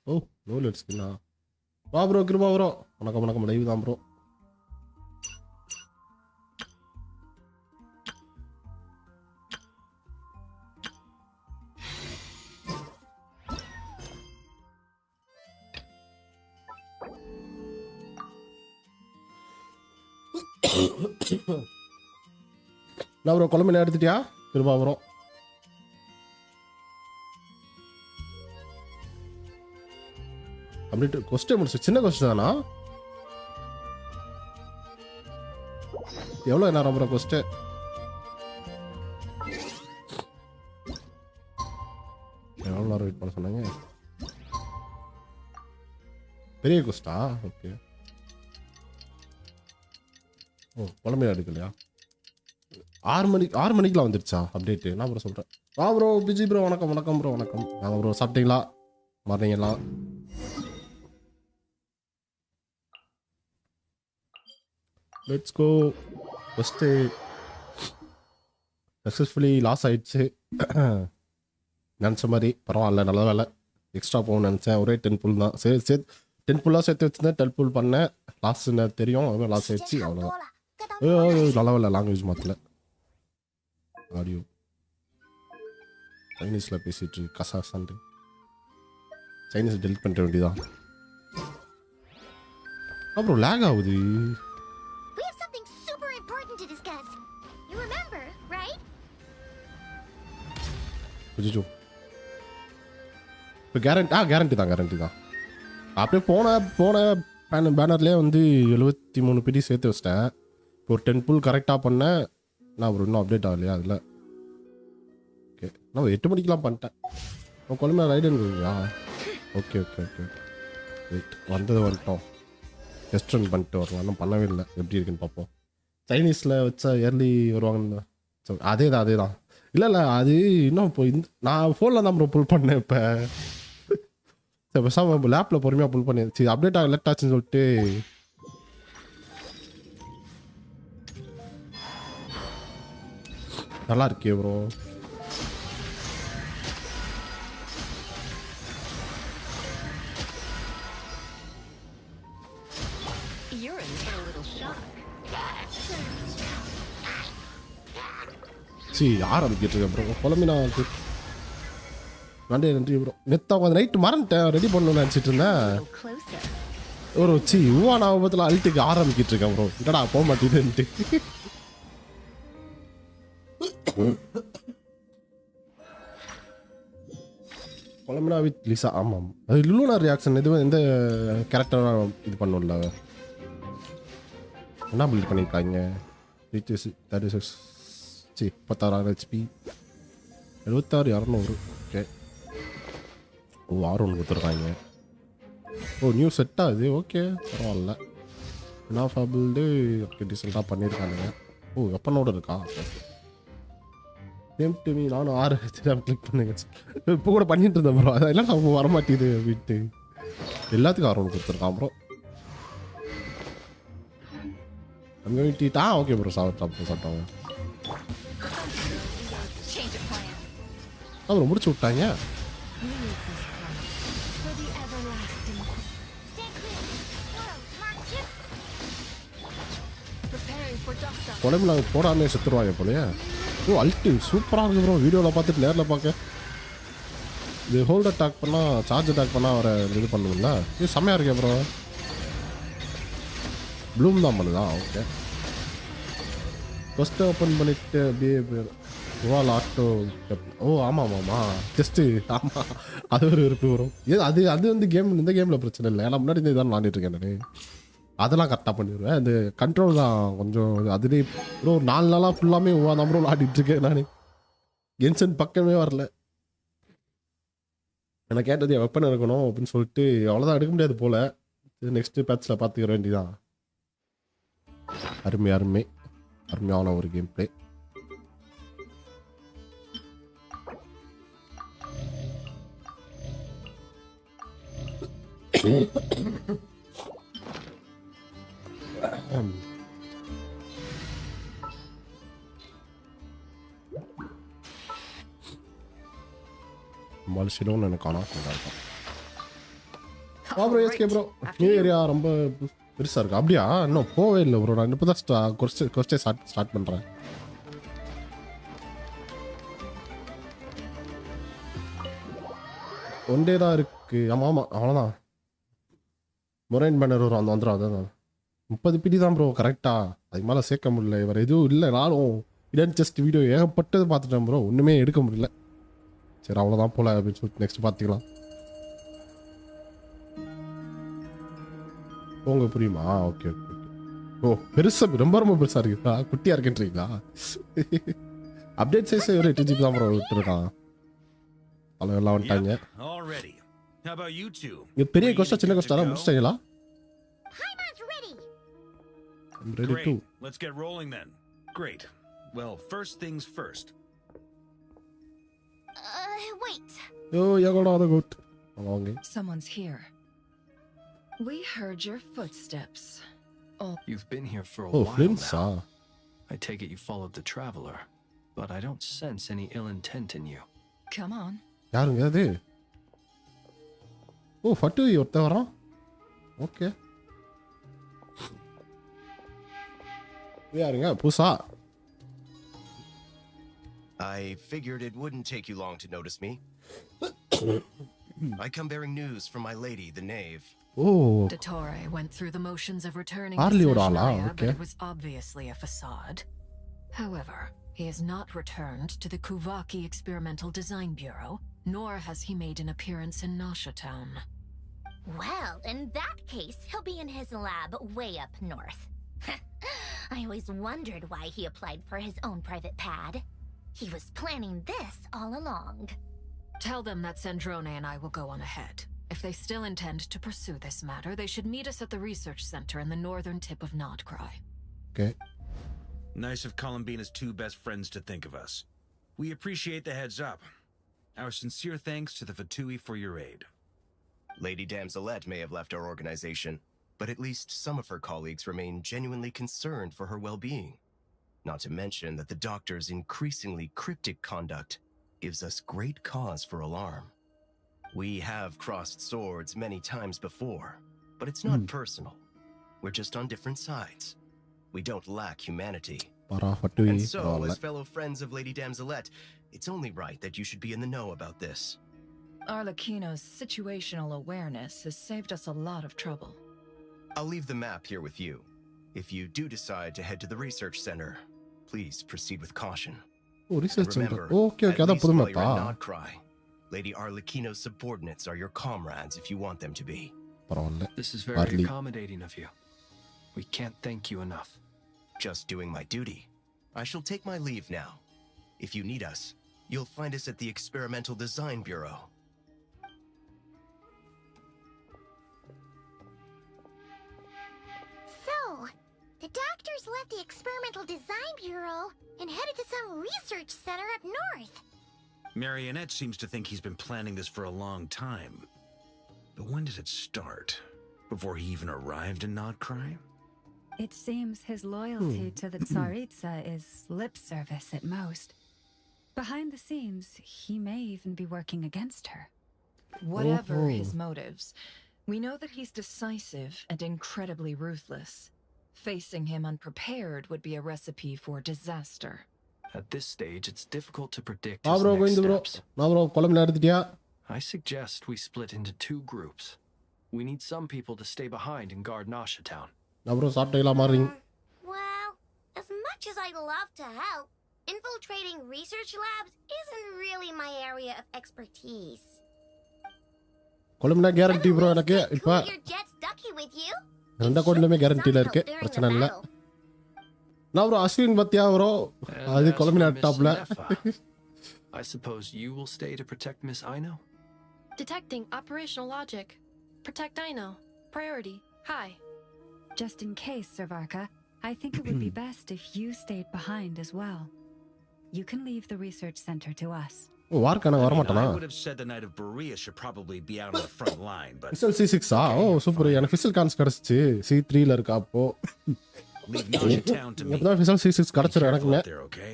Oh no லெட்ஸ்கினா வா bro Kripa bro வணக்கம் வணக்கம் லைவ் தான் ப்ரோ. நான் ப்ரோ குழம்பு எடுத்துட்டியா கிருபா ப்ரோ? கம்ப்ளீட் கொஸ்டின் முடிச்சு சின்ன கொஸ்டின் தானா? எவ்வளோ நேரம் ப்ரோ கொஸ்டின்? எவ்வளோ நேரம் வெயிட் பண்ண சொன்னாங்க? பெரிய கொஸ்டா? ஓகே. ஓ குழம்பு எடுக்கலையா? 6 மணிக்கெலாம் வந்துடுச்சா அப்டேட்டு? நான் ப்ரோ சொல்கிறேன். வா ப்ரோ பிஜி ப்ரோ வணக்கம் வணக்கம் ப்ரோ வணக்கம். நாங்கள் ப்ரோ சாப்பிட்டீங்களா? மார்னிங்கெல்லாம் let's go. First successfully loss ஆகிடுச்சு நினச்ச மாதிரி. பரவாயில்ல நல்ல வேலை. எக்ஸ்ட்ரா போகணும்னு நினச்சேன். ஒரே 10 புல் தான். சரி 10 புல்லாக சேர்த்து வச்சுருந்தேன். 10 புல் பண்ணேன். லாஸ்ட்னு தெரியும். அவ்வளோ லாஸ் ஆகிடுச்சு. அவ்வளோதான். நல்ல வேலை லாங்குவேஜ் மாற்றல. ஆடியோ சைனீஸில் பேசிட்டு கசாசான்ட்டு சைனீஸ் டெலிட் பண்ணிட வேண்டியதான். அப்புறம் லேக் ஆகுது. அச்சோ இப்போ கேரண்டி தான். அப்படியே போன பேனர்லேயே வந்து 73 பிடி சேர்த்து வச்சிட்டேன். இப்போ ஒரு 10 புல் கரெக்டாக பண்ணேன். நான் அப்புறம் இன்னும் அப்டேட் ஆகலையா அதில்? ஓகே நான் 8 மணிக்கெலாம் பண்ணிட்டேன். குழம்பு ரைடு இருக்குங்களா? Okay okay okay right. வந்துட்டோம். டெஸ்ட் ரன் பண்ணிட்டு வரலாம். இன்னும் பண்ணவே இல்லை. எப்படி இருக்குன்னு பார்ப்போம். சைனீஸில் வச்சா இயர்லி வருவாங்கன்னு. அதே தான். இல்லை அது இன்னும் இப்போ நான் ஃபோனில் தான் ப்ரோ புல் பண்ணேன். இப்போ சரி பேசாமல் லேப்பில் பொறுமையாக புல் பண்ணி சரி அப்டேட் ஆக லேட் ஆச்சுன்னு சொல்லிட்டு நல்லா இருக்கே ப்ரோ. சி ஆரம்பிக்கிட்டு இருக்கேன் ப்ரோ குழம்பு நான் வந்து நன்றி ப்ரோ நெத்தா உட்காந்து நைட்டு மறந்துட்டேன் ரெடி பண்ணணும்னு நினச்சிட்டு இருந்தேன் ஒரு சி ஊவா ஞாபகத்தில் அல்ட்டுக்கு ஆரம்பிக்கிட்டு இருக்கேன் ப்ரோ இல்லடா போக மாட்டேதுன்ட்டு குழம்புனா வித் லிசா ஆமாம் அது லுலூனா ரியாக்ஷன் எதுவும் எந்த கேரக்டராக இது பண்ணும்ல என்ன பில்ட் பண்ணியிருக்காங்க 36 சி 36 HP 76,200 ஓகே ஓ R1 கொடுத்துருக்காங்க ஓ நியூ செட்டாக இது ஓகே பரவாயில்ல என்ன பில்டு ஓகே டீசெண்டாக பண்ணியிருக்கானுங்க ஓ வெப்பனோடு இருக்கா நேம் டு மீ நானும் 6 கிளிக் பண்ணுங்க இப்போ கூட பண்ணிட்டு இருந்தேன் ப்ரோ அதெல்லாம் நம்ம வரமாட்டேது வீட்டு எல்லாத்துக்கும் R1 கொடுத்துருக்கான் ப்ரோ கம்யூனிட்டிட்டா ஓகே ப்ரோ சாப்பிட்டாங்க அப்புறம் முடிச்சு விட்டாங்க குழம்புல போடாமே செத்துருவாங்க போலயே ஓ அல்ட்டு சூப்பராக இருக்குது ப்ரோ வீடியோவில் பார்த்துட்டு நேரில் பார்க்க இது ஹோல்ட் அட்டாக் பண்ணால் சார்ஜ் அட்டாக் பண்ணால் அவரை இது பண்ணுங்களா இது செம்மையாக இருக்கே ப்ரோ ப்ளூம் தான் பண்ணுதா ஓகே ஃபஸ்ட்டு ஓப்பன் பண்ணிவிட்டு அப்படியே வால் ஆட்டோ ஓ ஆமாம் ஜஸ்ட்டு ஆமாம் அது ஒரு விருப்பு வரும் அது அது வந்து கேம் இந்த கேமில் பிரச்சனை இல்லை ஏன்னா முன்னாடி இதான் விளாண்டுட்டு இருக்கேன் நான் அதெல்லாம் கரெக்டாக பண்ணிடுவேன் இந்த கண்ட்ரோல் தான் கொஞ்சம் அதுலேயே ப்ரோ ஒரு 4 நாளாக ஃபுல்லாமே தான் ப்ரோ விளாடிட்டுருக்கேன் நான் கென்ஷன் பக்கமே வரல எனக்கு கேட்டது வெப்பன் இருக்கணும் அப்படின்னு சொல்லிட்டு அவ்வளோதான் எடுக்க முடியாது போல் நெக்ஸ்ட்டு பேட்சில் பார்த்துக்கிற வேண்டியதான் அருமையான ஒரு கேம் பிளே மல்சிலோன்னு எனக்கு காணா இருக்கும் bro SK bro new area ரொம்ப பெருசாக இருக்கு அப்படியா இன்னும் போவே இல்லை ப்ரோ நான் இப்போ தான் கொஸ்டே ஸ்டார்ட் பண்ணுறேன் ஒன்டே தான் இருக்குது ஆமாம் அவ்வளோதான் மொரைன் பேனர் வரும் அந்த வந்துடும் அதான் 30 பிடி தான் ப்ரோ கரெக்டாக அதுக்கு மேலே சேர்க்க முடியல வேறு எதுவும் இல்லை நானும் இடன் ஜஸ்ட் வீடியோ ஏகப்பட்டது பார்த்துட்டேன் ப்ரோ ஒன்றுமே எடுக்க முடியல சரி அவ்வளோதான் போல அப்படின்னு சொல்லிட்டு நெக்ஸ்ட் பார்த்துக்கலாம் போங்க புரியுமா ஓகே ஓகே ஓ பெருசாக ரொம்ப பெருசாக இருக்குதா குட்டியாக இருக்குன்றீங்களா அப்டேட் சைஸ் ஒரு 8 GB தான் ப்ரோ விட்டுருக்கான் அவ்வளோ எல்லாம் வந்துட்டாங்க இங்கே பெரிய கோஸ்டா சின்ன கோஸ்டா முடிச்சிட்டீங்களா I'm ready Great. too. Let's get rolling then. Great. Well, first things first. Wait. Yo, you got all the good. Okay. Someone's here. We heard your footsteps. Oh, you've been here for a while Flint's now. I take it you followed the traveler, but I don't sense any ill intent in you. come on. யாருங்க அது ஓ ஃபட்டு ஒருத்த வரான் okay யாருங்க புதுசா I figured it wouldn't take you long to notice me. I come bearing news from my lady, the knave. Oh. Dottore went through the motions of returning Hardly to would allow, Snezhnaya, okay. but it was obviously a facade. However, he has not returned to the Kuvaki Experimental Design Bureau, nor has he made an appearance in Nasha Town. Well, in that case, he'll be in his lab way up north. I always wondered why he applied for his own private pad. He was planning this all along. Tell them that Sandrone and I will go on ahead. If they still intend to pursue this matter, they should meet us at the research center in the northern tip of Krai. Okay. Nice of Columbina's 2 best friends to think of us. We appreciate the heads up. Our sincere thanks to the Fatui for your aid. Lady Damselette may have left our organization, but at least some of her colleagues remain genuinely concerned for her well-being. Not to mention that the doctor's increasingly cryptic conduct gives us great cause for alarm. We have crossed swords many times before, but it's not personal. We're just on different sides. We don't lack humanity, Fatui, And so, as fellow friends of Lady Damselette, it's only right that you should be in the know about this. Arlecchino's situational awareness has saved us a lot of trouble. I'll leave the map here with you. If you do decide to head to the research center, please proceed with caution. Oh, research center. Remember, Okay, at that's least புது while you're in map. Not Krai, Lady Arlecchino's subordinates are your comrades if you want them to be. பரவாயில்ல. This is very Hardly. accommodating of you. We can't thank you enough. Just doing my duty. I shall take my leave now. If you need us, you'll find us at the Experimental Design Bureau. So, the doctors left the Experimental Design Bureau and headed to some research center up north. Marionette seems to think he's been planning this for a long time. But when did it start? Before he even arrived in Not Krai? It seems his loyalty to the Tsaritsa is lip service at most. Behind the scenes, he may even be working against her. Whatever his motives, we know that he's decisive and incredibly ruthless. Facing him unprepared would be a recipe for disaster. At this stage, it's difficult to predict Ah his bro, next going bro. steps. நான் bro கொலம்ல எடுத்துட்டியா? I suggest we split into 2 groups. We need some people to stay behind and guard Nasha Town. நான் bro சாட்டையில மாறீங்க. Well, as much as I'd love to help, infiltrating research labs isn't really my area of expertise. கொலம்னா guarantee bro எனக்கு இப்ப Cool your jet's ducky with you. ரெண்ட கோட்லமே கேரண்டில இருக்கு. பிரச்சனை இல்ல. நான் bro Ashwin பத்தியா bro And அது as கொலம்ல for Miss டாப்ல. Nefa, I suppose you will stay to protect Miss Aino? Detecting operational logic. Protect Aino. Priority. High. Just in case, Servarka, I think it would be best if you stayed behind as well. You can leave the research center to us. ஓ வார்க்கான வர மாட்டானா? I would have said the Knight of Berea should probably be out on the front line, but Fischl C6 oh super எனக்கு Fischl cons கிடைச்சிச்சு C3 ல இருக்கா அப்போ. leave Nasha Town to me. இப்பதான் fissile C6 Be கிடைச்சிரும் careful எனக்குமே. out there, okay?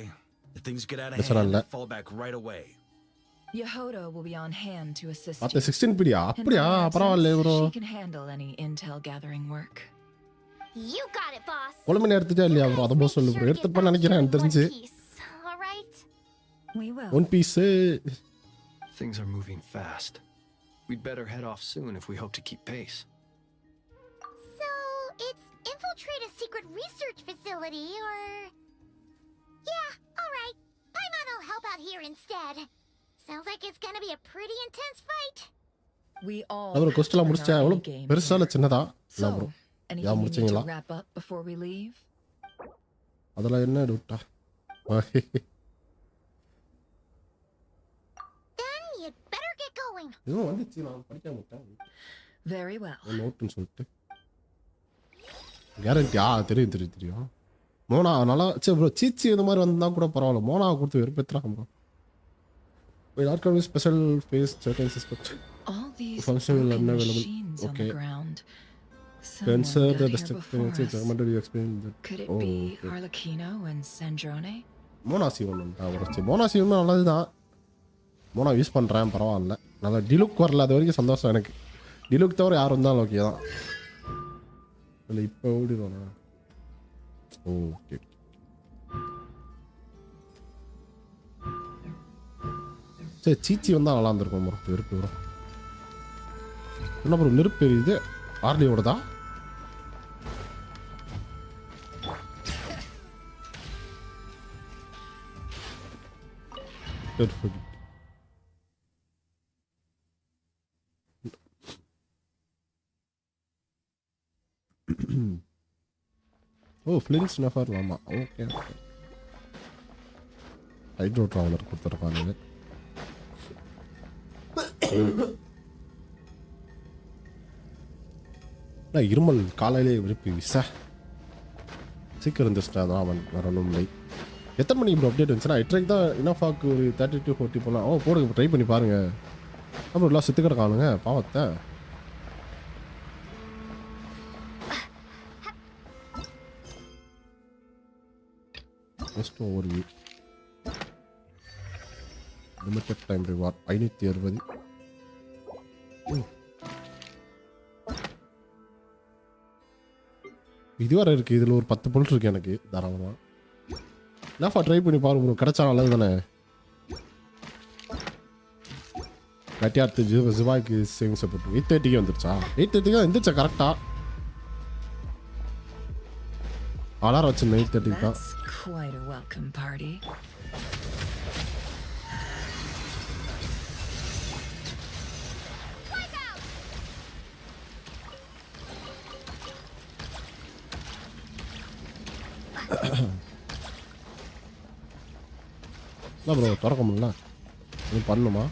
If things get out of That's hand, not- fall back right away. Yehoda will be on hand to assist அப்ப you. 16 பிடியா? In அப்படியா? my பரவாயில்லை absence, bro. she can handle any intel gathering work. You got it, boss. கொலம்ல எடுத்துட்டா இல்லையா bro? அத போஸ் சொல்லு bro. எடுத்துப்பா நினைக்கிறேன் எனக்கு தெரிஞ்சு. All right. We will. One piece Things are moving fast. We'd better head off soon if we hope to keep pace. So, it's infiltrate a secret research facility, or... Yeah, all right. Paimon will help out here instead. Sounds like it's gonna be a pretty intense fight. We all bro have to கொஸ்ட்லாம் earn முடிச்சா our எவ்வளவு A game பெருசா இல்ல here. சின்னதா? இல்ல So, bro. anything yeah you need முடிச்சீங்களா? to wrap up before we leave? அதெல்லாம் என்ன டவுட்டா? Then you'd better get going. இது வந்துச்சு நான் படிக்க மாட்டேன். Very well. நோட்னு சொல்லிட்டு. கேரண்டி தெரியும். மோனா நல்லா சரி ப்ரோ சீச்சி இந்த மாதிரி வந்தா கூட பரவாயில்ல. மோனாவை கொடுத்து வெறுப்பேத்துறாங்க bro. Will Archon with special phase certain suspect? All these Function will broken not available. machines on Okay. the ground. Answer Someone the got here destructive before us. experiment you explain that. Could it Oh, be okay. Arlecchino and Sandrone? Mona Sivan வந்துச்சு. மோனா சிவன் நல்லது தான். Mona use பண்ணுறேன் பரவாயில்ல. நல்லா டிலுக் வரல அது வரைக்கும் சந்தோஷம் எனக்கு. டிலுக் தவிர யார் வந்தாலும் ஓகே தான். இல்லை இப்போ ஓடிடுவானா? ஓகே. சரி சீச்சி வந்தால் நல்லா இருந்திருக்கும் ப்ரோ. வெறுப்பு வரும். என்ன ப்ரோ நெருப்பு இது ஆர்லியோடதா? Perfect. Oh, Flint's never lama. Okay. Hydro traveler கொடுத்துருக்காங்க. நான் இருமல் காலையிலே விருப்பி விசா சீக்கிரம் இருந்துச்சுட்டா தான் அவன் வரணும் இல்லை. எத்தனை மணிக்கு இப்போ அப்டேட் வந்துச்சுன்னா எட்ரைக்கு தான் இனஃபாக்கு ஒரு 30 to 40 போகலாம். போடுங்க ட்ரை பண்ணி பாருங்கள். அப்புறம் எல்லாம் செத்து கிடக்கானுங்க பாவத்தை. Next over view limited time reward 560. இது வர இருக்குது. இதில் ஒரு 10 பொருள் இருக்குது எனக்கு தாராளமாக. என்னப்பா ட்ரை பண்ணி பாரு ப்ரோ, கிடைச்சா நல்லது தானே. கட்டியாத்து ஜிவாய்க்கு சேவிங்ஸ் போட்டு 8:30 வந்துருச்சா? 8:30 வந்துருச்சா கரெக்டா? அலாரம் வச்சிருந்தேன் 8:30 தான். That's quite a welcome party. என்ன ப்ரோ திறக்க முடியல, இது பண்ணுமா?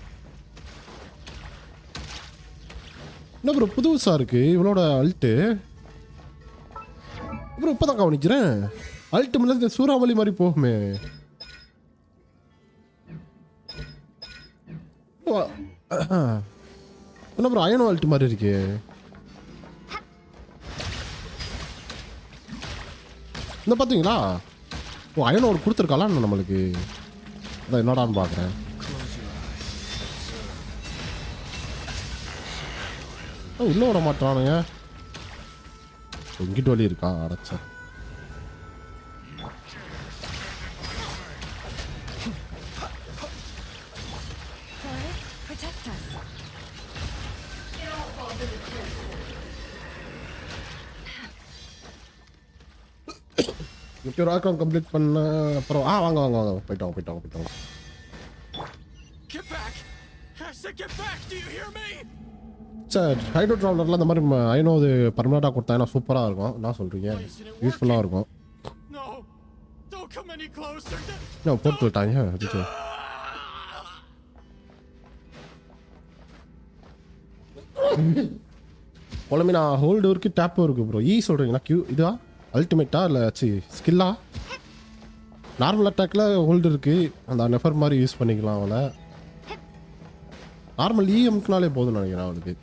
என்ன ப்ரோ புதுசாக இருக்கு இவளோட அல்ட்டு ப்ரோ? இப்போ தான் கவனிக்கிறேன், அல்ட்டு மேலே சூறாவளி மாதிரி போகுமே. என்ன ப்ரோ அயனோ அல்ட்டு மாதிரி இருக்கு? இந்த பார்த்தீங்களா? ஓ அயனோ ஒரு கொடுத்துருக்காளா நம்மளுக்கு? அதான் என்னடான்னு பார்க்குறேன். இன்னும் விட மாட்டானுங்க. இங்கிட்டு வழி இருக்கா? அடைச்சா ஒரு ஆக்கம் கம்ப்ளீட் பண்ண அப்புறம் வாங்க வாங்க வாங்க போயிட்டோம். சார் ஹைட்ரோ ட்ராவலரில் இந்த மாதிரி ஐநோது பர்மனெண்ட்டாக கொடுத்தாங்கன்னா சூப்பராக இருக்கும். என்ன சொல்கிறீங்க? யூஸ்ஃபுல்லாக இருக்கும். என்ன போட்டு விட்டாங்க அதுக்கு? குழம்பினா ஹோல்டு இருக்குது, டேப்பும் இருக்குது ப்ரோ. சொல்கிறீங்களா? இதா அல்டிமேட்டா இல்லை ஸ்கில்லா? நார்மல் அட்டாக்ல ஹோல்டு இருக்குது, அந்த நெஃபர் மாதிரி யூஸ் பண்ணிக்கலாம் அவளை. நார்மல் இஎம்க்குனாலே போதும்னு நினைக்கிறேன் அவளுக்கு.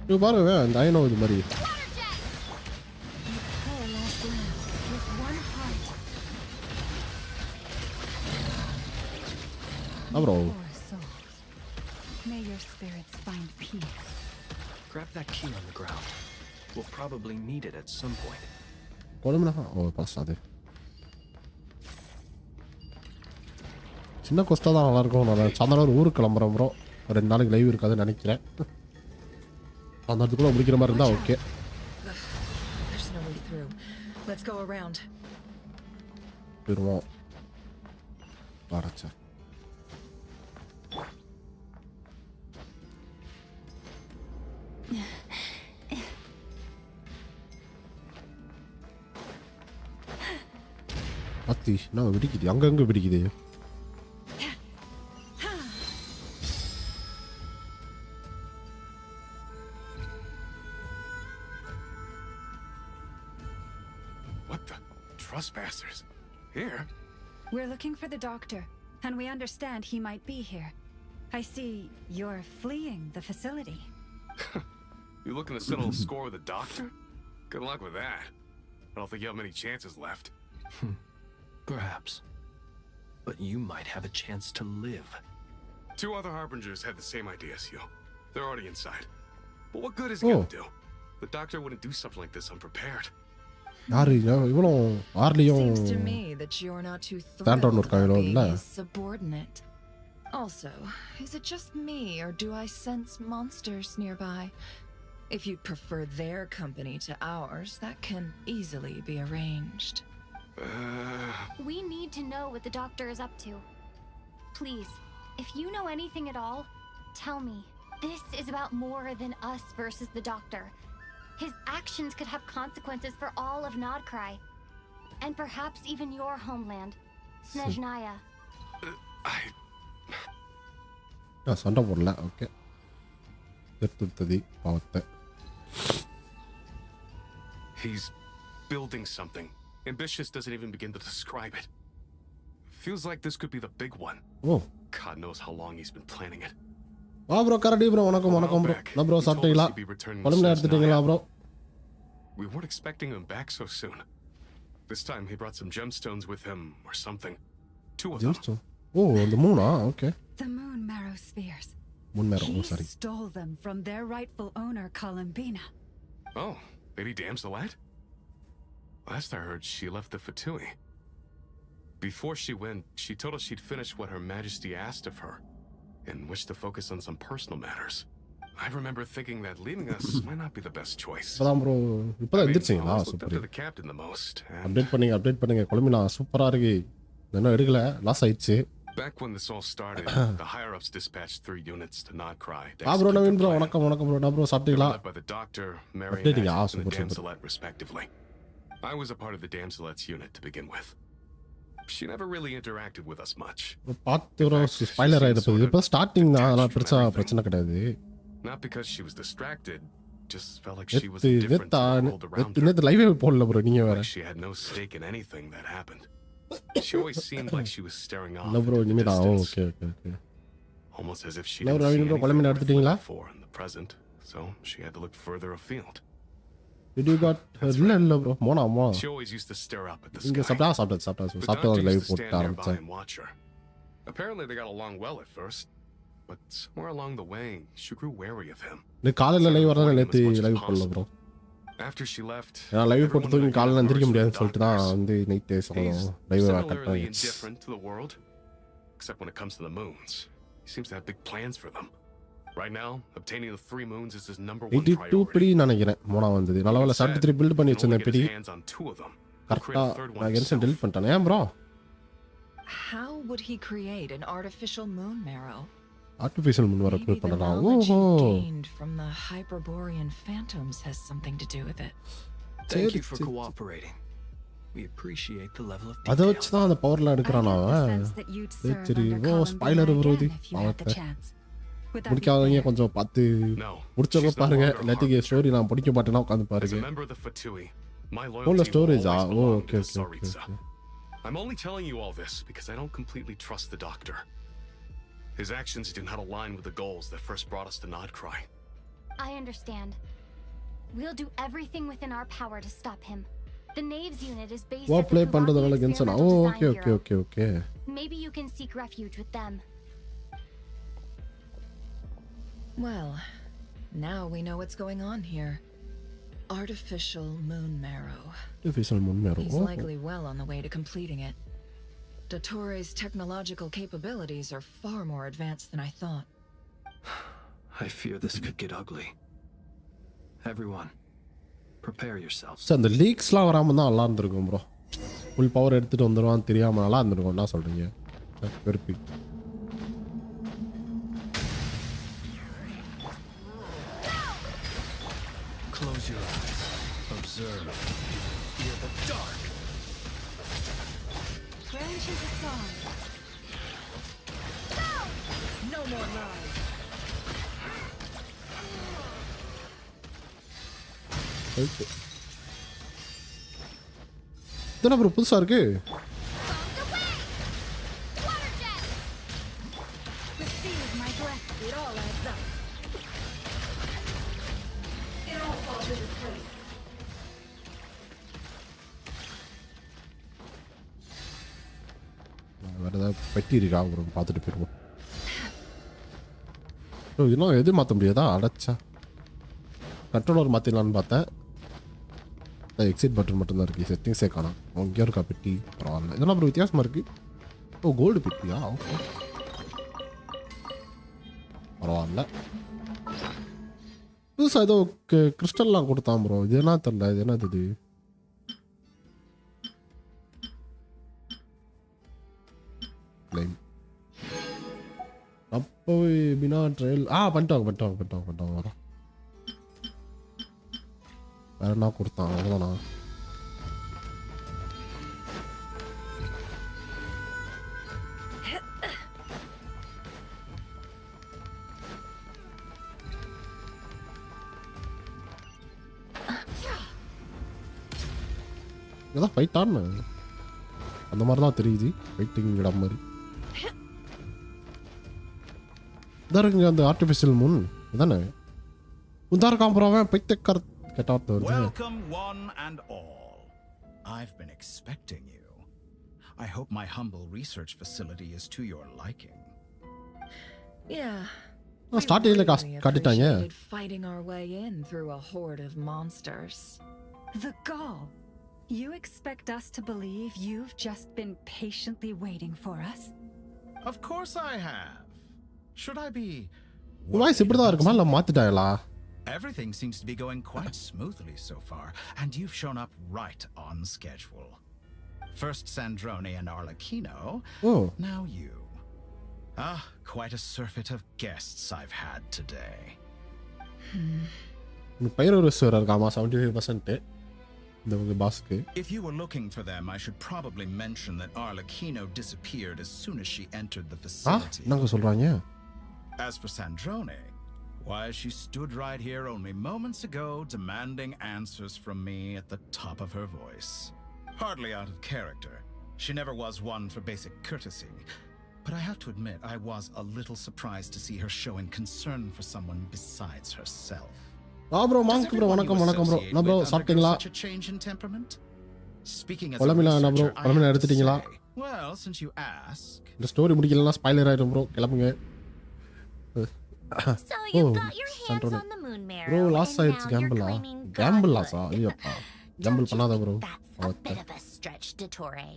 இது பாருங்க அந்த ஐநோ இது மாதிரி. bro. May your spirits find peace. Grab that key on the ground. We'll probably need it at some point. passate. சின்ன கொஸ்டா தான் நல்லா இருக்கும். நான் சாயந்தரம் ஊருக்கு கிளம்புறேன் ப்ரோ. 2 நாளைக்கு லைவ் இருக்காதுன்னு நினைக்கிறேன். அந்த இடத்துக்குள்ள முடிக்கிற மாதிரி இருந்தா okay. There's no way through. Let's go around. போயிருவோம். வாடச்சா. அத்தி நான் வெடிக்குது, அங்கங்க வெடிக்குது. What the trespassers? Here? We're looking for the doctor, and we understand he might be here. I see you're fleeing the facility. You looking to settle a score with the doctor? Good luck with that. I don't think you have many chances left. Perhaps. But you might have a chance to live. 2 other harbingers had the same idea as you. They're already inside. But what good is it gonna do? The doctor wouldn't do something like this unprepared. Seems to me that you're not too thrilled about being his subordinate. Also, is it just me, or do I sense monsters nearby? If you'd prefer their company to ours, that can easily be arranged. We need to know what the doctor is up to. Please, if you know anything at all, tell me. This is about more than us versus the doctor. His actions could have consequences for all of Nodkrai. And perhaps even your homeland, Snezhnaya. சண்டை போடல. Okay எடுத்துட்டது பாவத்தை. He's building something. Ambitious doesn't even begin to describe it. Feels like this could be the big one. Oh. God knows how long he's been planning it. bro கரடி bro வணக்கம் bro. நான் bro சாப்பிட்டீங்களா? பழம் எடுத்துட்டீங்களா bro? We weren't expecting him back so soon. This time he brought some gemstones with him or something. 2 of them. Oh, the moon, okay. The moon marrow spheres. Moon marrow, sorry. He stole them from their rightful owner, Columbina. Oh, Lady Damselette? Last I heard, she left the Fatui. Before she went, she told us she'd finish what Her Majesty asked of her and wished to focus on some personal matters. I remember thinking that leaving us might not be the best choice. இப்போதான் bro இப்போதான் I எந்திரிச்சிங்களா? always looked up super. to the captain the most. And update பண்ணுங்க குழம்பினா சூப்பராக இருக்கு. இன்னும் எடுக்கல, loss ஆயிடுச்சு. back when this all started, the higher-ups dispatched 3 units to Krai. Bro Naveen bro வணக்கம் bro. Bro They were சாப்பிட்டீங்களா? led by the doctor, Marion, Updating, and the super. Damselette, respectively. I was a part of the Damselette's unit to begin with. She never really interacted with us much. பார்த்து bro spoiler ஆயிடுது. இப்போ starting தான், அதெல்லாம் பெருசா பிரச்சனை கிடையாது. Not because she was distracted, just felt like she was indifferent to the world around her. நேத்து லைவே போடல ப்ரோ நீங்க வேற. Like she had no stake in anything that happened. She always seemed like she was staring off இல்ல bro into the இனிமே தான். distance, okay. almost as if she இல்ல didn't bro see Naveen bro anything குழம்பினா worth எடுத்துட்டீங்களா? living for in the present, so she had to look further afield. Did you got இல்ல bro மோனாமா. She always used to stare up at the இங்க sky. சாப்பிட்டா The சாப்பிட்டு doctor live used to போட்டு stand nearby ஆரம்பிச்சேன். and watch her. Apparently they got along well at first, but somewhere along the way, she grew wary of him. இந்த காலையில live வரல, நேத்து live போடல ப்ரோ. After she left, நான் live போட்டு everyone காலையில got எந்திரிக்க nervous முடியாதுன்னு with சொல்லிட்டு தான் doctors. வந்து நைட்டே He's லைவ் கட் similarly பண்ணி. indifferent to the world, except when it comes to the moons. He seems to have big plans for them. Right now, obtaining the 3 moons is his number one 82 priority. பிடி நினைக்கிறேன் மோனா வந்தது. நல்ல வேளை 73 build பண்ணி He can only வச்சிருந்தேன் get பிடி. his hands on 2 of them. He'll கரெக்டா create a third one நான் கென்ஷன் himself. டெலிட் பண்ணிட்டேன். ஏன் bro? How would he create an artificial moon marrow? Artificial முன் வர Maybe க்ரியேட் the பண்ணலாம். knowledge ஓஹோ. he gained from the Hyperborean phantoms has something to do with it. Thank you for cooperating. We appreciate the level of அத detail. வச்சு தான் அந்த பவர்லாம் எடுக்கறானா அவன். சரி ஓ ஸ்பாயிலர் விரோதி. முடிக்காதவங்க கொஞ்சம் பார்த்து No. முடிச்சவங்க she's no பாருங்க. longer இல்லாட்டி harmed. ஸ்டோரி நான் படிக்க மாட்டேனா உட்காந்து As a பாருங்க. member of the Fatui, my ஓல loyalty will ஸ்டோரேஜா? always oh belong okay to the okay Tsaritsa. Okay. I'm only telling you all this because I don't completely trust the doctor. His actions do not align with the goals that first brought us to Krai. I understand. We'll do everything within our power to stop him. The Knaves unit is based வா at the play Kuvaki பண்றதுனால கென்ஷன். ஓ Experimental okay Design okay Bureau. Okay okay. Maybe you can seek refuge with them. Well, now we know what's going on here. Artificial moon marrow. Artificial முன் மேரோ. He's likely well on the way to completing it. Dottores' technological capabilities are far more advanced than I thought. I fear this could get ugly. Everyone, prepare yourselves. Sir அந்த லீக்ஸ்லாம் வராம தான் நல்லா இருந்திருக்கும் bro. Full power எடுத்துட்டு வந்துருவான் தெரியாம நல்லா இருந்திருக்கும். என்ன சொல்றீங்க? வெறுப்பி. Close your eyes. Observe. Fear the dark. Branches aside. No more lies. இதென்ன ப்ரோ புதுசா இருக்கு? Receive my breath. It all adds up. It all falls into place. வேற ஏதாவது பெட்டி இருக்கா ப்ரோ பார்த்துட்டு போயிடுவோம். ப்ரோ இன்னும் எது மாற்ற முடியாதா? அடைச்சா கண்ட்ரோலர் மாற்றிடலான்னு பார்த்தேன். எக்ஸிட் பட்டன் மட்டும்தான் இருக்குது. செட்டிங்ஸே காணோம். அங்கேயும் இருக்கா பெட்டி? பரவாயில்ல. இதெல்லாம் ப்ரோ வித்தியாசமாக இருக்குது. ஓ கோல்டு பெட்டியா? ஓகே பரவாயில்ல. புதுசாக ஏதோ கிறிஸ்டல்லாம் கொடுத்தான் ப்ரோ. இது என்ன தெரில. இது என்னது இது? அப்போவே பினா ட்ரையல் பண்ணிட்டாங்க வரோம். வேற என்ன கொடுத்தான்? அவ்வளோதானா? இதான் ஃபைட்டான்னு அந்த மாதிரி தான் தெரியுது. ஃபைட்டிங் இடம் மாதிரி இதான் இருக்குங்க. அந்த ஆர்டிஃபிஷியல் முன் இதானே உந்தா இருக்கான் ப்ரோ. அவன் பைத்தியக்கார கெட்டார்த்து வருது. Welcome one and all. I've been expecting you. I hope my humble research facility is to your liking. Yeah, ஸ்டார்டிங்ல காட்டிட்டாங்க. Fighting our way in through a horde of monsters. The gall. You expect us to believe you've just been patiently waiting for us? Of course I have. Should I be? Voice இப்படி தான் இருக்குமா இல்லை மாத்திட்டாங்களா? Everything seems to be going quite smoothly so far, and you've shown up right on schedule. First Sandrone and Arlecchino, now you. Quite a surfeit of guests I've had today. இருக்காமா 75% இந்த பாஸ்க்கு. If you were looking for them, I should probably mention that Arlecchino disappeared as soon as she entered the facility. என்னங்க சொல்றாங்க? As for Sandrone, why, she stood right here only moments ago demanding answers from me at the top of her voice. Hardly out of character. She never was one for basic courtesy. But I have to admit, I was a little surprised to see her showing concern for someone besides herself. bro, mank bro, வணக்கம் bro. நான் bro சாப்பிட்டீங்களா? Such a change in temperament? Speaking as பழமிலா bro, பழமிலா எடுத்துட்டீங்களா? Well, since you ask. இந்த story முடிக்கலனா spoiler ஆயிடும் bro. கிளம்புங்க. So you've got your hands on the moon marrow. Bro, last side's gamble. Gamble lasa. Ayyappa. Gamble பண்ணாத bro. That's a bit of a stretch, Dottore.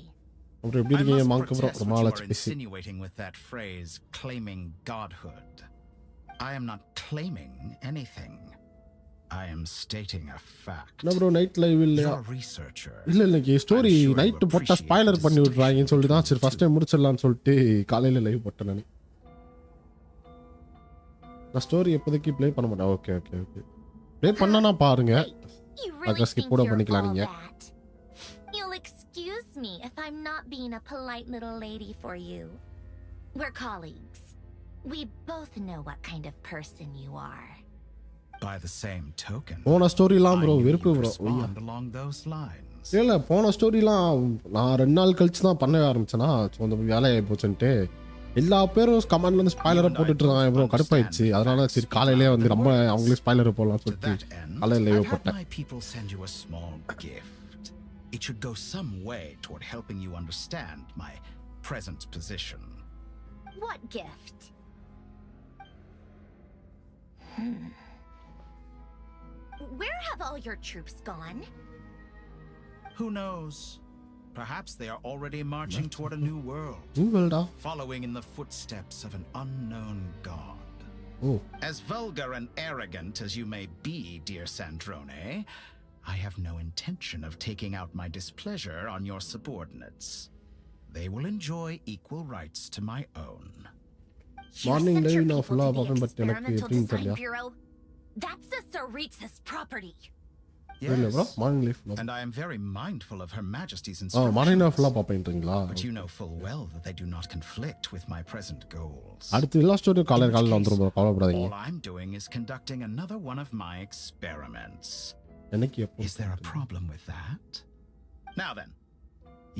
bro எப்படி இருக்கீங்க mank bro? ரொம்ப நாளாச்சு பேசி. Insinuating with that phrase claiming godhood. I am not claiming anything. I am stating a fact. No bro, night live இல்லையா? Researcher. இல்ல story night போட்டா spoiler பண்ணி விடுறாங்கன்னு சொல்லிட்டு தான் சரி ஃபர்ஸ்ட் டைம் முடிச்சிடலாம்னு சொல்லிட்டு காலையில லைவ் போட்டேன் நான். நான் ஸ்டோரி எப்போதைக்கு ப்ளே பண்ண மாட்டேன். ஓகே ப்ளே பண்ணனா பாருங்க. அங்க ஸ்கிப் கூட பண்ணிக்கலாம் நீங்க. You'll excuse me if I'm not being a polite little lady for you. We're colleagues. We both know what kind of person you are. By the same token. போன ஸ்டோரிலாம் bro வெறுப்பு bro. Along those lines. இல்ல போன ஸ்டோரிலாம் நான் 2 நாள் கழிச்சு தான் பண்ண ஆரம்பிச்சேனா. So அந்த வேலையை போச்சுன்ட்டு எல்லா பேரும் கமெண்ட்ல இருந்து ஸ்பாயிலரை போட்டுட்டு இருக்காங்க bro. கடுப்பாயிடுச்சு. அதனால சரி காலையிலேயே வந்து நம்ம அவங்களே ஸ்பாயிலர் போடலாம் சொல்லிட்டு காலையில லைவ் போட்டேன். My people send you a small gift. It should go some way toward helping you understand my present position. What gift? Where have all your troops gone? Who knows? Perhaps they are already marching toward a new world. Following in the footsteps of an unknown god. As vulgar and arrogant as you may be, dear Sandrone, I have no intention of taking out my displeasure on your subordinates. They will enjoy equal rights to my own. Morning live na full ah papen but enakku eppadi theriyala. That's a Saritsa's property. Yes. Bro, morning live. And I am very mindful of Her Majesty's instructions. morning live full ah papenringla. But you know full well that they do not conflict with my present goals. Adutha illa story kaala vandrum bro, kavaladradinga. All I'm doing is conducting another one of my experiments. Is there a problem with that? Now then,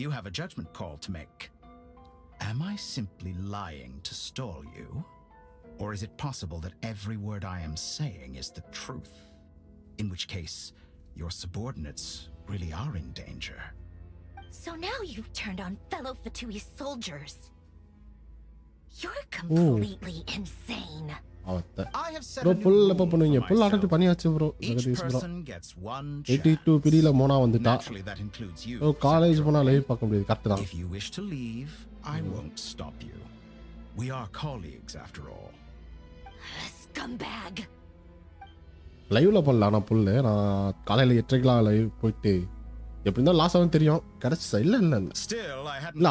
you have a judgment call to make. Am I simply lying to stall you? Or is it possible that every word I am saying is the truth? In which case, your subordinates really are in danger. So now you've turned on fellow Fatui soldiers. You're completely insane. I have said bro pull up பண்ணுவீங்க pull already பண்ணியாச்சு bro. Each person gets one 82 பிடில மோனா வந்துட்டா. Naturally that includes you. bro college போனா live பார்க்க முடியாது correct தான். If you wish to leave, I won't stop you. We are colleagues after all. Scumbag. லைவ்ல பண்ணலாம் நான் புல்லு. நான் காலையில 8:00 லைவ் போயிட்டு எப்படி இருந்தாலும் லாஸ் ஆகும் தெரியும். கிடைச்சா இல்ல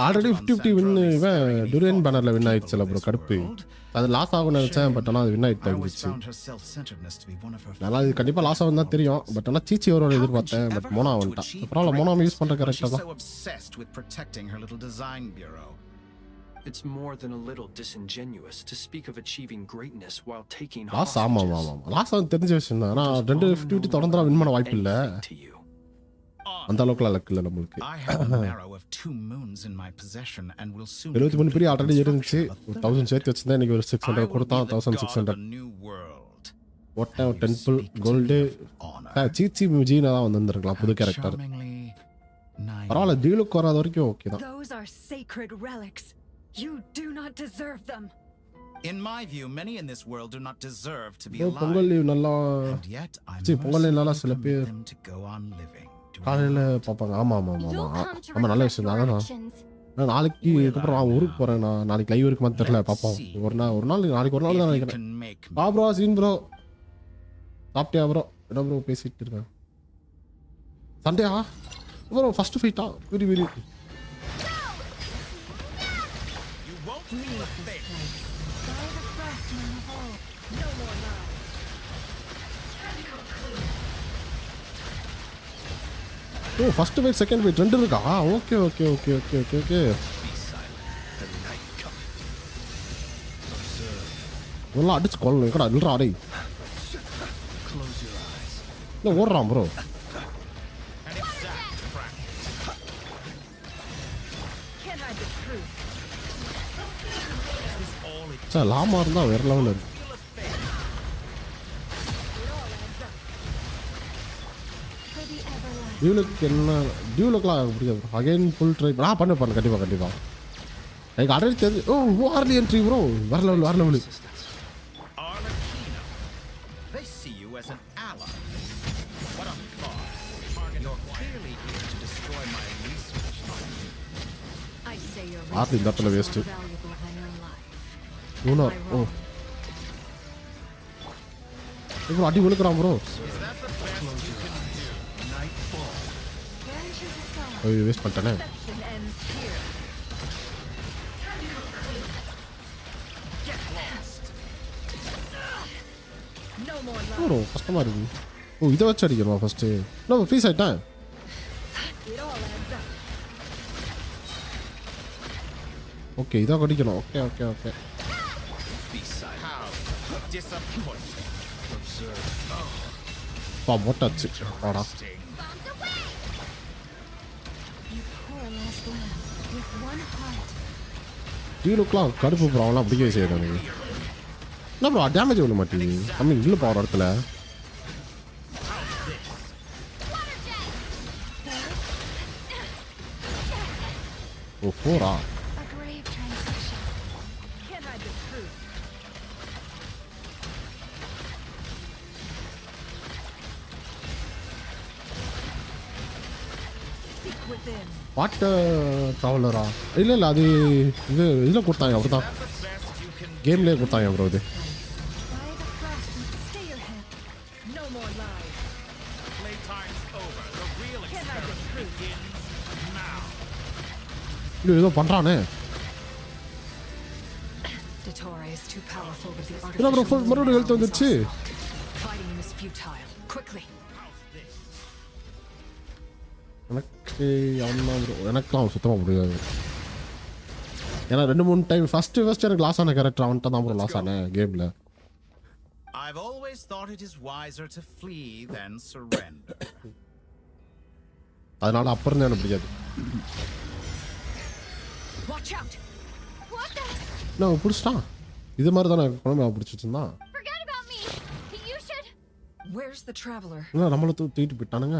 ஆல்ரெடி 50-50 வின் இவன் டுரியன் பேனர்ல வின் ஆயிடுச்சுல ப்ரோ. கடுப்பு அது லாஸ் ஆகும்னு நினைச்சேன். பட் ஆனால் அது வின் ஆயிட்டு இருந்துச்சு. நல்லா இது கண்டிப்பாக லாஸ் ஆகும் தான் தெரியும். பட் ஆனால் சீச்சி ஒரு எதிர்பார்த்தேன். பட் மோனா வந்துட்டான். அப்புறம் மோனா யூஸ் பண்ணுற கரெக்டாக தான். It's more than a little disingenuous to speak of achieving greatness while taking loss ஆமாம் லாஸ் ஆகும் தெரிஞ்ச விஷயம் தான். ஆனால் 250 தொடர்ந்து வின் பண்ண வாய்ப்பு இல்லை. அந்த அளவுக்குலாம் லக் இல்லை நம்மளுக்கு. 73 பெரிய ஆல்ரெடி இருந்துச்சு. 1000 சேர்த்து வச்சிருந்தா இன்னைக்கு ஒரு 600 கொடுத்தான். 1600 ஒட்டேன் டெம்பிள் கோல்டு சீச்சி ஜீனா தான் வந்துருக்கலாம் புது கேரக்டர். பரவாயில்ல ஜீலுக்கு வராத வரைக்கும் ஓகே தான். Those are sacred relics. You do not deserve them. In my view, many in this world do not deserve to be Pongal alive. Leave நல்லா And yet, I சரி பொங்கல் லீவ் நல்லா சில mercifully பேர் permit them to go on living. காலையில பார்ப்பாங்க. ஆமா ஆமா ஆமா You'll ஆமா come to ஆமா நல்ல regret விஷயம் your தான். actions. நான் நாளைக்கு அதுக்கப்புறம் நான் ஊருக்கு போறேன். நான் நாளைக்கு லைவ் இருக்குமான்னு தெரியல, பார்ப்போம். ஒரு நாள் நாளைக்கு ஒரு நாள் தான் If you நினைக்கிறேன். can make me. Bro scene bro சாப்பிட்டியா ப்ரோ? என்ன ப்ரோ பேசிட்டு இருக்கேன்? சண்டையா ப்ரோ? ஃபர்ஸ்ட் ஃபைட்டா? Very very You won't fail. Oh first fight second fight ரெண்டு இருக்கா? Okay okay okay okay okay okay. நல்லா அடிச்சு கொள்ளணும். எங்கடா நில்றா டேய். இல்லை ஓடுறான் ப்ரோ. சார் லாமா இருந்தா வேற லெவலில் இருக்கு. டியூலுக்கு என்ன டியூலுக்குலாம் பிடிக்காது. அகைன் ஃபுல் ட்ரை பண்ண கண்டிப்பாக எனக்கு ஆல்ரெடி தெரிஞ்சு. ஓ வார்லி என்ட்ரி ப்ரோ. வேற level. They see you as an ally. What a thought. You're clearly here to destroy my research. I'd say your ஆர்லி இந்த இடத்துல research is waste. more valuable than your life. Oh bro அடி விழுக்கிறான் bro. ஐயோ waste பண்ணிட்டேனே. Bro கஷ்டமாக இருக்கு. Oh இதை வச்சு அடிக்கணுமா ஃபஸ்ட்டு? நான் ஃப்ரீஸ் ஆகிட்டேன். ஓகே இதான் அடிக்கணும். Okay okay okay. பா போட்டாச்சு பாடா. டீலுக்குலாம் கடுப்பு ப்ரோ. அவெல்லாம் பிடிக்கவே செய்யாது எனக்கு. என்ன ப்ரோ டேமேஜ் விட மாட்டேங்குது. கம்மி இல்லை போகிற இடத்துல. ஓ 4ஆ? வாட் ட்ராவலரா? இல்லை அது இதில் கொடுத்தாங்க அப்படி தான். கேம்லேயே கொடுத்தாங்க ப்ரோ இது. இல்லை ஏதோ பண்ணுறானே. என்ன ப்ரோ மறுபடியும் ஹெல்த் வந்துச்சு. எனக்கு அவன் ப்ரோ எனக்குலாம் சுத்தமாக முடியாது. ஏன்னா 2-3 டைம் ஃபர்ஸ்ட் எனக்கு லாஸ் ஆன கேரக்டர் அவன்கிட்ட தான் ப்ரோ லாஸ் ஆனேன் கேமில். I've always thought it is wiser to flee than surrender. அதனால அப்புறம் எனக்கு பிடிக்காது. நான் பிடிச்சிட்டான். இது மாதிரி தான் நான் குழம்பு பிடிச்சிட்டு இருந்தான். நம்மள தூக்கிட்டு போயிட்டானுங்க.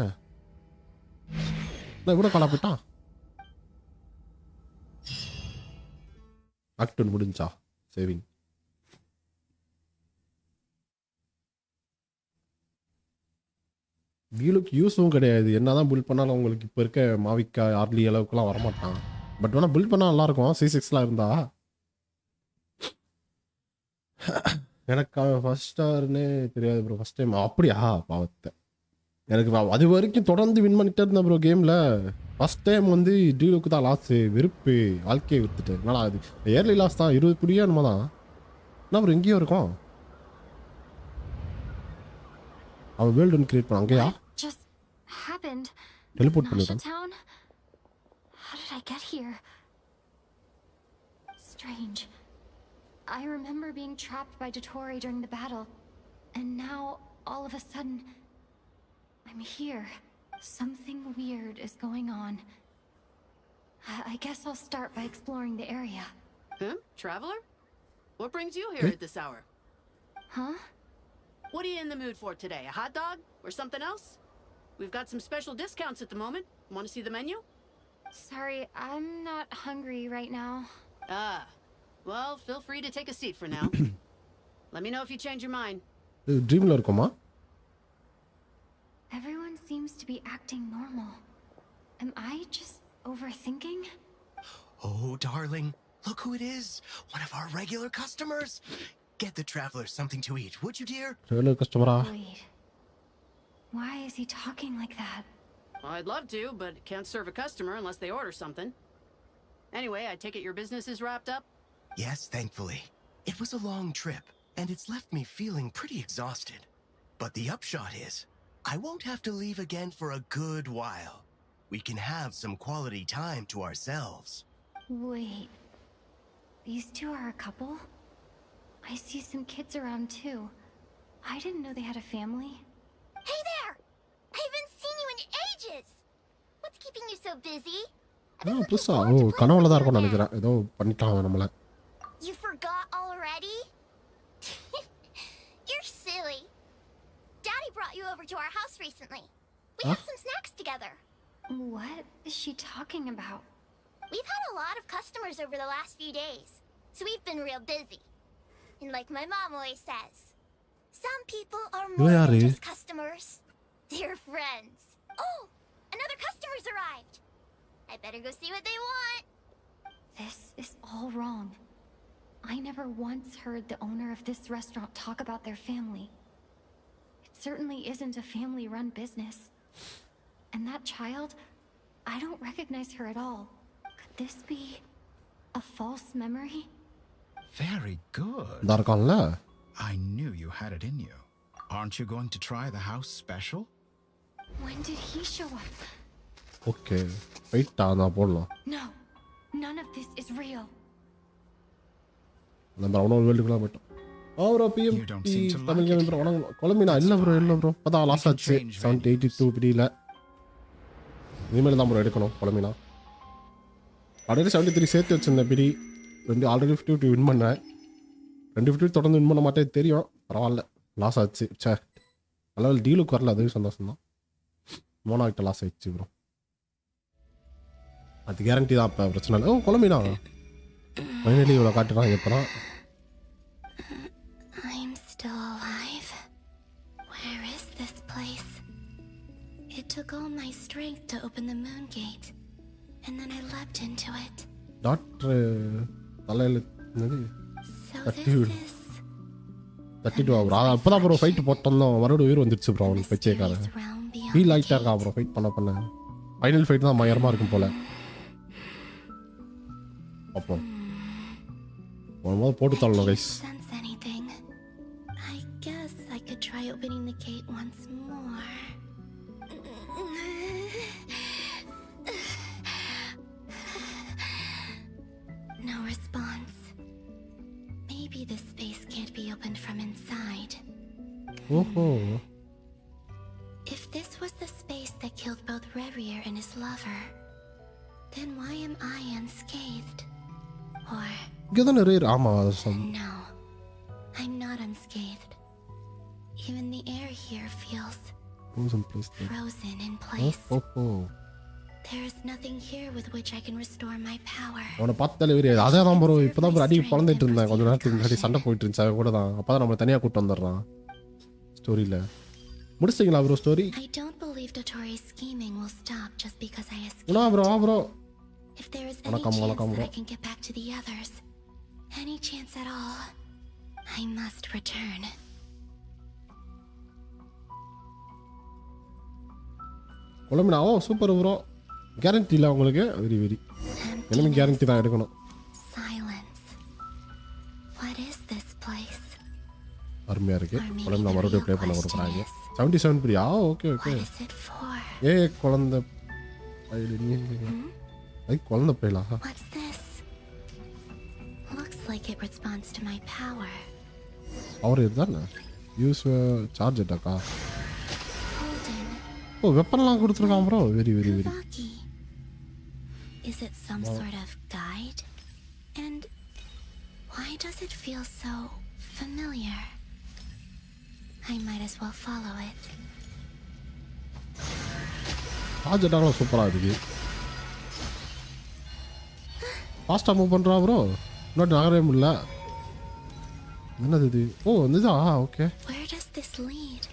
நான் இவ்வளோ காலா போயிட்டான். ஆக்டன் முடிஞ்சா சேவிங். வீலுக்கு யூஸும் கிடையாது. என்ன தான் பில்ட் பண்ணாலும் உங்களுக்கு இப்போ இருக்க மாவிக்கா ஆர்லி அளவுக்குலாம் வரமாட்டான். பட் வேணால் பில்ட் பண்ணால் நல்லாயிருக்கும். C6லாம் இருந்தா. எனக்கு அவன் ஃபர்ஸ்ட் ஸ்டார்னே தெரியாது ப்ரோ. ஃபர்ஸ்ட் டைம் அப்படியா பாவத்தை. எனக்கு அது வரைக்கும் தொடர்ந்து வின் பண்ணிட்டே இருந்தேன் ப்ரோ கேமில். ஃபர்ஸ்ட் டைம் வந்து டியூலுக்கு தான் லாஸு. வெறுப்பு வாழ்க்கையை விற்றுட்டேன். என்னடா அது இயர்லி லாஸ் தான். 20 புடியா என்னமோ தான். என்ன ப்ரோ எங்கேயோ இருக்கும். அவன் வேர்ல்டு ஒன்று கிரியேட் பண்ண அங்கேயா டெலிபோர்ட் பண்ணிட்டான். How did I get here? Strange. I remember being trapped by Dottore during the battle, and now all of a sudden I'm here. Something weird is going on. I guess I'll start by exploring the area. Traveler? What brings you here at this hour? Huh? What are you in the mood for today? A hot dog? Or something else? We've got some special discounts at the moment. Want to see the menu? Sorry, I'm not hungry right now. Ah, Well, feel free to take a seat for now. Let me know if you change your mind. ட்ரீம்ல இருக்குமா? Everyone seems to be acting normal. Am I just overthinking? Oh, darling, look who it is. One of our regular customers. Get the traveler something to eat, would you, dear? Regular customer. Wait. Why is he talking like that? Well, I'd love to, but can't serve a customer unless they order something. Anyway, I take it your business is wrapped up? Yes, thankfully. It was a long trip, and it's left me feeling pretty exhausted. But the upshot is, I won't have to leave again for a good while. We can have some quality time to ourselves. Wait. These two are a couple? I see some kids around too. I didn't know they had a family. Hey there! I haven't seen you in ages! What's keeping you so busy? புதுசா கனவுல தான் இருக்கும் நினைக்கிறேன். ஏதோ பண்ணிட்டாங்க நம்மள. You forgot already? You're silly. Daddy brought you over to our house recently. We had some snacks together. What is she talking about? We've had a lot of customers over the last few days, so we've been real busy. And like my mom always says, some people are more than just customers. They're friends. Oh, another customer's arrived. I better go see what they want. This is all wrong. I never once heard the owner of this restaurant talk about their family. It certainly isn't a family-run business. And that child, I don't recognize her at all. Could this be a false memory? Very good. I knew you had it in you. Aren't you going to try the house special? When did he show up? Okay. Wait, நான் போடலாம். No. None of this is real. நம்ம அவனோட வேல்டுக்குள்ள போய்ட்டோம். Bro BMT Tamil gaming bro வணக்கம். கொலம்பினா இல்ல bro. அதான் loss ஆச்சு 782 பிடில. இனிமேல் தான் ப்ரோ எடுக்கணும் கொலம்பினா. ஆல்ரெடி 73 சேர்த்து வச்சிருந்தேன் பிடி. ஆல்ரெடி 50 வின் பண்ணேன். 250 தொடர்ந்து வின் பண்ண மாட்டேன் தெரியும். பரவாயில்ல லாஸ் ஆச்சு. சே நல்ல டீலுக்கு வரல, அதுவே சந்தோஷம் தான். மோனாகிட்ட லாஸ் ஆயிடுச்சு ப்ரோ. அது கேரண்டி தான். இப்போ பிரச்சனை இல்லை. கொலம்பினா ஃபைனலி இவ்வளோ காட்டுறான். எப்போதான் I'm still alive. Where is this place? It took all my strength to open the moon gate, and then I leapt into it. Doctor தலையில் தட்டிட்டு ப்ரோ. அப்போ தான் ப்ரோ ஃபைட்டு போட்டோம். மறுபடியும் உயிர் வந்துடுச்சு ப்ரோ. அவனுக்கு பச்சைக்காரன் ஃபீல் ஆகிட்டா இருக்கா ப்ரோ. ஃபைட் பண்ண ஃபைனல் ஃபைட் தான் பயங்கரமாக இருக்கும் போல். அப்போ போட்டு தள்ளணும் guys. I guess I could try opening the gate once more. No response. Maybe this space can't be opened from inside. Oh. If this was the space that killed both Revier and his lover, then why am I unscathed? Or no, I'm not unscathed. Even the air here feels frozen in place. There is nothing here with which I can restore my power. அவனை பார்த்தாலே வெறியாது. அதே தான் bro. இப்போ தான் bro அடி பழந்துட்டு இருந்தேன். கொஞ்சம் நேரத்துக்கு முன்னாடி சண்டை போயிட்டு இருந்துச்சு. அவன் கூட தான். அப்போ தான் நம்மளை தனியாக கூப்பிட்டு வந்துடுறான் ஸ்டோரியில். முடிச்சிங்களா bro story? I don't believe Dotori's scheming will stop just because I escaped. No bro, bro. If there is any chance that I can get back to the others, any chance at all, I must return. Columbina super bro. Guarantee இல்லை உங்களுக்கு? Very very. எனக்கு guarantee தான் எடுக்கணும். Silence. What is this place? அருமையா இருக்கு. கொலம்பினா மறுபடியும் play பண்ண போறாங்க. 77 பிரியா? Okay okay. குழந்தை குழந்தை பிள்ளைலா? What's this? Looks like it responds to my power. அவர் இதுதானே? Use charge அட்டாக்கா? ஓ வெப்பன்லாம் கொடுத்துருக்கான் bro. Very very very. Is it some sort of guide? And why does it feel so familiar? I might as well follow it. Charge அட்டாக்கெலாம் சூப்பராக இருக்கு. ஃபாஸ்ட்டாக move பண்ணுறா bro. இன்னொரு நகரவே முடியல. என்னது இது? ஓ இதுதா. Okay. Where does this lead?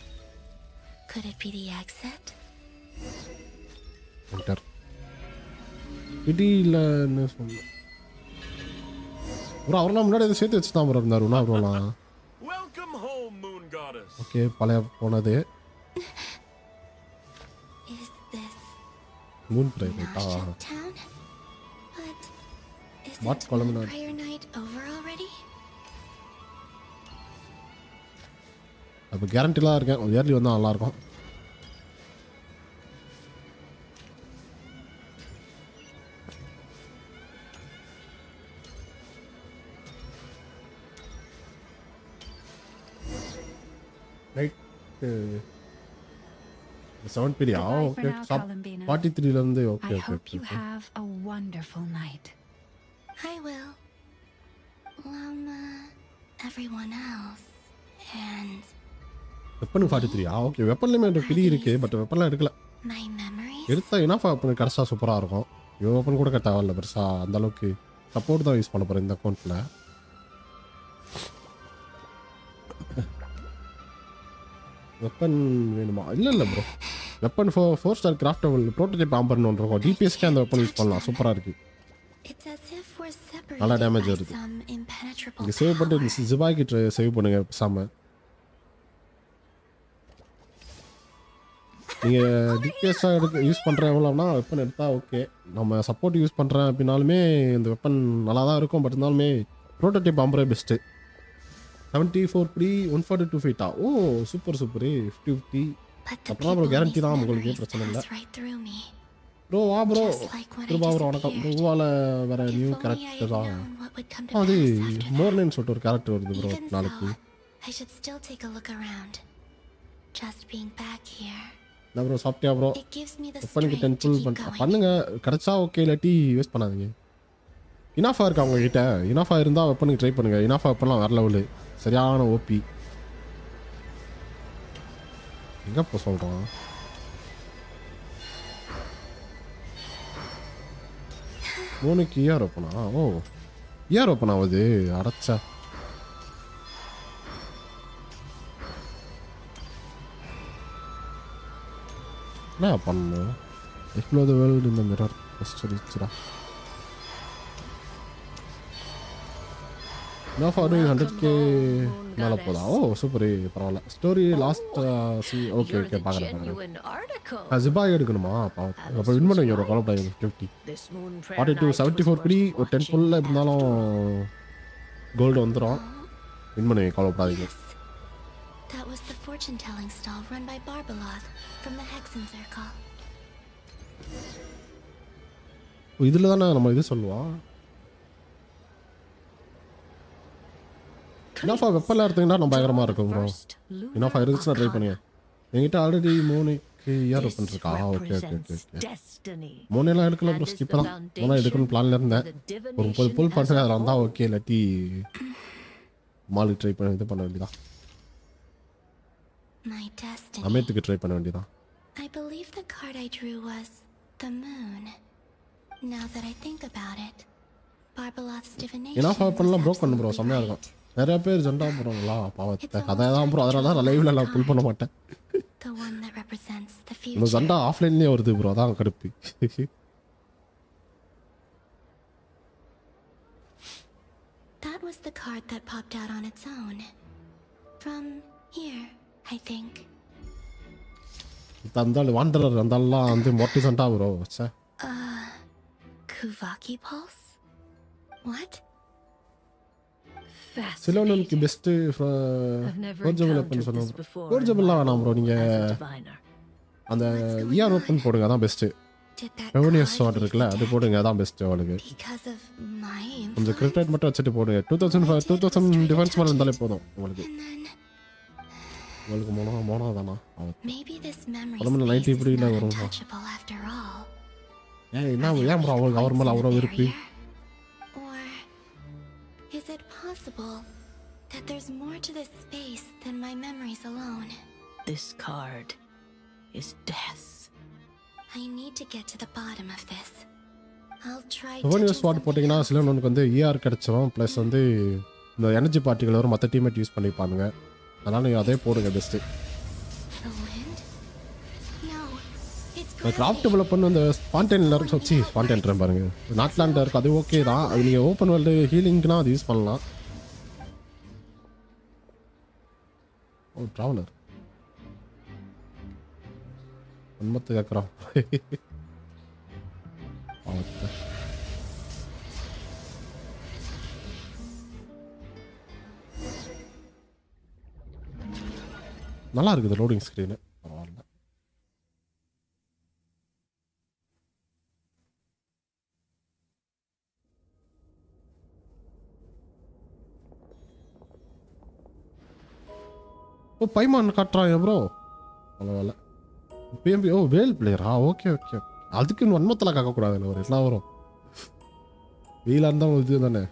Could it be the exit? Enter. இடியில என்ன சொல்ல? ப்ரோ அவரெல்லாம் முன்னாடி இதை சேர்த்து வச்சு தான் ப்ரோ இருந்தார். உனா ப்ரோலாம். ஓகே பழைய போனது. மூன் பிரைவேட்டா? வாட் காலம்னா? அப்போ கேரண்டிலாம் இருக்கேன். இயர்லி வந்தால் நல்லாயிருக்கும். ரைட் 7 பீரியா? ஓகே ஸ்டாப் 43 ல இருந்து. Okay I hope you have a wonderful night. I will. Everyone else and weapon 43 okay. வெப்பன்லயுமே ஒரு பிடி இருக்கு. பட் வெப்பன்லாம் எடுக்கல. my memories. எடுத்தா இனஃப் வெப்பன் கிடைச்சா சூப்பராக இருக்கும். இவ வெப்பன் கூட தேவையில்ல பெருசா. அந்த அளவுக்கு சப்போர்ட் தான் யூஸ் பண்ண போகிறேன் இந்த அக்கௌண்ட்டில். வெப்பன் வேணுமா? இல்லை ப்ரோ. வெப்பன் 4 ஸ்டார் கிராஃப்டபிள் ப்ரோட்டோடைப் ஆம்பர்னு ஒன்று இருக்கும். டிபிஎஸ்க்கே அந்த வெப்பன் யூஸ் பண்ணலாம். சூப்பராக இருக்குது. நல்லா டேமேஜ் வருது. இங்கே சேவ் பண்ணிட்டு ஜிபாய்க்கு சேவ் பண்ணுங்க பேசாமல். நீங்கள் டிபிஎஸ்ஸாக யூஸ் பண்ணுறேன் எவ்வளோனா வெப்பன் எடுத்தால் ஓகே. நம்ம சப்போர்ட் யூஸ் பண்ணுறேன் அப்படின்னாலுமே இந்த வெப்பன் நல்லா தான் இருக்கும். பட் இருந்தாலுமே ப்ரோட்டோடைப் ஆம்பரே பெஸ்ட்டு. 74 படி 142 ஃபீட்டா? ஓ சூப்பர் சூப்பர். 50 அப்புறம் ப்ரோ கேரண்டி தான் உங்களுக்கு. பிரச்சனை இல்லை ப்ரோ. வா ப்ரோ. திரும்ப ப்ரோ வணக்கம். ப்ரோவால் வேறு நியூ கேரக்டர் தான். அது மோர்னேன்னு சொல்லிட்டு ஒரு கேரக்டர் வருது ப்ரோ நாளைக்கு. என்ன ப்ரோ சாப்பிட்டியா ப்ரோ? வெப்பனுக்கு 10 ஃபுல் பண்ணுங்க. கிடச்சா ஓகே. இல்லாட்டி வேஸ்ட் பண்ணாதீங்க. இனாஃபா இருக்கா உங்ககிட்ட? இனாஃபா இருந்தால் வெப்பனுக்கு ட்ரை பண்ணுங்கள். இனாஃபா வெப்பன்லாம் வேறு லெவலு. சரியான ஓபி. எங்கே இப்போ சொல்கிறான்? மூணுக்கு இயர் ஓப்பனா? ஓ இயர் ஓப்பன் ஆகுது. அடைச்சா என்ன பண்ணணும்? Explore the world in the mirror. First enough ஆடு 100K மேலே போதா? ஓ சூப்பர். பரவாயில்ல. ஸ்டோரி லாஸ்ட் ஓகே ஓகே பார்க்குறேன். ஜிபாய் எடுக்கணுமா? அப்போ வின் பண்ணுவீங்க ஒரு காலப்படாது. 50 42 74 படி ஒரு 10 ஃபுல்லில் இருந்தாலும் கோல்டு வந்துடும். வின் பண்ணுவீங்க காலப்படாதீங்க. இதில் தானே நம்ம இது சொல்லுவோம். இனஃபா வெப்பெல்லாம் எடுத்தீங்கன்னா நம்ம பயங்கரமாக இருக்கும் ப்ரோ. இனஃபா இருந்துச்சுன்னா ட்ரை பண்ணுங்க. என்கிட்ட ஆல்ரெடி 3க்கு இயர் ஓப்பன் இருக்கா? Okay okay okay okay. 3 எடுக்கல ப்ரோ. ஸ்கிப் தான். 3 எடுக்கணும்னு பிளானில் இருந்தேன். ஒரு 30 புல் பண்ணுறேன். அதில் வந்தால் ஓகே. இல்லாட்டி மாலுக்கு ட்ரை பண்ண இது பண்ண வேண்டியதான். அமேத்துக்கு ட்ரை பண்ண வேண்டியதான். இனஃபா வெப்பன்லாம் ப்ரோக் பண்ணு ப்ரோ. செம்மையாக இருக்கும். நிறைய பேர் ஜெண்டா போகிறாங்களா பாவத்தை. அதை தான் ப்ரோ. அதனால தான் நான் லைவ்ல நான் புல் பண்ண மாட்டேன். இந்த ஜெண்டா ஆஃப்லைன்லேயே வருது ப்ரோ. அதான் கடுப்பு. That was the card that popped out on its own. From here, I think. அந்த வாண்டரர் அந்தெல்லாம் வந்து மொட்டை ஜெண்டா ப்ரோ. Kuvaki Pulse? What? சிலோனுக்கு பெஸ்ட்டு ஃபோர்ஜபிள் ஓப்பன் சொல்லுவாங்க. ஃபோர்ஜபிள்லாம் வேணாம் ப்ரோ. நீங்கள் அந்த இயர் ஓப்பன் போடுங்க. அதான் பெஸ்ட்டு. ரெவன்யூஸ் ஷாட் இருக்குல்ல அது போடுங்க. அதான் பெஸ்ட்டு. அவளுக்கு கொஞ்சம் கிரிப்டேட் மட்டும் வச்சுட்டு போடுங்க. 2000 டிஃபென்ஸ் மேலே இருந்தாலே போதும் உங்களுக்கு. உங்களுக்கு மோனோ தானா? உடம்புல 90 இப்படியில் வரும். என்ன ஏன் ப்ரோ அவங்களுக்கு அவர் மேலே அவ்வளோ விருப்பி? Is it possible that there's more to this space than my memories alone? This card is death. I need to get to the bottom of this. I'll tried seven to years do ஸ்வாட் போட்டிங்கன்னா something சில else. ஒன்று வந்து AR கிடச்சிரும் plus வந்து இந்த energy பார்ட்டிகள் வரும் மற்ற demat use பண்ணிப்பானுங்க அதனால் நீங்கள் அதே போடுங்க best The wind? No, it's கிராஃப்டபுளை பண்ண இந்த ஸ்பான்டெயினில் இருக்கும் வச்சு ஸ்பான்டெயின் பாருங்க நாட்லாண்டில் இருக்குது அது ஓகே தான் அது நீங்கள் ஓப்பன் வேர்ல்டு ஹீலிங்க்குனா அது யூஸ் பண்ணலாம் ஓ ட்ராவலர் உண்மத்தை கேட்குறோம் நல்லா இருக்குது லோடிங் ஸ்க்ரீனு பரவாயில்ல ஓ பைமான் காட்டுறான் ப்ரோ பரவாயில்ல பிஎம்பி ஓ வேல் பிளேயரா ஓகே ஓகே அதுக்கு வன்மத்தில் காக்கக்கூடாதுல்ல ஒரு எல்லாம் வரும் வெயிலாக இருந்தால் இது தானே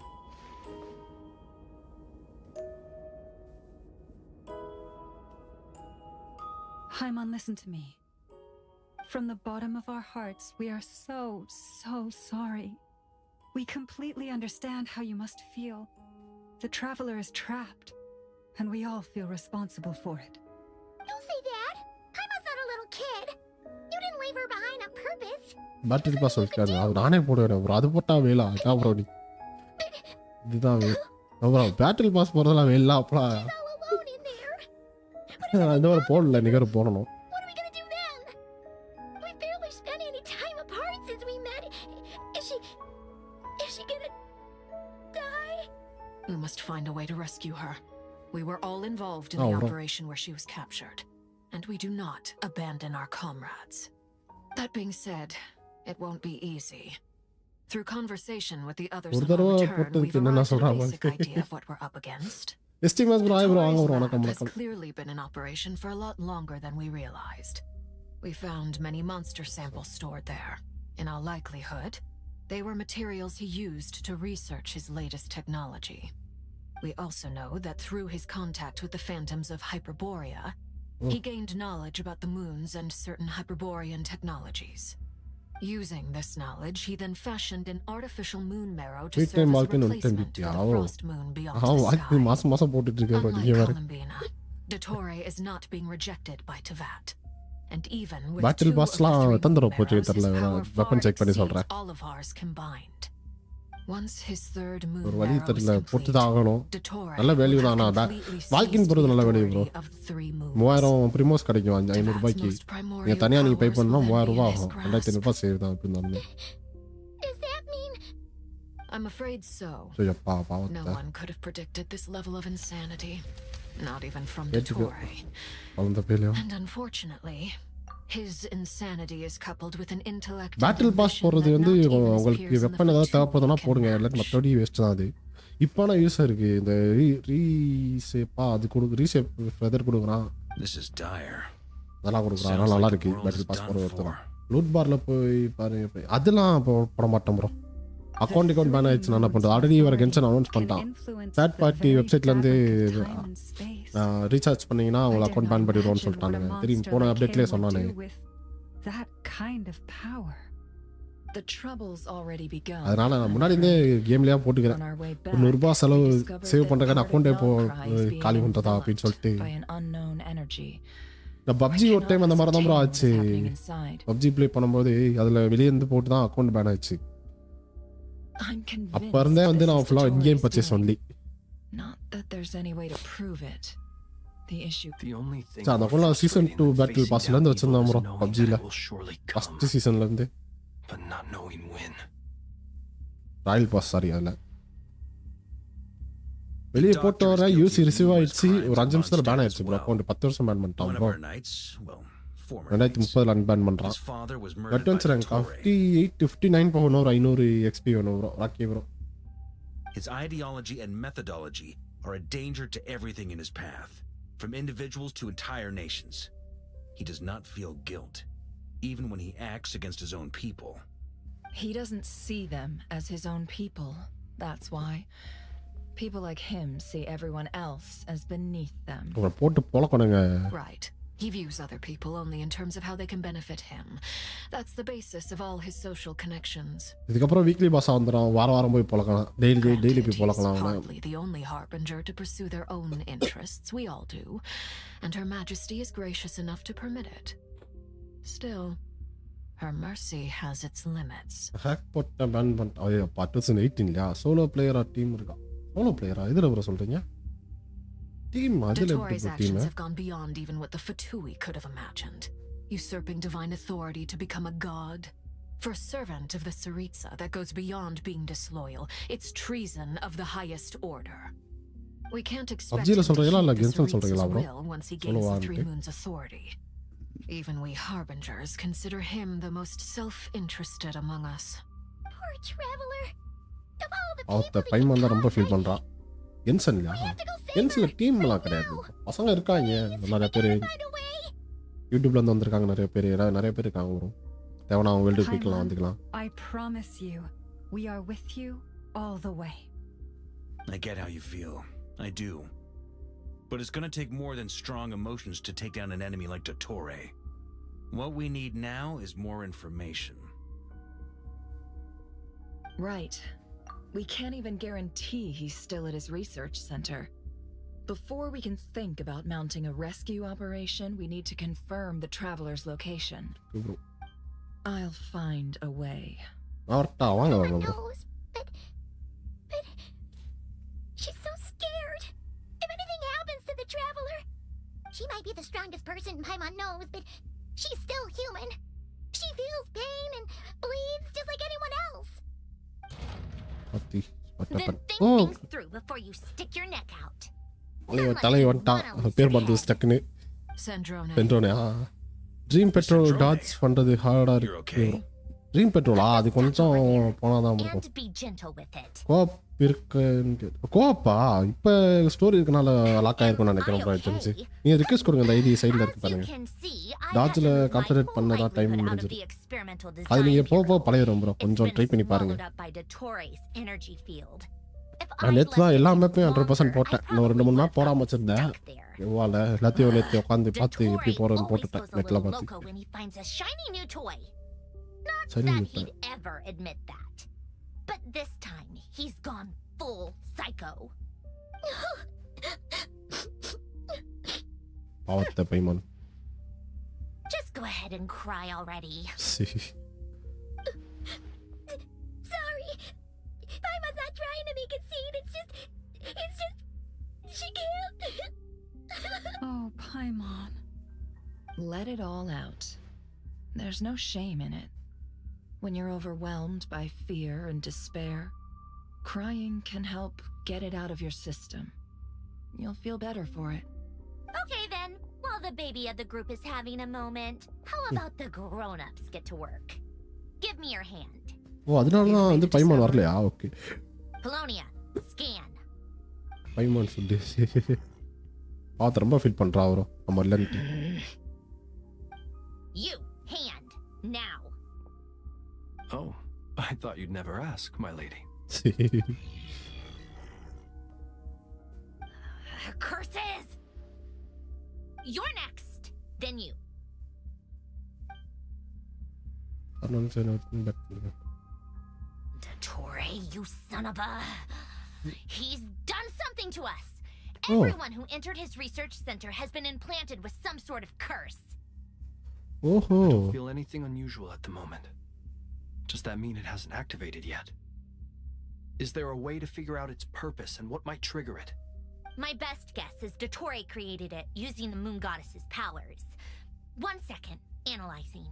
Hyman, listen to me. From the bottom of our hearts, we are so sorry. We completely understand how you must feel. The traveler is trapped, and we all feel responsible for it. Don't say that. Hyman's not a little kid. You didn't leave her behind on purpose. Battle pass சொல்லிட்டாரு அது நானே போடுவேன் bro அது போட்டா வேலா அதான் bro நீ இதுதான் வேல் bro battery pass போடுறதெல்லாம் வேலா அப்பலாம் அந்த மாதிரி போடல நிகர் போடணும் What are we gonna do then? We've barely spent any time apart since we met. Is she gonna die? We must find a way to rescue her. We were all involved in the operation where she was captured, and we do not abandon our comrades. That being said, it won't be easy. Through conversation with the others on our return, we've arrived at a basic idea of what we're up against. எஸ்டிமேஸ் bro ஆய் bro வாங்க bro Torres வணக்கம் lab has வணக்கம் clearly been in operation for a lot longer than we realized. We found many monster samples stored there. In all likelihood, they were materials he used to research his latest technology. We also know that through his contact with the phantoms of Hyperborea, he gained knowledge about the moons and certain Hyperborean technologies. Using this knowledge, he then fashioned an artificial moon marrow to serve as a replacement for the frost moon beyond the sky. மாசம் போட்டுட்டு இருக்கேன் Unlike Columbina, Dottore is not being rejected by Tevat. And even with Battle two of Bus the லாம் three தந்துரும் moon போச்சு marrows, his தெரியல power weapon far check பண்ணி exceeds சொல்றேன் all of ours combined. Once his third moon ஒரு வழி marrow is தெரியல போட்டு complete, தான் ஆகணும் Dottore நல்ல வேல்யூ will தான் have நான் completely வால்கின் seized போகிறது the நல்ல value bro authority of the three moons. 3000 பிரிமோஸ் கிடைக்கும் 500 ரூபாய்க்கு most primordial நீங்கள் தனியாக நீங்கள் பே powers பண்ணால் will then 3000 be ரூபா in his ஆகும் grasp. 2500 ரூபாய் சேவ் தான் எப்படி இருந்தாலும் Does that mean I'm afraid so. Ayyappa No பாவத்தை one could have predicted this level of insanity. Not even from ஏற்றுக்கோ Dottore. அந்த பேலையும் And unfortunately, his insanity is coupled with an intellect. Battle pass போடுறது வந்து உங்களுக்கு வெப்பன் ஏதாவது தேவைப்படுதுன்னா போடுங்க இல்லாட்டி மற்றபடி வேஸ்ட் தான் அது இப்போ நான் யூஸாக இருக்குது இந்த ரீஷேப்பா அது ரீஷேப் ஃபெதர் கொடுக்குறான் அதெல்லாம் கொடுக்குறான் அதெல்லாம் நல்லா இருக்கு பேட்டில் பாஸ் போடுறது ஒருத்தர் லூட் பாரில் போய் பாருங்க அதெல்லாம் போட மாட்டோம் ப்ரோ அக்கௌண்ட் பேன் ஆயிடுச்சு நான் என்ன பண்ணுறது ஆல்ரெடி வர கென்ஷன் அனௌன்ஸ் பண்ணிட்டான் தேர்ட் பார்ட்டி வெப்சைட்லேருந்து ரீசார்ஜ் பண்ணிங்கன்னா உங்களை அக்கௌண்ட் பேன் பண்ணிடுவோம்னு சொல்லிட்டானுங்க தெரியும் போன அப்டேட்லேயே சொன்னானே The trouble's already begun. அதனால நான் முன்னாடியே கேம்லயே போட்டுக்கிறேன் ஒரு 100 ரூபாய் செலவு சேவ் பண்றதுக்கு அக்கௌண்ட் இப்போ காலி பண்றதா அப்படின்னு சொல்லிட்டு நான் பப்ஜி ஒரு டைம் அந்த மாதிரி தான் ப்ரோ ஆச்சு பப்ஜி ப்ளே பண்ணும்போது அதில் வெளியே இருந்து போட்டு தான் அக்கௌண்ட் பேன் ஆயிடுச்சு அப்போ இருந்தே வந்து நான் ஃபுல்லாக இன் கேம் பர்ச்சேஸ் ஒன்லி அந்த அக்கௌண்ட்ல சீசன் 2 பேட்டில் பாஸ்லேருந்து வச்சிருந்தேன் ப்ரோ பப்ஜியில் ஃபஸ்ட்டு சீசன்லேருந்து but not knowing when. Royal pass sorry அதில் வெளியே போட்டு வர யூசி ரிசீவ் ஆயிடுச்சு ஒரு 5 நிமிஷத்தில் பேன் ஆயிடுச்சு ப்ரோ அக்கௌண்ட் 10 வருஷம் பேன் பண்ணிட்டான் ப்ரோ 2030 அன்பேன் பண்ணுறான் வெட்டன்ஸ் ரேங்க் 58 59 போகணும் ஒரு 500 எக்ஸ்பி வேணும் bro rakhi bro His ideology and methodology are a danger to everything in his path, from individuals to entire nations. He does not feel guilt, even when he acts against his own people. He doesn't see them as his own people. That's why. People like him see everyone else as beneath them. போட்டு போலக்கணுங்க Right. He views other people only in terms of how they can benefit him. That's the basis of all his social connections. இதுக்கப்புறம் weekly pass வந்துடும், வாரம் போய் பழக்கலாம், daily போய் பழக்கலாம். He's hardly the only harbinger to pursue their own interests. We all do. And Her Majesty is gracious enough to permit it. Still, her mercy has its limits. Hack போட்ட pan பண்ணிட்டு, ஐயோ 2018 இல்லையா? Solo பிளேயரா team இருக்கா? Solo பிளேயரா இதில் வர சொல்கிறீங்க? டீம் அதில் Dotori's actions have gone beyond even what the Fatui could have imagined. Usurping divine authority to become a god. For a servant of the Tsaritsa, that goes beyond being disloyal. It's treason of the highest order. We can't expect him to keep the Tsaritsa's will once he gains the Three Moons' authority. Even we harbingers consider him the most self-interested among us. Poor traveler. Of all the அவத்த people பையன் தான் ரொம்ப feel பண்ணுறான். கென்சன் இல்லையா? கென்சனில் டீம்லாம் கிடையாது, பசங்க இருக்காங்க நிறைய பேர். யூடியூப்ல இருந்து வந்திருக்காங்க நிறைய பேர் இருக்காங்க. வரும் தேவனா அவங்க வேல்டு பீக்கலாம் வந்துக்கலாம். I promise you, we are with you all the way. I get how you feel. I do. But it's gonna take more than strong emotions to take down an enemy like Dottore. What we need now is more information. Right. We can't even guarantee he's still at his research center. Before we can think about mounting a rescue operation, we need to confirm the traveler's location. I'll find a way. knows, but she's so scared. If anything happens to the traveler, she might be the strongest person Paimon knows, but she's still human. She feels pain and bleeds just like anyone else. Then think things through before you stick your neck out. தலை வந்துட்டான், பேர் பார்த்து ஸ்டக்குன்னு. பென்ட்ரோனே dream petrol Doge பண்ணுறது ஹார்டாக இருக்கு. Dream பெட்ரோலா? அது கொஞ்சம் போனால் தான் இருக்கும். கோப் இருக்கு. கோப்பா இப்போ ஸ்டோரி இருக்கனால லாக் ஆகிருக்கும்னு நினைக்கிறேன். ப்ரோ தெரிஞ்சு நீங்கள் ரிக்வெஸ்ட் கொடுங்க, இந்த ஐடி சைடில் இருக்கு பாருங்க. டாட்ஜில் கான்சன்ட்ரேட் பண்ணதான் டைம் முடிஞ்சிடும். அது நீங்கள் போக பழையிடும் ப்ரோ, கொஞ்சம் ட்ரை பண்ணி பாருங்கள். நான் நேற்று தான் எல்லா மேப்பையும் 100% போட்டேன். இன்னும் 2-3 மேப் போடாமல் வச்சுருந்தேன். எவ்வால எல்லாத்தையும் நேற்று உட்காந்து பார்த்து எப்படி போகிறதுன்னு போட்டுட்டேன் நெட்டில் பார்த்து. சரி But this time, he's gone full psycho. பாவத்தை பைமான். Just go ahead and cry already. Sorry. Paimon's not trying to make a scene. It's just, she can't. Oh, Paimon. Let it all out. There's no shame in it. When you're overwhelmed by fear and despair, crying can help get it out of your system. You'll feel better for it. Okay then, while the baby of the group is having a moment, how about the grown-ups get to work? Give me your hand. ஓ, அதனால தான் வந்து பைமான் வரலையா? Okay. Polonia, scan. பைமான் சொல்லி பார்த்து ரொம்ப feel பண்ணுறா அவரும் நம்ம இல்லைன்ட்டு. You, hand, now. Oh, I thought you'd never ask, my lady. Curses! You're next, then you. Dottore, you son of a... He's done something to us. Everyone who entered his research center has been implanted with some sort of curse. Oh. I don't feel anything unusual at the moment. Does that mean it hasn't activated yet? Is there a way to figure out its purpose and what might trigger it? My best guess is Dottore created it using the moon goddess's powers. 1 second, analyzing.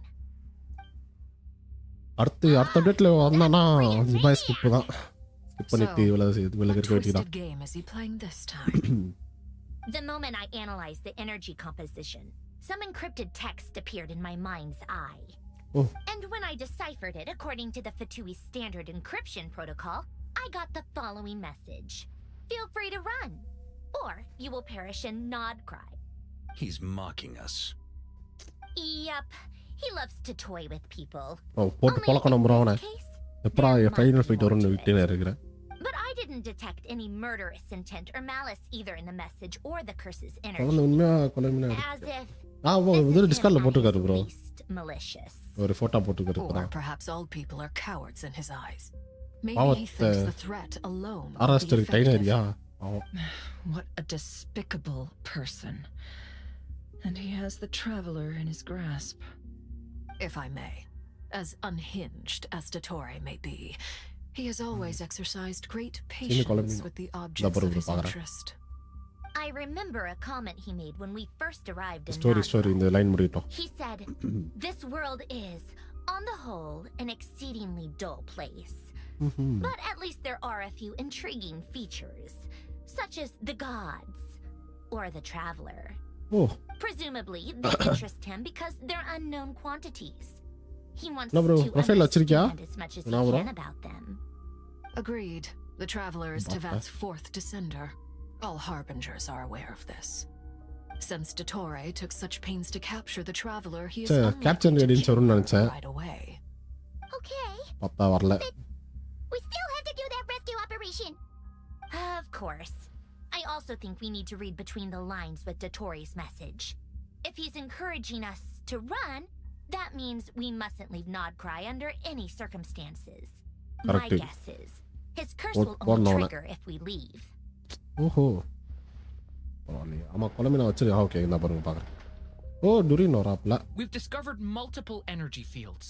அடுத்த அப்டேட்ல வந்தானா by skip தான். Skip பண்ணிட்டு இவ்வளவு இருக்க வேண்டியதா. The moment I analyzed the energy composition, some encrypted text appeared in my mind's eye. Oh. And when I deciphered it according to the Fatui standard encryption protocol, I got the following message. Feel free to run, or you will perish in Nod Krai. He's mocking us. Yep, he loves to toy with people. Oh, போட்டு பழக்கணும் bro அவனை. எப்பறா final fight வரும்னு விட்டே இருக்கறேன். But I didn't detect any murderous intent or malice either in the message or the curse's energy. அவன் உண்மையா கொலைமினா. As if இதில் டிஸ்கார்டில் போட்டிருக்காரு bro malicious. ஒரு photo போட்டிருக்காரு Or இப்போதான் perhaps all people are cowards in his eyes. Maybe he பாவத்தை thinks the threat alone will be ஆராஸ்டருக்கு டைன் effective. Area What a despicable person. And he has the Traveler in his grasp. If I may, as unhinged as Dottore may be, he has always exercised great patience with the objects of his interest. I remember a comment he made when we first arrived in story இந்த line முடியட்டும். He said, "This world is, on the whole, an exceedingly dull place. But at least there are a few intriguing features, such as the gods or the Traveler. Presumably, they interest him because they're unknown quantities. He wants to understand as much as he can about them." Agreed. The Traveler is Tevat's fourth descender. All harbingers are aware of this. Since Dottore took such pains to capture the Traveler, he is unlikely to kill her right away. Okay. Papa varla. We still have to do that rescue operation. Of course. I also think we need to read between the lines with Dottore's message. If he's encouraging us to run, that means we mustn't leave Krai under any circumstances. My guess is his curse will only trigger if we leave. ஓஹோ பரவாயில்லையே ஆமாம் கொலமினா வச்சு okay இந்த பாருங்க பார்க்குறேன் during வராப்ல. We've discovered multiple energy fields.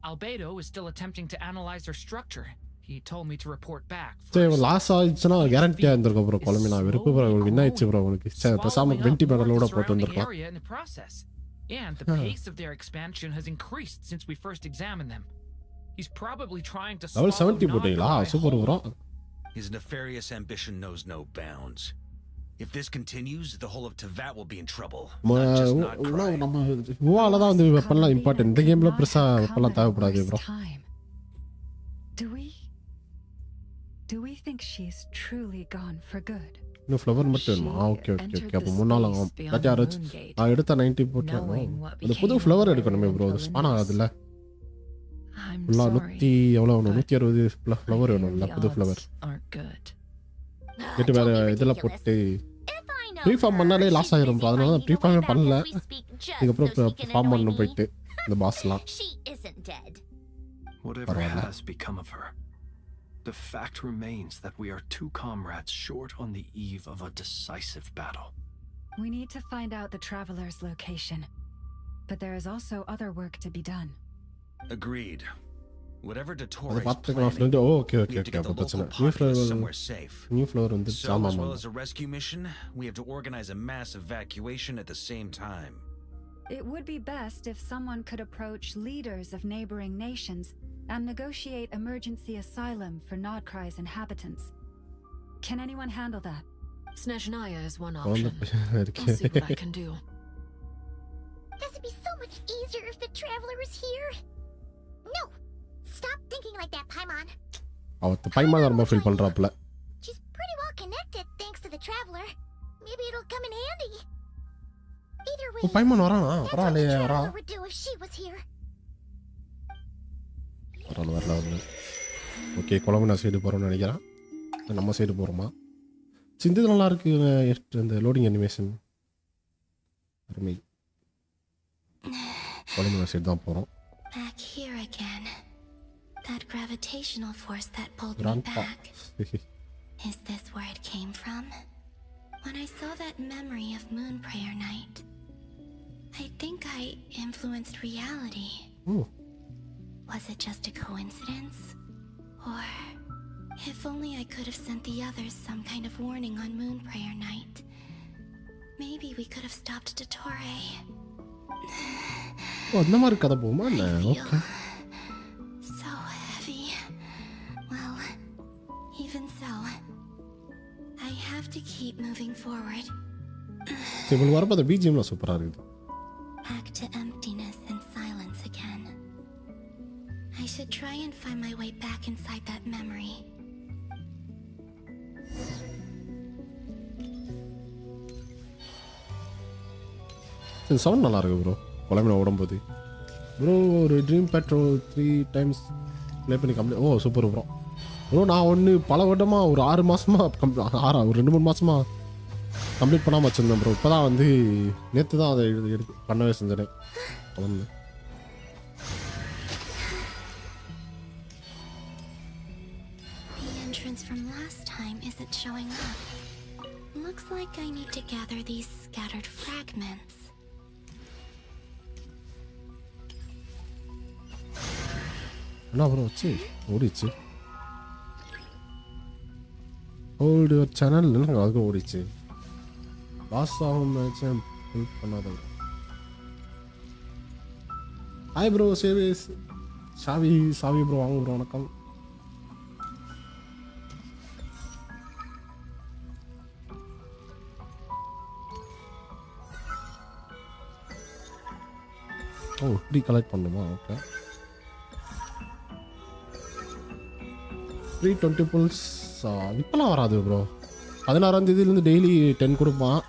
Albedo is still attempting to analyze their structure. He told me to report back. சரி loss ஆயிடுச்சுன்னா கேரண்டியாக இருந்திருக்க ப்ரோ கொலமினா வெறுப்பு ப்ரோ உங்களுக்கு என்ன ஆயிடுச்சு ப்ரோ உங்களுக்கு சரி பேசாம 20 பேனலோட போட்டு வந்திருக்கலாம். And the pace of their expansion has increased since we first examined them. He's probably trying to level 70 போட்டீங்களா super bro. His nefarious ambition knows no bounds. If this continues, the whole of Tevat will be in trouble. நம்ம wuwa தான் வந்து வெப்பன்லாம் important. இந்த கேம்ல பெருசா வெப்பன்லாம் தேவைப்படாது bro. Do we think she's truly gone for good? No flower மட்டும் வேணுமா? Okay அப்போ முன்னால பட் யாராச்சு நான் எடுத்த 90 போட்டேன். அந்த புது ஃப்ளவர் எடுக்கணுமே ப்ரோ. அது ஸ்பான் ஆகாதுல்ல. ஃபுல்லா 100 எவ்வளோ வேணும்? 160 ஃப்ளவர் வேணும்ல புது ஃப்ளவர். கேட்டு வேற இதெல்லாம் போட்டு ப்ரீஃபார்ம் பண்ணாலே லாஸ் ஆயிரும் ப்ரோ. அதனால தான் ப்ரீஃபார்மே பண்ணல. இதுக்கப்புறம் ஃபார்ம் பண்ணணும் போயிட்டு இந்த பாஸ்லாம். Whatever has become of her, the fact remains that we are two comrades short on the eve of a decisive battle. We need to find out the Traveler's location, but there is also other work to be done. Agreed. Whatever Dottore is planning, we have to get the local populace somewhere safe. New floor and so, as well as a rescue mission, we have to organize a mass evacuation at the same time. It would be best if someone could approach leaders of neighboring nations and negotiate emergency asylum for Krai's inhabitants. Can anyone handle that? Snezhnaya is one option. I'll see what I can do. This would be so much easier if the Traveler is here. No! Stop thinking like that, Paimon. அவத்த பைமான் ரொம்ப feel பண்றாப்ல. She's pretty well connected thanks to the Traveler. Maybe it'll come in handy. Either way. பைமான் வரானா? பரவாயில்லையே வரா. Would do if she was here. வரல. Okay கொலமினா side போறோம்னு நினைக்கிறேன். நம்ம side போறோமா? சிந்து நல்லா இருக்கு இந்த லோடிங் அனிமேஷன். அருமை. கொலமினா சைடு தான் போறோம். Back here again. That gravitational force that pulled me back. Is this where it came from? When I saw that memory of Moon Prayer Night, I think I influenced reality. Was it just a coincidence? Or if only I could have sent the others some kind of warning on Moon Prayer Night. Maybe we could have stopped Dottore. அந்த மாதிரி கதை போகுமா? Okay. So heavy. Well, even so, I have to keep moving forward. இவங்க வரப்போ பிஜிஎம்ல சூப்பரா இருக்குது. Back to emptiness and silence again. I should try and find my way back inside that memory. இந்த sound நல்லா இருக்கு ப்ரோ. கொலமினா ஓடும்போது bro ஒரு dream petrol 3 times play பண்ணி கம்ப்ளீட். சூப்பர் ப்ரோ நான் ஒன்று பல வருடமாக ஒரு 6 மாதமாக ஒரு 2-3 மாதமாக கம்ப்ளீட் பண்ணாமல் வச்சுருந்தேன் ப்ரோ. இப்போ தான் வந்து நேற்று தான் அதை பண்ணவே செஞ்சேன். வந்து The entrance from last time isn't showing up. Looks like I need to gather these scattered fragments. என்ன ப்ரோ வச்சு ஓடிச்சு. ஹோல்டு யுவர் சேனல் இல்லைங்க அதுக்கும் ஓடிச்சு. லாஸ் ஆகும் மேட்சை ஹெல்ப் பண்ணாத. ஹாய் ப்ரோ சேவிஸ் சாவி ப்ரோ வாங்க ப்ரோ வணக்கம். ஓ இப்படி கலெக்ட் பண்ணுமா? ஓகே 320 புல்ஸ் இப்போலாம் வராது ப்ரோ. 16ஆம் தேதியிலேருந்து டெய்லி 10 கொடுப்பான்.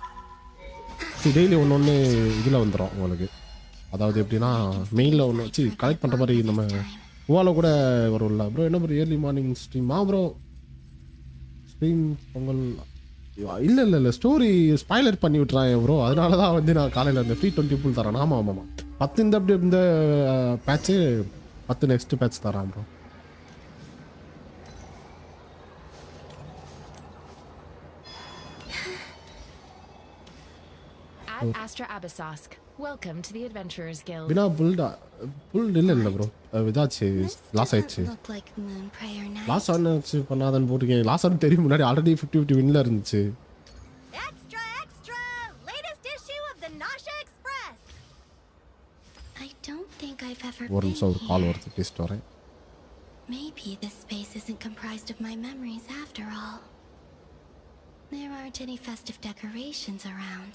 டெய்லி ஒன்று இதில் வந்துடும் உங்களுக்கு. அதாவது எப்படின்னா மெயினில் ஒன்று வச்சு கலெக்ட் பண்ணுற மாதிரி நம்ம உவாவில் கூட வரும்ல ப்ரோ. என்ன ப்ரோ இயர்லி மார்னிங் ஸ்ட்ரீமா ப்ரோ? ஸ்ட்ரீம் பொங்கல் இல்லை ஸ்டோரி ஸ்பாய்லர் பண்ணி விட்றாங்க ப்ரோ. அதனால தான் வந்து நான் காலையில் இந்த 320 புல் தரேன். ஆமாம் 10 இந்த பேட்ச்சு 10 நெக்ஸ்ட் பேட்ச் தரான் bro. Astra Abyssosk. Welcome to the Adventurers Guild. பினா புல் இல்லை ப்ரோ. இதாச்சு லாஸ் ஆயிடுச்சு. லாஸ் ஆச்சு பண்ணாதன்னு போட்டிருக்கேன். லாஸ் ஆனு தெரியும் முன்னாடி ஆல்ரெடி 50-50 வின்ல இருந்துச்சு. Extra! Latest issue of the Nasha Express. I don't think I've ever ஒரு நிமிஷம் ஒரு கால் வருது பேசிட்டு வரேன். Maybe this space isn't comprised of my memories after all. There aren't any festive decorations around.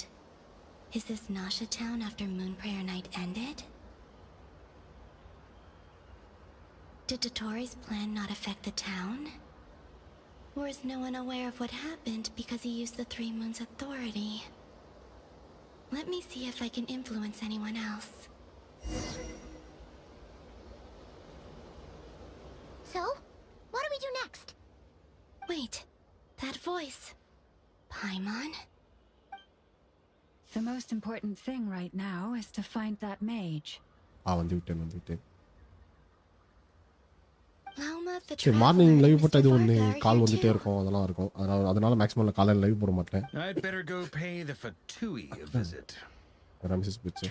Is this Nasha town after Moon Prayer Night ended? Did Dotori's plan not affect the town? Or is no one aware of what happened because he used the Three Moons' authority? Let me see if I can influence anyone else. So, what do we do next? Wait, that voice. Paimon? The most important thing right now is to find that mage. வந்துவிட்டேன். Lauma the சரி morning live போட்டால் இது ஒன்று கால் வந்துகிட்டே இருக்கும். அதெல்லாம் இருக்கும். அதனால மேக்ஸிமம் காலையில் லைவ் போட மாட்டேன். I'd better go pay the Fatui a visit. Ramesh பிச்சு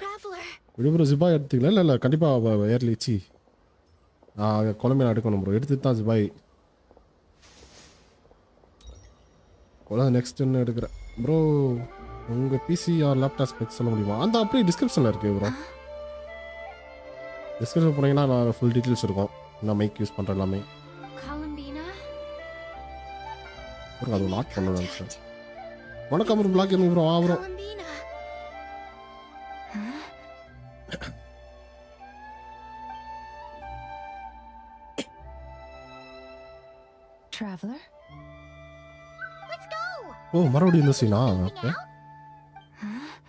விடு ப்ரோ. ஜிபாய் எடுத்துக்கல இல்லை கண்டிப்பாக ஏர்லி சி கொலம்பியா எடுக்கணும் ப்ரோ. எடுத்துட்டு தான் ஜிபாய் கொலை நெக்ஸ்ட் என்ன எடுக்கிறேன் ப்ரோ. உங்கள் பிசி ஆர் லேப்டாப் ஸ்பெக்ஸ் சொல்ல முடியுமா? அந்த அப்படியே டிஸ்கிரிப்ஷனில் இருக்குது ப்ரோ. டிஸ்கிரிப்ஷன் போனீங்கன்னா நான் ஃபுல் டீட்டெயில்ஸ் இருக்கும். நான் மைக் யூஸ் பண்ணுற எல்லாமே ப்ரோ. அது லாக் பண்ணணும் சார். வணக்கம் bro. Black gaming bro. Bro Traveler? Oh மறுபடியும் இந்த சீனா? ஓகே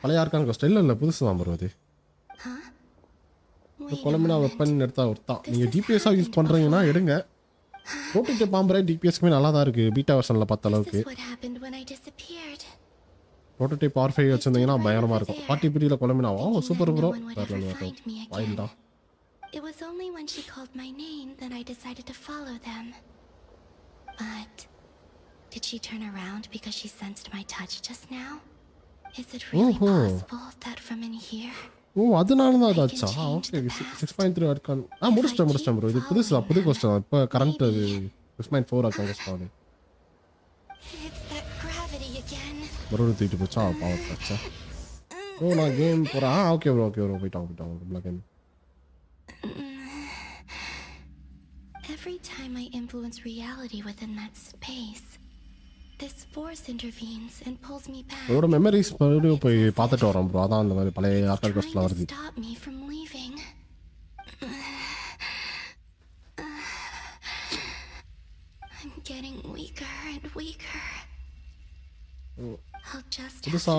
பழைய ஆர்கான் கோஸ்ட் இல்லை புதுசு தான் ப்ரோ. அது கொலம்பினா வெப்பன் எடுத்தா ஒருத்தான். நீங்கள் டிபிஎஸ்ஸாக யூஸ் பண்ணுறீங்கன்னா எடுங்க. ப்ரோட்டோடைப் பாம்பரே டிபிஎஸ்க்குமே நல்லா தான் இருக்குது பீட்டா வெர்ஷனில் பார்த்த அளவுக்கு. ப்ரோட்டோடைப் R5 வச்சுருந்தீங்கன்னா பயங்கரமாக இருக்கும். 40 பீரியடில் கொலம்பினா சூப்பர் ப்ரோ. வாயில்டா. It was only when she called my name that I decided to follow them. But did she turn around because she sensed my touch just now? Is it really possible that from in here? அதனால தான் அதாச்சா? Okay 6.3 Archon முடிச்சிட்டேன் bro. இது புதுசா புது quest தான். இப்போ current 6.4 Archon quest தான். ப்ரோ தூக்கிட்டு போச்சா பவர் போச்சா ப்ரோ? நான் கேம் போகிறேன். ஓகே ப்ரோ போயிட்டாங்க black game. Every time I influence reality within that space, this force intervenes and pulls me back. ஒரு மெமரிஸ் மறுபடியும் போய் பார்த்துட்டு வரோம் ப்ரோ. அதான் அந்த மாதிரி பழைய ஆர்கான் கோஸ்ட்ல வருது. Stop me from leaving. I'm getting weaker and weaker. புதுசா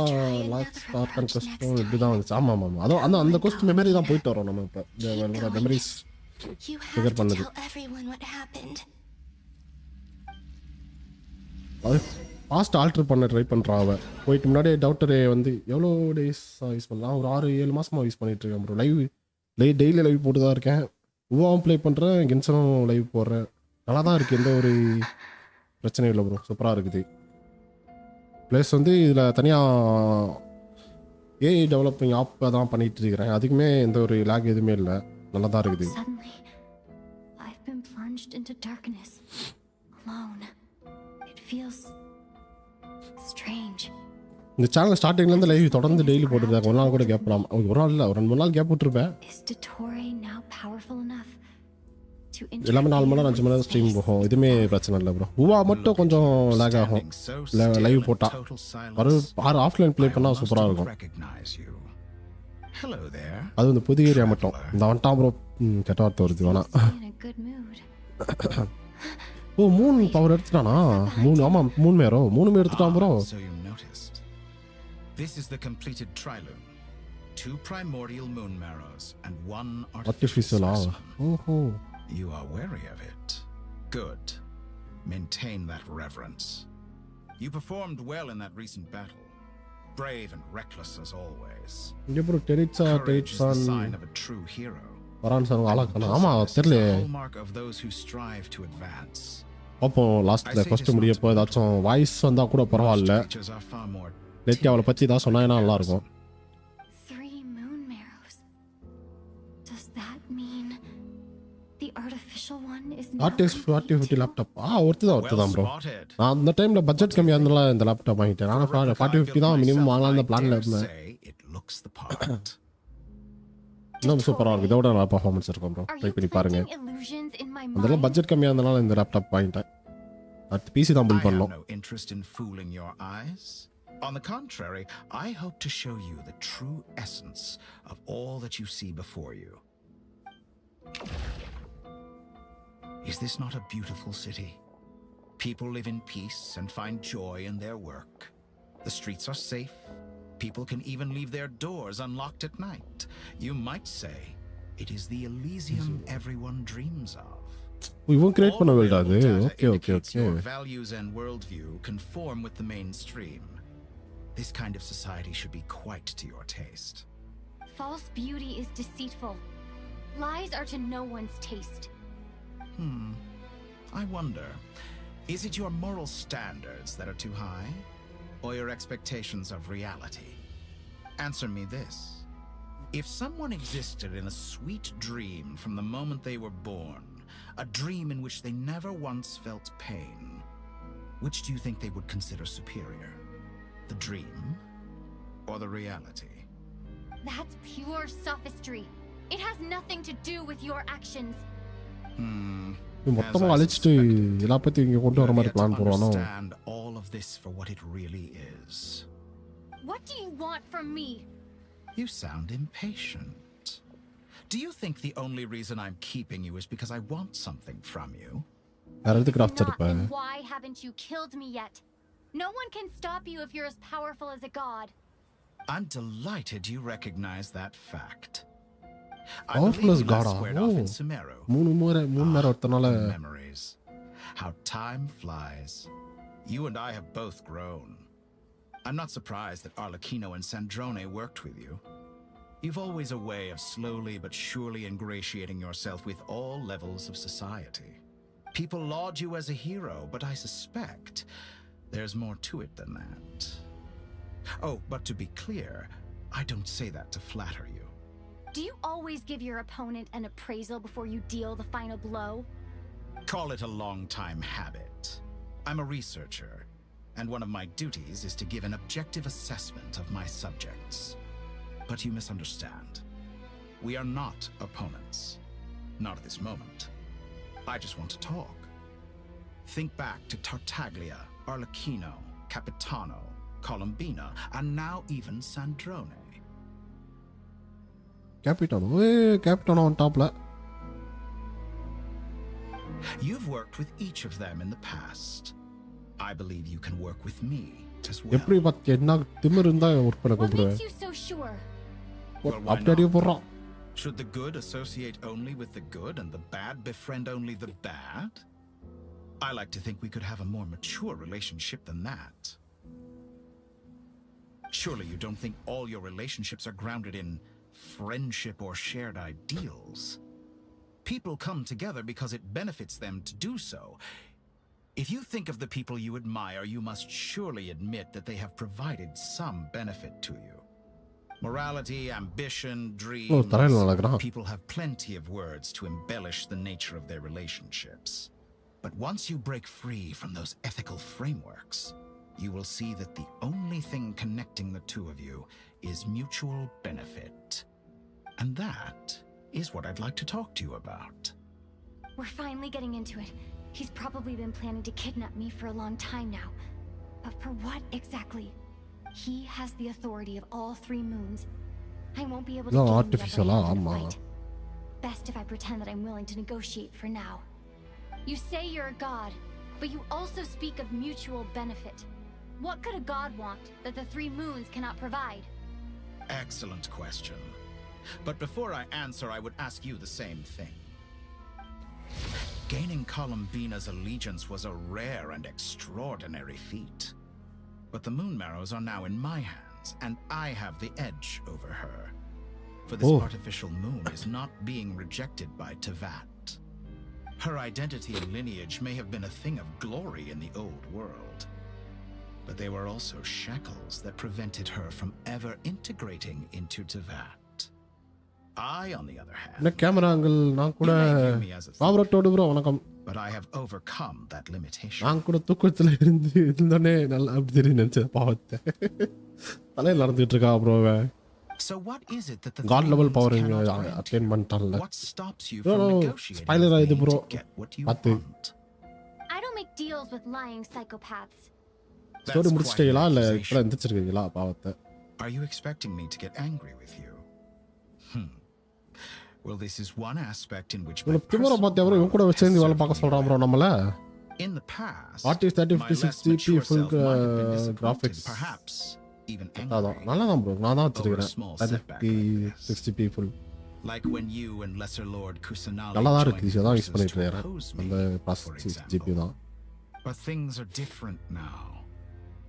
லாஸ்ட் ஆர்கான் கோஸ்ட்டும் இப்படி தான் வந்துச்சு. ஆமாம் அதுவும் அந்த கோஸ்ட் மெமரி தான் போயிட்டு வரோம் நம்ம. இப்போ இந்த மெமரிஸ் ஃபிகர் பண்ணது. பாஸ்ட் ஆல்டர் பண்ண ட்ரை பண்ணுறான் அவன். போயிட்டு முன்னாடியே டவுட்டரே வந்து எவ்வளோ டேஸாக யூஸ் பண்ணலாம், ஒரு 6-7 மாதமாக யூஸ் பண்ணிகிட்ருக்கேன் ப்ரோ. டெய்லி லைவ் போட்டு தான் இருக்கேன். உவாவும் ப்ளே பண்ணுறேன், கென்சனும் லைவ் போடுறேன். நல்லா தான் இருக்குது, எந்த ஒரு பிரச்சனையும் இல்லை ப்ரோ. சூப்பராக இருக்குது. ப்ளஸ் வந்து இதில் தனியாக ஏஐ டெவலப்பிங் ஆப் தான் பண்ணிகிட்டு இருக்கிறேன். அதுக்குமே எந்த ஒரு லேக் எதுவுமே இல்லை, நல்லா தான் இருக்குது. Suddenly, I've been plunged into darkness, alone. It feels strange. இந்த சேனல் ஸ்டார்டிங்லேருந்து லைவ் தொடர்ந்து டெய்லி போட்டுருக்காங்க. ஒரு நாள் கூட கேப் இல்லாம, ஒரு நாள் இல்லை, ஒரு 2-3 நாள் gap விட்டுருப்பேன். Is Dottore now powerful enough to எல்லாமே 4 மணி நேரம் 5 மணி நேரம் ஸ்ட்ரீம் போகும். எதுவுமே பிரச்சனை இல்லை ப்ரோ. உவா மட்டும் கொஞ்சம் லேக் ஆகும் லைவ் போட்டால். ஒரு ஆஃப்லைன் ப்ளே பண்ணால் சூப்பராக இருக்கும். அது இந்த புது ஏரியா மட்டும் இந்த வந்துட்டான் ப்ரோ. கெட்ட வார்த்தை வருது வேணா. ஓ 3 பவர் எடுத்துட்டானா? 3 ஆமாம் 3 மேரோ 3 எடுத்துட்டான் bro. This is the completed trilune. 2 primordial moon marrows and 1 artificial specimen. Oh. You are wary of it. Good. Maintain that reverence. You performed well in that recent battle. Brave and reckless as always. இங்க bro Courage is the sign of a true hero. வரான் sir ஆளாக்கணும். ஆமா தெரியல. Hallmark of those who strive to advance. அப்போ லாஸ்ட்ல first முடியப்போ ஏதாச்சும் voice வந்தா கூட பரவாயில்ல. நெத்தி அவளை பற்றி தான் சொன்னா நல்லா இருக்கும். 3 moon marrows. Does that mean the artificial one is RTX 4050 laptop ஒருத்து தான் ப்ரோ. நான் அந்த டைம்ல பட்ஜெட் கம்மியா இருந்தால இந்த லேப்டாப் வாங்கிட்டேன். நான் 4050 தான் மினிமம் வாங்கலாம் அந்த பிளான்ல இருந்தேன். இன்னும் சூப்பராக இருக்கும். இதோட நல்லா பர்ஃபார்மன்ஸ் இருக்கும் ப்ரோ. ட்ரை பண்ணி பாருங்க. அதெல்லாம் பட்ஜெட் கம்மியாக இருந்தனால இந்த லேப்டாப் வாங்கிட்டேன். அடுத்து பிசி தான் பில்ட் பண்ணோம். On the contrary, I hope to show you the true essence of all that you see before you. Is this not a beautiful city? People live in peace and find joy in their work. The streets are safe. People can even leave their doors unlocked at night. You might say it is the Elysium everyone dreams of. இவன் create பண்ண வேண்டாது. Okay. Your values and worldview conform with the mainstream. This kind of society should be quite to your taste. False beauty is deceitful. Lies are to no one's taste. I wonder, is it your moral standards that are too high, or your expectations of reality? Answer me this. If someone existed in a sweet dream from the moment they were born, a dream in which they never once felt pain, which do you think they would consider superior? The dream or the reality? That's pure sophistry. It has nothing to do with your actions. மொத்தமாக அழிச்சிட்டு எல்லா பற்றி இங்கே கொண்டு வர மாதிரி plan போடுவானோ? All of this for what it really is. What do you want from me? You sound impatient. Do you think the only reason I'm keeping you is because I want something from you? Then why haven't you killed me yet? No one can stop you if you're as powerful as a god. I'm delighted you recognize that fact. Powerful as god. Memories. How time flies. You and I have both grown. I'm not surprised that Arlecchino and Sandrone worked with you. You've always a way of slowly but surely ingratiating yourself with all levels of society. People laud you as a hero, but I suspect there's more to it than that. Oh, but to be clear, I don't say that to flatter you. Do you always give your opponent an appraisal before you deal the final blow? Call it a long-time habit. I'm a researcher, and one of my duties is to give an objective assessment of my subjects. But you misunderstand. We are not opponents. Not at this moment. I just want to talk. Think back to Tartaglia, Arlecchino, Capitano, Colombina, and now even Sandrone. Capitano on top. You've worked with each of them in the past. I believe you can work with me as well. What makes you so sure? Well, why not? Should the good associate only with the good and the bad befriend only the bad? I like to think we could have a more mature relationship than that. Surely you don't think all your relationships are grounded in friendship or shared ideals? People come together because it benefits them to do so. If you think of the people you admire, you must surely admit that they have provided some benefit to you. Morality, ambition, dreams. People have plenty of words to embellish the nature of their relationships. But once you break free from those ethical frameworks, you will see that the only thing connecting the two of you is mutual benefit. And that is what I'd like to talk to you about. We're finally getting into it. He's probably been planning to kidnap me for a long time now. But for what exactly? He has the authority of all 3 moons. I won't be able to gain the upper hand in a fight. Best if I pretend that I'm willing to negotiate for now. You say you're a god, but you also speak of mutual benefit. What could a god want that the 3 moons cannot provide? Excellent question. But before I answer, I would ask you the same thing. Gaining Columbina's allegiance was a rare and extraordinary feat. But the Moon Marrows are now in my hands, and I have the edge over her. For this artificial moon is not being rejected by Teyvat. Her identity and lineage may have been a thing of glory in the old world, but they were also shackles that prevented her from ever integrating into Teyvat. I, on the other hand, but I have overcome that limitation. So what is it that the God level power attain பண்ணிட்டான்ல. What stops you from negotiating to get what you want? I don't make deals with lying psychopaths. Story முடிச்சிட்டீங்களா இல்ல இப்ப எந்திரிச்சிருக்கீங்களா பாவத்தை? Are you expecting me to get angry with you? Well, this is one aspect in which திமிர பாத்தி அவரு இவன் கூட சேர்ந்து வேலை பார்க்க சொல்றான் bro நம்மள. In the past, RTX 3050 60p full graphics. Perhaps even நல்லா தான் bro. நான் தான் வச்சிருக்கேன் 60p full. Like when you and Lesser Lord Kusanali நல்லா தான் இருக்கு. இதான் யூஸ் பண்ணிட்டு இருக்கேன். அந்த processor GPU தான். But things are different now.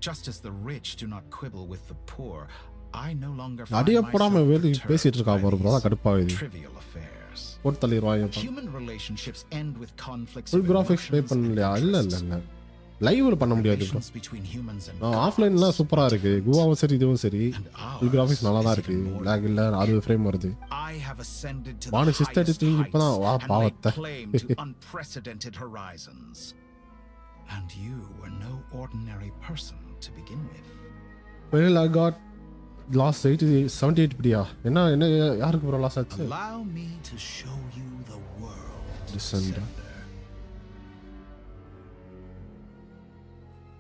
Just as the rich do not quibble with the poor, I no longer find myself பேசிட்டு இருக்கா bro. கடுப்பாகுது. trivial affairs. போட்டு தள்ளிடுவாங்க. Human relationships end with conflicts. Full graphics play பண்ணலையா? இல்ல. லைவ்ல பண்ண முடியாது bro. ஆஃப்லைன்ல சூப்பரா இருக்கு. குவாவும் சரி இதுவும் சரி. Full graphics நல்லா தான் இருக்கு. lag இல்ல 60 frame வருது. வாணி 633 இப்பதான் வா பாவத்தை. Unprecedented horizons. And you were no ordinary person to begin with. Well, I got lost 78 பிடியா என்ன யாருக்கு bro loss ஆச்சு? Allow me to show you the world. Descender.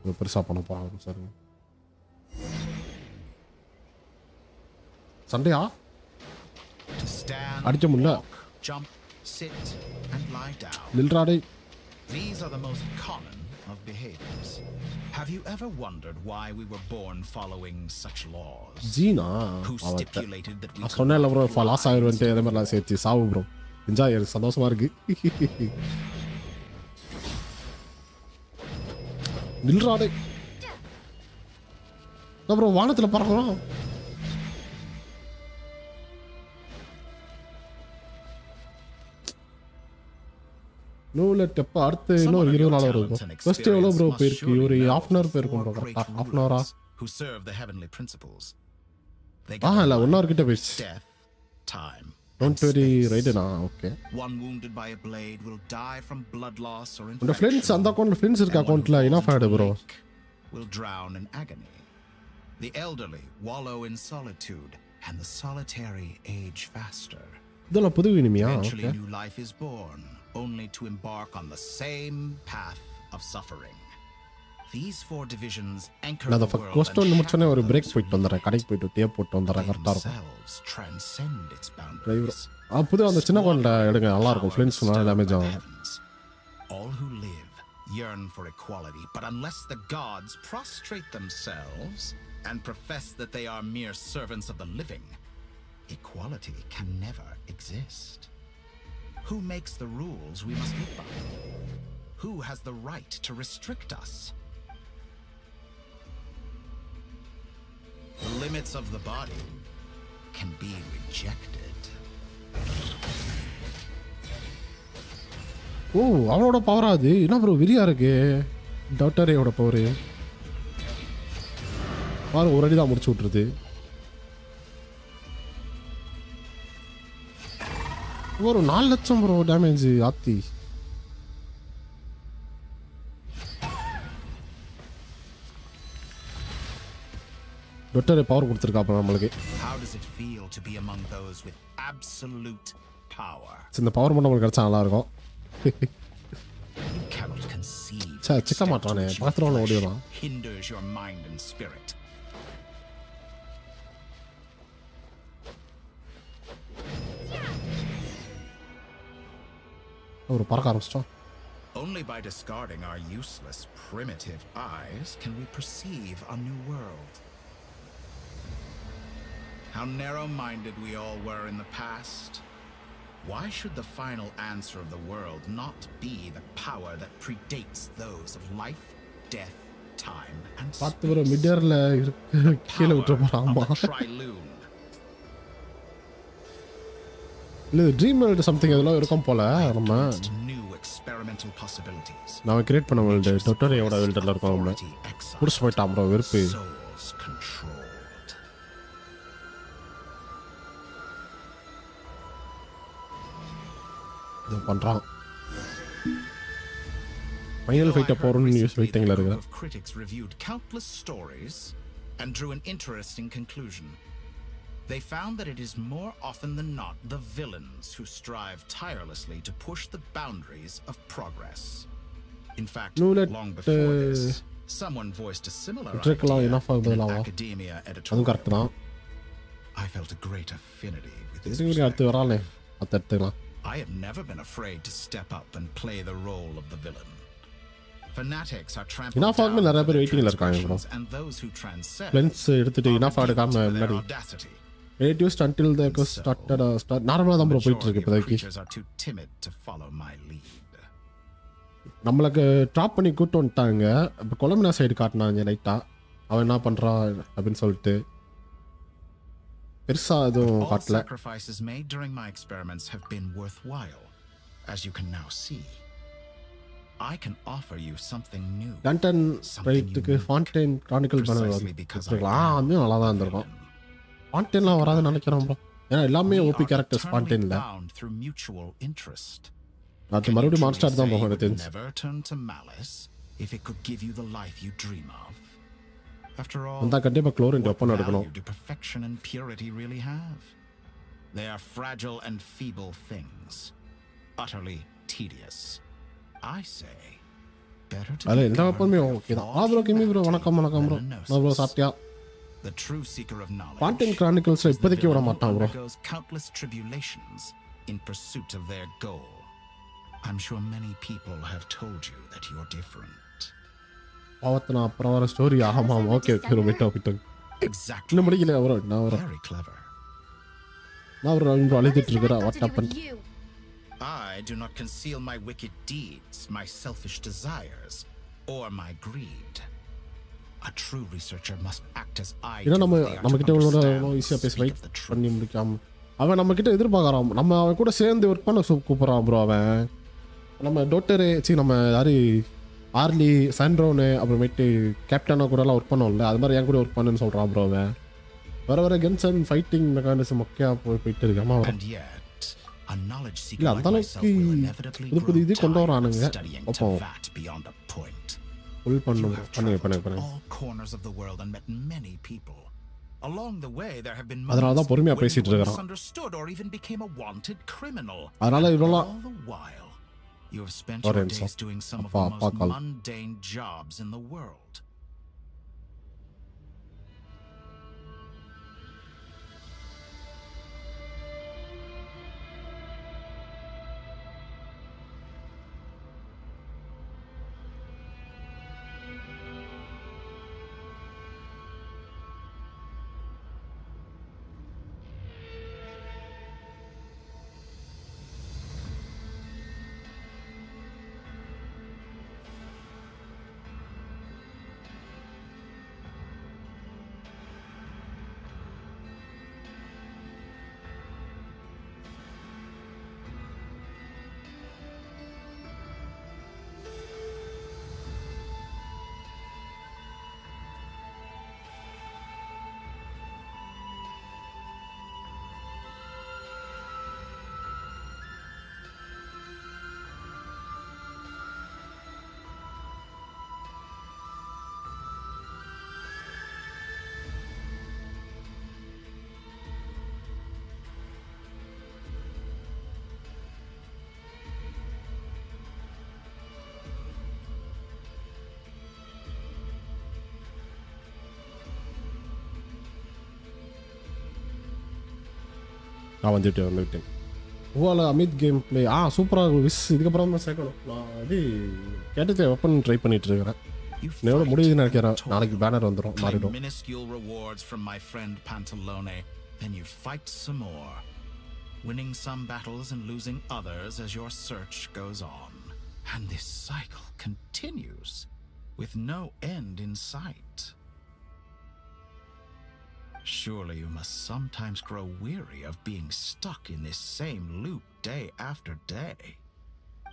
ஒரு பெருசா பண்ண போறாங்க சார். சண்டையா? அடிச்ச முடியல. Jump, sit and lie down. நில்றாடே. These are the most common of behaviors. Have you ever wondered why we were born following such laws? Gina, who stipulated that we சொன்னேன்ல bro loss ஆயிருவேன்ட்டு அதே மாதிரி நான் சேர்த்து சாவு bro. Enjoy சந்தோஷமா இருக்கு. நில்றாடே. நான் bro வானத்துல பறக்குறோம். நோல டெப்ப அடுத்து இன்னொரு 20 நாள் வரும். ஃபர்ஸ்ட் எவ்வளோ bro போயிருக்கு? ஒரு half an hour போயிருக்கும் bro. half an hour who serve the heavenly principles. இல்ல 1 hour கிட்ட போயிடுச்சு. Death, time. Don't worry, right now. Okay. One wounded by a blade will die from blood loss or infection. The friends அந்த அக்கவுண்ட்ல friends இருக்க அக்கவுண்ட்ல enough ஆடு bro. Will drown in agony. The elderly wallow in solitude and the solitary age faster. இதெல்லாம் புது இனிமையா? Eventually new life is born, only to embark on the same path of suffering. These 4 divisions anchor the world. நான் cost ஒன்னு முடிச்சனே ஒரு break போயிட்டு வந்தறேன். கடைக்கு போயிட்டு tea போட்டு வந்தறேன். கரெக்ட்டா இருக்கும். Transcend its boundaries. புது அந்த சின்ன அக்கவுண்ட்ல எடுங்க நல்லா இருக்கும். ஃப்ரெண்ட்ஸ் நல்லா டேமேஜ் ஆகும். All who live yearn for equality, but unless the gods prostrate themselves and profess that they are mere servants of the living, equality can never exist. Who makes the rules we must live by? Who has the right to restrict us? The limits of the body can be rejected. ஓ அவனோட power அது என்ன bro விரியா இருக்கு டாக்டரேயோட power பாரு ஒரு அடி தான் முடிச்சு விட்டுருது ஒரு 4 லட்சம் ப்ரோ டேமேஜ் ஆத்தி டாக்டரே பவர் கொடுத்துருக்காப்ப நம்மளுக்கு How does it feel to be among those with absolute power? இந்த பவர் மட்டும் நம்மளுக்கு கிடைச்சா நல்லா இருக்கும் You cannot conceive. சிக்க மாட்டானே பாத்திரம் ஓடிடலாம் Hinders your mind and spirit. ஒரு பறக்க ஆரம்பிச்சிட்டோம் Only by discarding our useless, primitive eyes can we perceive a new world. How narrow-minded we all were in the past. Why should the final answer of the world not be the power that predates those of life, death, time, and space? பார்த்து ஒரு மிடர்ல கீழே விட்டு போறாமா இல்ல dream world something அதெல்லாம் இருக்கும் போல நம்ம நான் கிரியேட் பண்ண வேர்ல்டு டொட்டோரியோட வேர்ல்டுல இருக்கும் நம்ம புடிச்சு போயிட்டான் ப்ரோ வெறுப்பு இது பண்றான் ஃபைனல் ஃபைட் போறோம்னு நியூஸ் வெயிட்டிங்ல இருக்கு critics reviewed countless stories and drew an interesting conclusion. They found that it is more often than not the villains who strive tirelessly to push the boundaries of progress. In fact, long before this, someone voiced a similar idea in an academia editorial. I felt a great affinity with this perspective. I have never been afraid to step up and play the role of the villain. Fanatics are trampled down for their transgressions, and those who transcend are their audacity. Reduced until the started நார்மலா தான் bro போயிட்டு இருக்கு இப்போதைக்கு நம்மளுக்கு drop பண்ணி கூட்டு வந்துட்டாங்க இப்போ கொலம்பினா சைடு காட்டினாங்க லைட்டா அவன் என்ன பண்றான் அப்படின்னு சொல்லிட்டு பெருசா எதுவும் காட்டல sacrifices made during my experiments have been worthwhile, as you can now see. I can offer you something new. London ரைட்டுக்கு ஃபாண்டெயின் கிரானிக்கல் பண்ணலாம் அது நல்லா தான் இருந்திருக்கும் ஃபாண்டெயின்லாம் வராதுன்னு நினைக்கிறேன் ப்ரோ ஏன்னா எல்லாமே ஓபி கேரக்டர்ஸ் ஃபாண்டெயின்ல அது மறுபடியும் மான்ஸ்டர் தான் போகும் எனக்கு தெரிஞ்சு never turn to malice if it could give you the life you dream of. After all, அந்த கண்டிப்பா குளோரின் வெப்பன் எடுக்கணும். Do perfection and purity really have? They are fragile and feeble things, utterly tedious. I say, better to அல்ல இந்த வெப்பனுமே okay தான். Bro கிமி bro வணக்கம் bro. Bro சாப்பிட்டியா? The true seeker of knowledge. Fontaine chronicles இப்போதைக்கு விட மாட்டான் bro. Countless tribulations in pursuit of their goal. I'm sure many people have told you that you're different. பாவத்தனா அப்புறம் வர ஸ்டோரி ஆமா ஓகே ப்ரோ விட்டு Exactly. இன்னும் முடியல ப்ரோ நான் வர Very clever. நான் ஒரு ப்ரோ அழுதிட்டு இருக்கறா what happen I do not conceal my wicked deeds, my selfish desires, or my greed. A true researcher must act as I do. நம்ம கிட்ட ஒரு ஈஸியா பேச வெயிட் பண்ணி முடிக்காம அவன் நம்ம கிட்ட எதிர்பார்க்கறான் நம்ம அவன் கூட சேர்ந்து ஒர்க் பண்ண கூப்பிடுறான் ப்ரோ அவன் நம்ம டாக்டர் நம்ம யாரு ஆர்லி சாண்ட்ரோனு அப்புறமேட்டு கேப்டனா கூட எல்லாம் ஒர்க் பண்ணோம்ல அது மாதிரி என் கூட ஒர்க் பண்ணுன்னு சொல்றான் ப்ரோ அவன் வர கென்சன் ஃபைட்டிங் மெக்கானிசம் மொக்கையா போயிட்டு இருக்காமா இல்ல அந்த அளவுக்கு புது இது கொண்டு வரானுங்க அப்போ ஃபுல் பண்ணு அதனால தான் பொறுமையா பேசிட்டு இருக்கான் அதனால இவ்வளோ You have spent your days doing some of the most mundane jobs in the world. நான் வந்துவிட்டேன். ஓல அமித் கேம் ப்ளே சூப்பராக விஸ். இதுக்கப்புறம் தான் சேர்க்கணும். நான் அது கேட்டதே வெப்பன் ட்ரை பண்ணிட்டு இருக்கிறேன். எவ்வளோ முடியுதுன்னு நினைக்கிறேன். நாளைக்கு பேனர் வந்துடும், மாறிடும். Minuscule rewards from my friend Pantalone, then you fight some more, winning some battles and losing others as your search goes on. And this cycle continues with no end in sight. Surely you must sometimes grow weary of being stuck in this same loop day after day.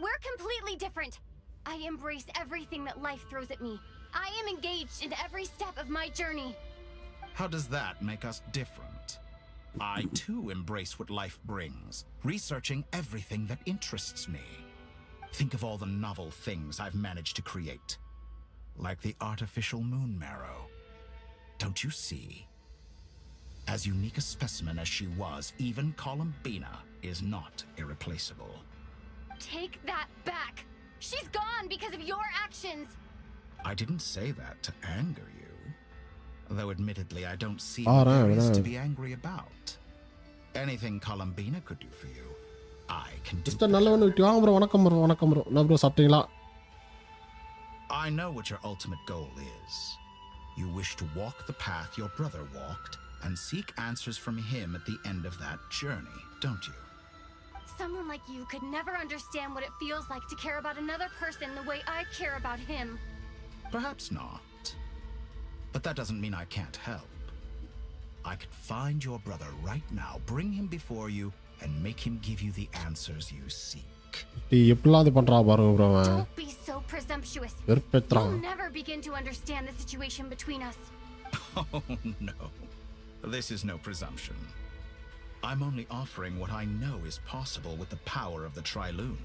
We're completely different. I embrace everything that life throws at me. I am engaged in every step of my journey. How does that make us different? I too embrace what life brings, researching everything that interests me. Think of all the novel things I've managed to create. Like the artificial moon marrow. Don't you see? As unique a specimen as she was, even Columbina is not irreplaceable. Take that back! She's gone because of your actions! I didn't say that to anger you. Though admittedly, I don't see what there is to be angry about. Anything Columbina could do for you, I can do. Just நல்லவனு bro. வணக்கம் bro. நான் bro சாப்பிட்டீங்களா? I know what your ultimate goal is. You wish to walk the path your brother walked and seek answers from him at the end of that journey, don't you? Someone like you could never understand what it feels like to care about another person the way I care about him. Perhaps not. But that doesn't mean I can't help. I could find your brother right now, bring him before you, and make him give you the answers you seek. Don't be so presumptuous. You'll never begin to understand the situation between us. Oh no. This is no presumption. I'm only offering what I know is possible with the power of the Triloon.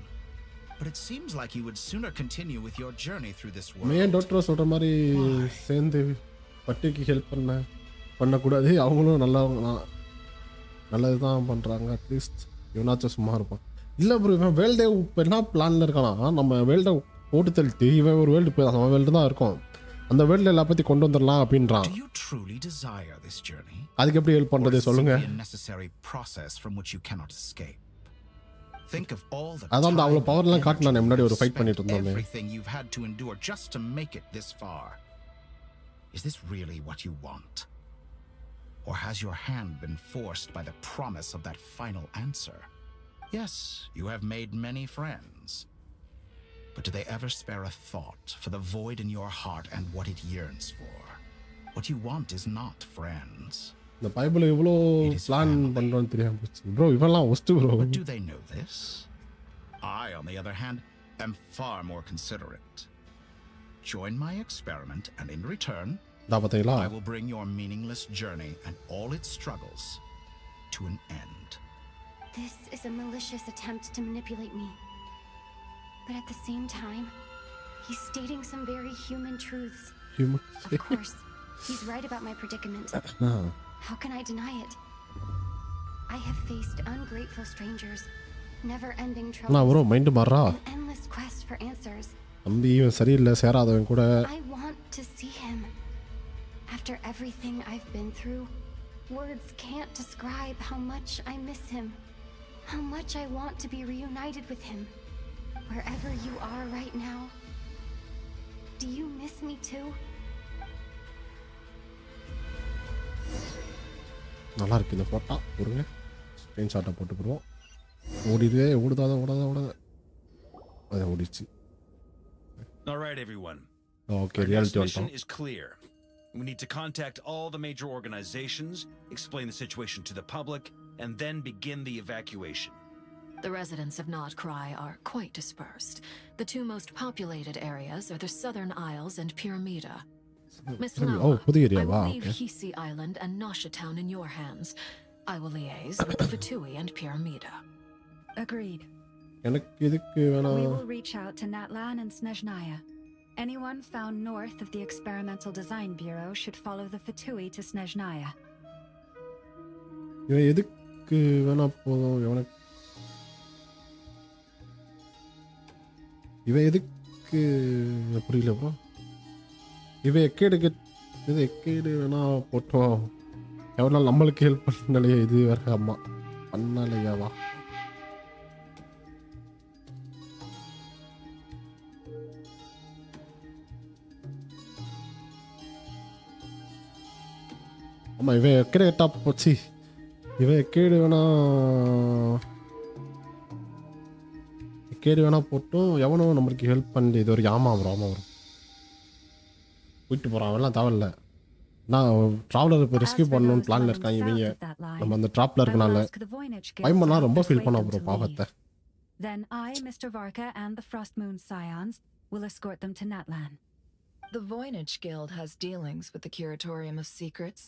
But it seems like you would sooner continue with your journey through this world. Man doctor சொல்ற மாதிரி சேர்ந்து பட்டிக்கு help பண்ணக்கூடாது. அவங்களும் நல்லது தான் பண்ணுறாங்க. At least இவனாச்சும் சும்மா இருப்பான். இல்லை ப்ரோ, இவன் வேல்டே இப்போ என்ன பிளானில் இருக்கானா, நம்ம வேல்டை போட்டு தள்ளிட்டு இவன் ஒரு வேல்டு போய் நம்ம வேல்டு தான் இருக்கும், அந்த வேல்டில் எல்லா பற்றி கொண்டு வந்துடலாம் அப்படின்றான். அதுக்கு எப்படி ஹெல்ப் பண்ணுறது சொல்லுங்க? அதான் அவ்வளோ பவர்லாம் காட்டினானே முன்னாடி ஒரு ஃபைட் பண்ணிட்டு இருந்தோமே. Is this really what you want? Or has your hand been forced by the promise of that final answer? Yes, you have made many friends. But do they ever spare a thought for the void in your heart and what it yearns for? What you want is not friends. The Bible evlo plan பண்றோம் தெரியாம போச்சு. Bro, இவெல்லாம் worst bro. But do they know this? I, on the other hand, am far more considerate. Join my experiment and in return, I will bring your meaningless journey and all its struggles to an end. This is a malicious attempt to manipulate me. But at the same time, he's stating some very human truths. Of course, he's right about my predicament. How can I deny it? I have faced ungrateful strangers, never-ending troubles, an endless quest for answers. I want to see him. After everything I've been through, words can't describe how much I miss him, how much I want to be reunited with him. Wherever you are right now, do you miss me too? நல்லா இருக்கு இந்த போட்டா. பொறுங்க, ஸ்கிரீன்ஷாட்டை போட்டு போடுவோம். ஓடாத அது ஓடிச்சு. All right, everyone. Okay, our next mission is clear. We need to contact all the major organizations, explain the situation to the public, and then begin the evacuation. The residents of Not Krai are quite dispersed. The two most populated areas are the Southern Isles and Pyramida. Miss Lama, I will leave Hisi Island and Nasha Town in your hands. I will liaise with the Fatui and Pyramida. Agreed. We will reach out to Natlan and Snezhnaya. Anyone found north of the Experimental Design Bureau should follow the Fatui to Snezhnaya. இவன் எதுக்கு புரியல bro. இவன் எக்கேடு வேணா போட்டோம். எவ்வளோ நாள் நம்மளுக்கு help பண்ணலையே இது வேற. அம்மா பண்ணலையாவா? ஆமாம், இவன் எக்கேடு கேட்டா போச்சு. இவன் எக்கேடு வேணா போட்டும் எவனும் நம்மளுக்கு ஹெல்ப் பண்ணி இது ஒரு ஆமாம் வரும் போயிட்டு போகிறான். அவெல்லாம் தேவையில்ல. நான் ட்ராவலர் இப்போ ரெஸ்கியூ பண்ணணும்னு பிளானில் இருக்காங்க இவங்க. நம்ம அந்த ட்ராப்பில் இருக்கனால பயமெல்லாம் ரொம்ப ஃபீல் பண்ண ப்ரோ பாவத்தை. Then I, Mr. Varka, and the Frost Moon Scions will escort them to Natlan. The Voynich Guild has dealings with the Curatorium of Secrets.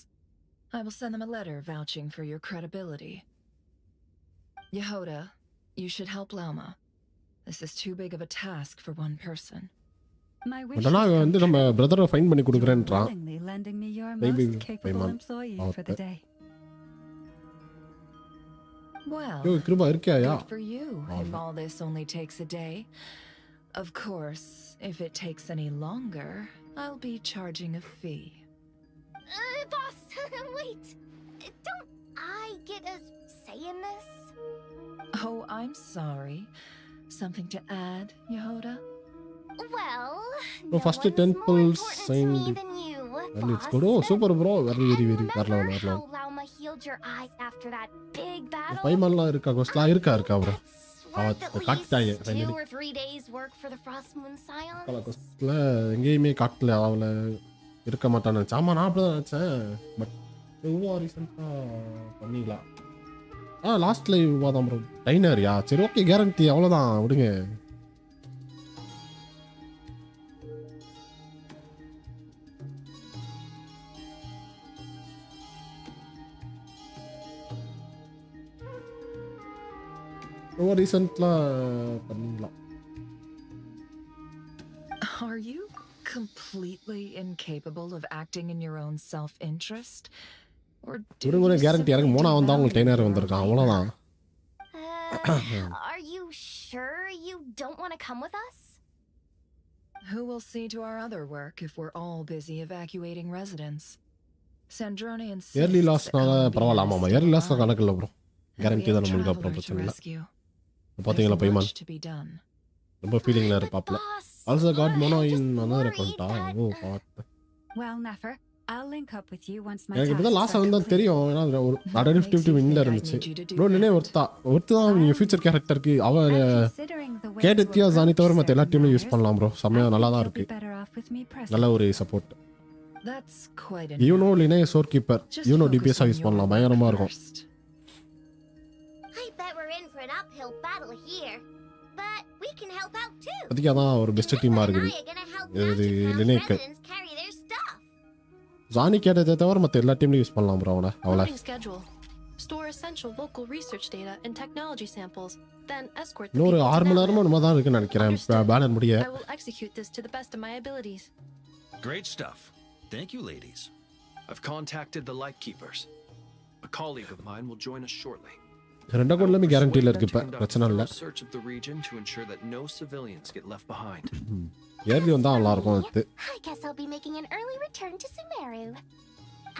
I will send them a letter vouching for your credibility. Yehoda, you should help Lauma. This is too big of a task for one person. My wish is வந்து நம்ம பிரதரை find பண்ணி கொடுக்குறேன்றான். lending me your most capable employee for the day. Well, good for you if all this only takes a day. Of course, if it takes any longer, I'll be charging a fee. Boss, wait. Don't I get a say in this? Oh, I'm sorry. Something to add, Yehoda? Well, no first temples signed. And it's good. Oh, super bro. Very how Lauma healed your eyes after that big battle. பைமல்லாம் இருக்கா கோஸ்ட்லா இருக்கா bro. காட்டாங்க 2 or 3 days work for the Frost Moon Scions. கோஸ்ட்ல எங்கேயுமே காட்டல. அவளை இருக்க மாட்டான்னு நினச்சேன். ஆமாம், நான் அப்படி தான் நினச்சேன். பட் இவ்வளோ ரீசெண்டாக பண்ணிக்கலாம். லாஸ்ட் லைவ் தான் ப்ரோ. டைனரியா? சரி, ஓகே, கேரண்டி. அவ்வளோதான், விடுங்க. ரொம்ப ரீசெண்டாக பண்ணிக்கலாம். Are you completely incapable of acting in your own self-interest? Or do you guarantee எனக்கு மூணா வந்தா உங்களுக்கு டைனர் வந்திருக்கான். அவ்வளவுதான். Are you sure you don't want to come with us? Who will see to our other work if we're all busy evacuating residents? Sandrone and early lossனால பரவாயில்ல. ஆமாமா, early loss கணக்கு இல்ல ப்ரோ. கேரண்டி தான் நம்மளுக்கு அப்புறம் பிரச்சனை இல்ல. பாத்தீங்களா பைமான் ரொம்ப ஃபீலிங்ல இருப்பாப்ல. Also got mono in another account. Oh god. Well, Nefer, I'll link up with you once my எனக்கு இப்பதான் லாஸ்ட் வந்து தெரியும். ஏன்னா ஒரு 150 வின்ல இருந்துச்சு. ப்ரோ நினை ஒருத்தான் நீங்க ஃபியூச்சர் கேரக்டருக்கு அவ கேடத்தியா ஜானி தவிர மத்த எல்லா டீம்லயும் யூஸ் பண்ணலாம் ப்ரோ. செமையா நல்லா தான் இருக்கு. நல்ல ஒரு support. You know Lyney shorekeeper. You know DPS use பண்ணலாம். பயங்கரமா இருக்கும். I bet we're in for an uphill battle here. But we can help out too. அதுக்கு அதான் ஒரு பெஸ்ட் டீமா இருக்குது. இது லினேக்கு ஜானி கேட்டதை தவிர மற்ற எல்லா டீம்லையும் யூஸ் பண்ணலாம் ப்ரோ. அவளை store essential local research data and technology samples, then escort the இன்னொரு 6 மணி நேரமா நம்ம தான் இருக்குன்னு நினைக்கிறேன் பேனர் முடிய. I will execute this to the best of my abilities. Great stuff. Thank you, ladies. I've contacted the Lightkeepers. A colleague of mine will join us shortly. ரெண்டு அக்கௌண்ட்லயுமே கேரண்டில இருக்கு. இப்ப பிரச்சனை இல்ல. Search of the region to ensure that no civilians get left behind. Early வந்தா நல்லா இருக்கும். I guess I'll be making an early return to Sumeru.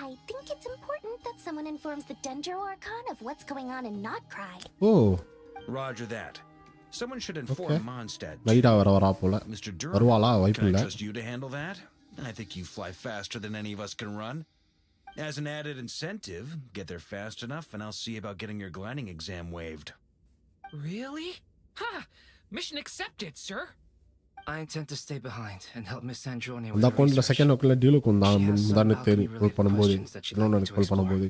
I think it's important that someone informs the Dendro Archon of what's going on in Not Krai. Oh. Roger that. Someone should inform Mondstadt. லைடா வரா போல. வருவாளா? வாய்ப்பு இல்ல. Can I trust you to handle that? I think you fly faster than any of us can run. As an added incentive, get there fast enough and I'll see about getting your gliding exam waived. Really? Ha! Mission accepted, sir. I intend to stay behind and help Miss Sandrone with அந்த அக்கௌண்ட்ல second ஒர்க்ல டீலுக்கு வந்தான் முந்தானே தேடி கால் பண்ணும்போது இன்னொன்னு கால் பண்ணும்போது.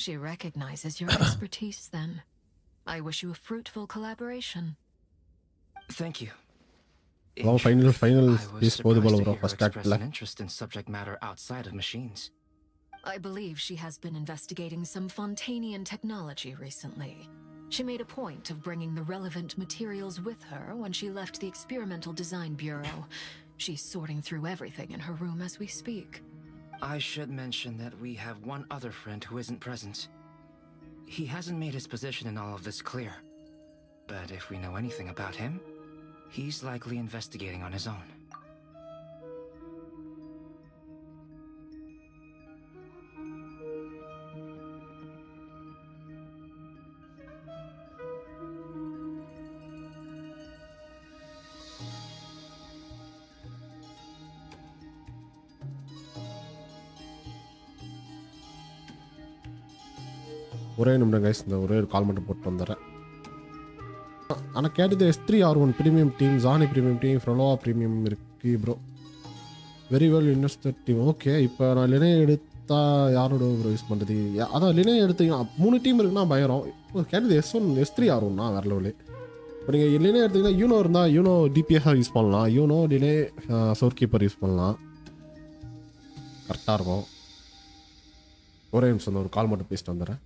She recognizes your expertise then. I wish you a fruitful collaboration. Thank you. Well, final piece possible bro first act interest in subject matter outside of machines. I believe she has been investigating some Fontanian technology recently. She made a point of bringing the relevant materials with her when she left the Experimental Design Bureau. She's sorting through everything in her room as we speak. I should mention that we have one other friend who isn't present. He hasn't made his position in all of this clear. But if we know anything about him, he's likely investigating on his own. ஒரே நிமிடம் guys, இந்த ஒரே ஒரு கால் மட்டும் போட்டு வந்துடுறேன். ஆனால் கேட்டது S3 R1 premium team, Johnny premium team, ஃப்ரலோவா ப்ரீமியம் இருக்குது bro. Very well invested team. Okay, இப்போ நான் லினே எடுத்தால் யாரோட ப்ரோ யூஸ் பண்ணுறது? அதான் லினே எடுத்தீங்கன்னா 3 டீம் இருக்குன்னா பயம். கேட்டது S1 S3 R1 வேறு லெவலு. இப்போ நீங்கள் லினே எடுத்திங்கன்னா யூனோ இருந்தால் யூனோ டிபிஎஸ்ஸாக யூஸ் பண்ணலாம். யூனோ லினே சோர் கீப்பர் யூஸ் பண்ணலாம், கரெக்டாக இருக்கும். ஒரே நிமிஷம் ஒரு கால் மட்டும் பேசிட்டு வந்துடுறேன்.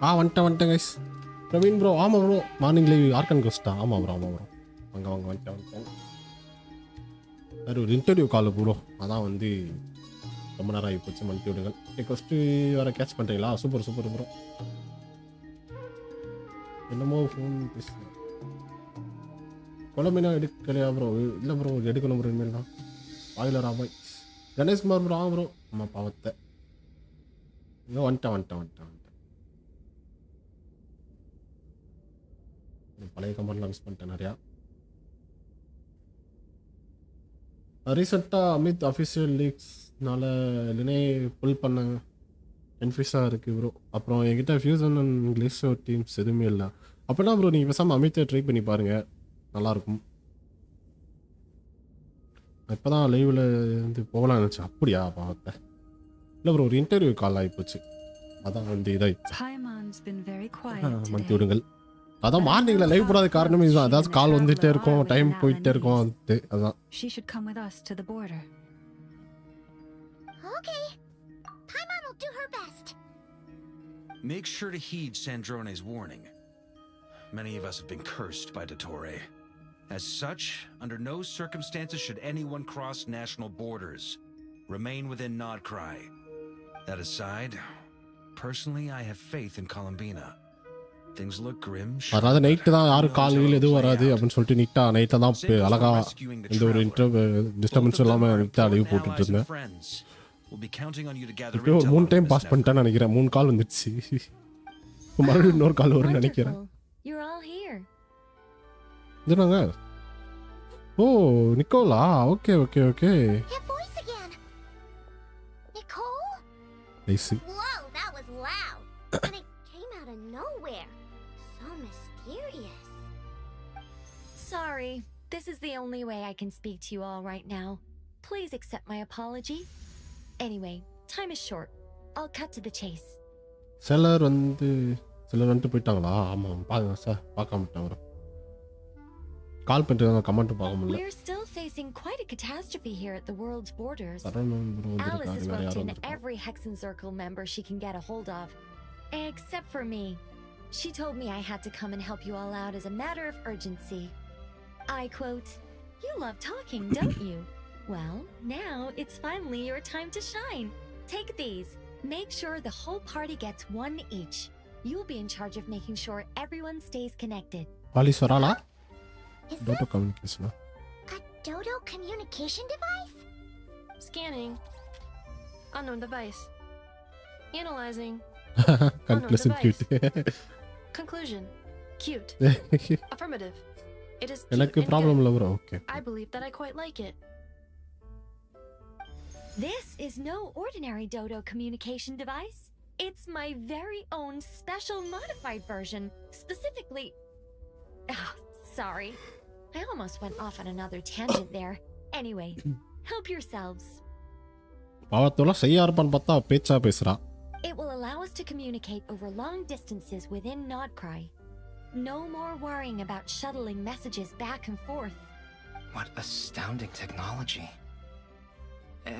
வந்துட்டேன் கைஸ். பிரவீன் ப்ரோ, ஆமாம் bro, morning live organ Costa? ஆமாம் ப்ரோ வாங்க வந்துட்டேன். ஒரு இன்டர்வியூ கால் ப்ரோ, அதான் வந்து ரொம்ப நேரம் ஆகி போச்சு, மன்னிச்சு விடுங்கள். ஃபஸ்ட்டு வேறு கேட்ச் பண்ணுறீங்களா? Super bro. என்னமோ ஃபோன் பேசுகிறேன். குழம்பினா எடுக்கலையா ப்ரோ? இல்லை ப்ரோ, எடுக்கணும் ப்ரோ, இனிமேல் தான். வாயிலர் ஆபாய் கணேஷ்குமார் ப்ரோ. ப்ரோ அம்மா பாவத்தை. இங்கே வந்துட்டேன். பழைய கமெண்ட்லாம் மிஸ் பண்ணிட்டேன் நிறையா. ரீசெண்டாக அமித் அஃபிஷியல் லீக்ஸ்னால இல்லைனே புல் பண்ண கன்ஃபியூஸாக இருக்குது ப்ரோ. அப்புறம் என்கிட்ட ஃபியூசன் அண்ட் கிளிஸோ டீம்ஸ் எதுவுமே இல்லை. அப்படின்னா ப்ரோ நீங்கள் பேசாமல் அமித்தை ட்ரை பண்ணி பாருங்கள், நல்லாயிருக்கும். இப்போ தான் லைவில் வந்து போகலான்னு நினச்சேன். அப்படியா பாவத்தை. இல்லை ப்ரோ, ஒரு இன்டர்வியூ கால் ஆகிப்போச்சு, அதான் வந்து இதாகிடுச்சு. மன்னித்து விடுங்கள். அதான் மார்னிங்கில் லைவ் போடாத காரணமே இதுதான். அதாவது கால் வந்துகிட்டே இருக்கும், டைம் போயிட்டே இருக்கும், அதுதான். Make sure to heed Sandrone's warning. Many of us have been cursed by Dottore. As such, under no circumstances should anyone cross national borders. Remain within Nod Krai. That aside, personally I have faith in Columbina. Things look grim. அதாவது night தான் யாரும் காலையில் எதுவும் வராது அப்படின்னு சொல்லிட்டு நீட்டாக நைட்டில் தான் அழகா எந்த ஒரு டிஸ்டர்பன்ஸும் இல்லாமல் நீட்டாக லீவ் போட்டுட்டு இருந்தேன். இப்போ 3 டைம் பாஸ் பண்ணிட்டேன்னு நினைக்கிறேன். 3 கால் வந்துடுச்சு. மறுபடியும் இன்னொரு கால் வரும்னு நினைக்கிறேன். இதுனாங்க. Oh Nicola, okay. Whoa, that was loud. And it came out of nowhere. So mysterious. Sorry, this is the only way I can speak to you all right now. Please accept my apology. Anyway, time is short. I'll cut to the chase. சிலர் வந்துட்டு போயிட்டாங்களா? ஆமாம், பாருங்க sir, பார்க்க மாட்டேன். கால் பண்ணிட்டு comment பார்க்க முடியல. We're still facing quite a catastrophe here at the world's borders. Alice has roped in every Hexen Circle member she can get a hold of, except for me. She told me I had to come and help you all out as a matter of urgency. I quote, "You love talking, don't you? Well, now it's finally your time to shine. Take these. Make sure the whole party gets one each. You'll be in charge of making sure everyone stays connected." Alice வரala? Dodo communication. A Dodo communication device? Scanning. Unknown device. Analyzing. Conclusion cute. Conclusion. Cute. Affirmative. It is cute. எனக்கு problem இல்ல bro. Okay. I believe that I quite like it. This is no ordinary Dodo communication device. It's my very own special modified version. Specifically... sorry. I almost went off on another tangent there. Anyway, help yourselves. பாவத்தோல செய்ய ஆரம்பிப்பான்னு பார்த்தா பேச்சா பேசுறா. It will allow us to communicate over long distances within Nod Krai. No more worrying about shuttling messages back and forth. What astounding technology.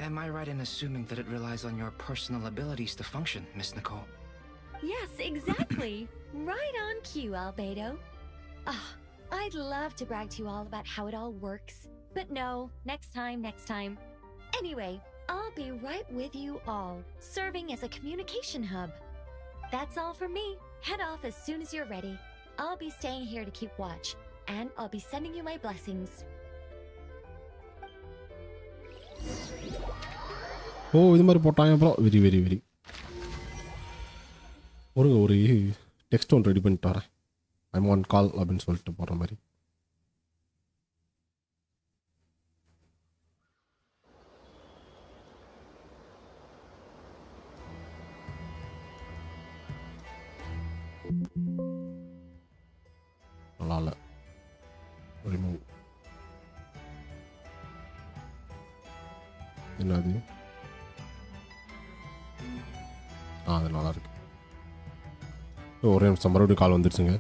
Am I right in assuming that it relies on your personal abilities to function, Miss Nicole? Yes, exactly. Right on cue, Albedo. I'd love to brag to you all about how it all works. But no, next time. Anyway, I'll be right with you all, serving as a communication hub. That's all for me. Head off as soon as you're ready. I'll be staying here to keep watch, and I'll be sending you my blessings. ஓ இது மாதிரி போட்டாங்க bro. Very ஒரு text ஒன்று ready பண்ணிட்டு வரேன். I'm on கால் அப்படின்னு சொல்லிட்டு போகிற மாதிரி. நல்லா இல்லை. ரிமூவ். என்னது? அது நல்லா இருக்கு. ஒரே நிமிஷம், மறுபடியும் கால் வந்துருச்சுங்க.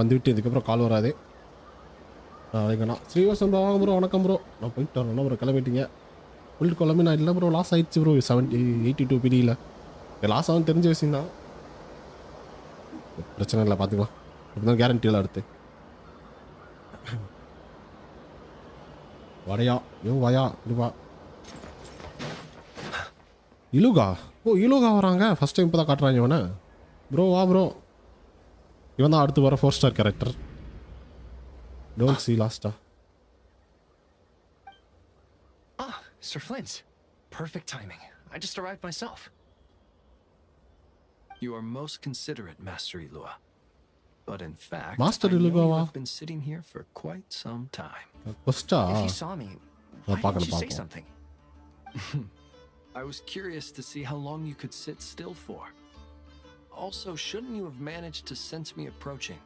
வந்துவிட்டு இதுக்கப்புறம் கால் வராது. நாளைக்குண்ணா ஸ்ரீவாசன் ப்ரோ வாங்க ப்ரோ. வணக்கம் ப்ரோ. நான் போயிட்டு வரேன். ப்ரோ கிளம்பிட்டீங்க புல்ட்டு கிளம்பி நான் இல்லை ப்ரோ. லாஸ் ஆகிடுச்சு ப்ரோ 82 பிடியில். லாஸ் ஆகும் தெரிஞ்ச விஷயம் தான். பிரச்சனை இல்லை பார்த்துக்கலாம். அப்படி தான் கேரண்டியில் அடுத்து வடையா வாயா இதுவா இலுகா. இலுகா வராங்க ஃபர்ஸ்ட் டைம் இப்போ தான் காட்டுறாங்க இவனை. ப்ரோ வா ப்ரோ. இவன் தான் அடுத்து வர 4 star character. Don't see last. Sir Flint. Perfect timing. I just arrived myself. You are most considerate, Master Ilua. But in fact, Master I know Ilua you have been sitting here for quite some time. If you saw me, why didn't you say something? I was curious to see how long you could sit still for. Also, shouldn't you have managed to sense me approaching?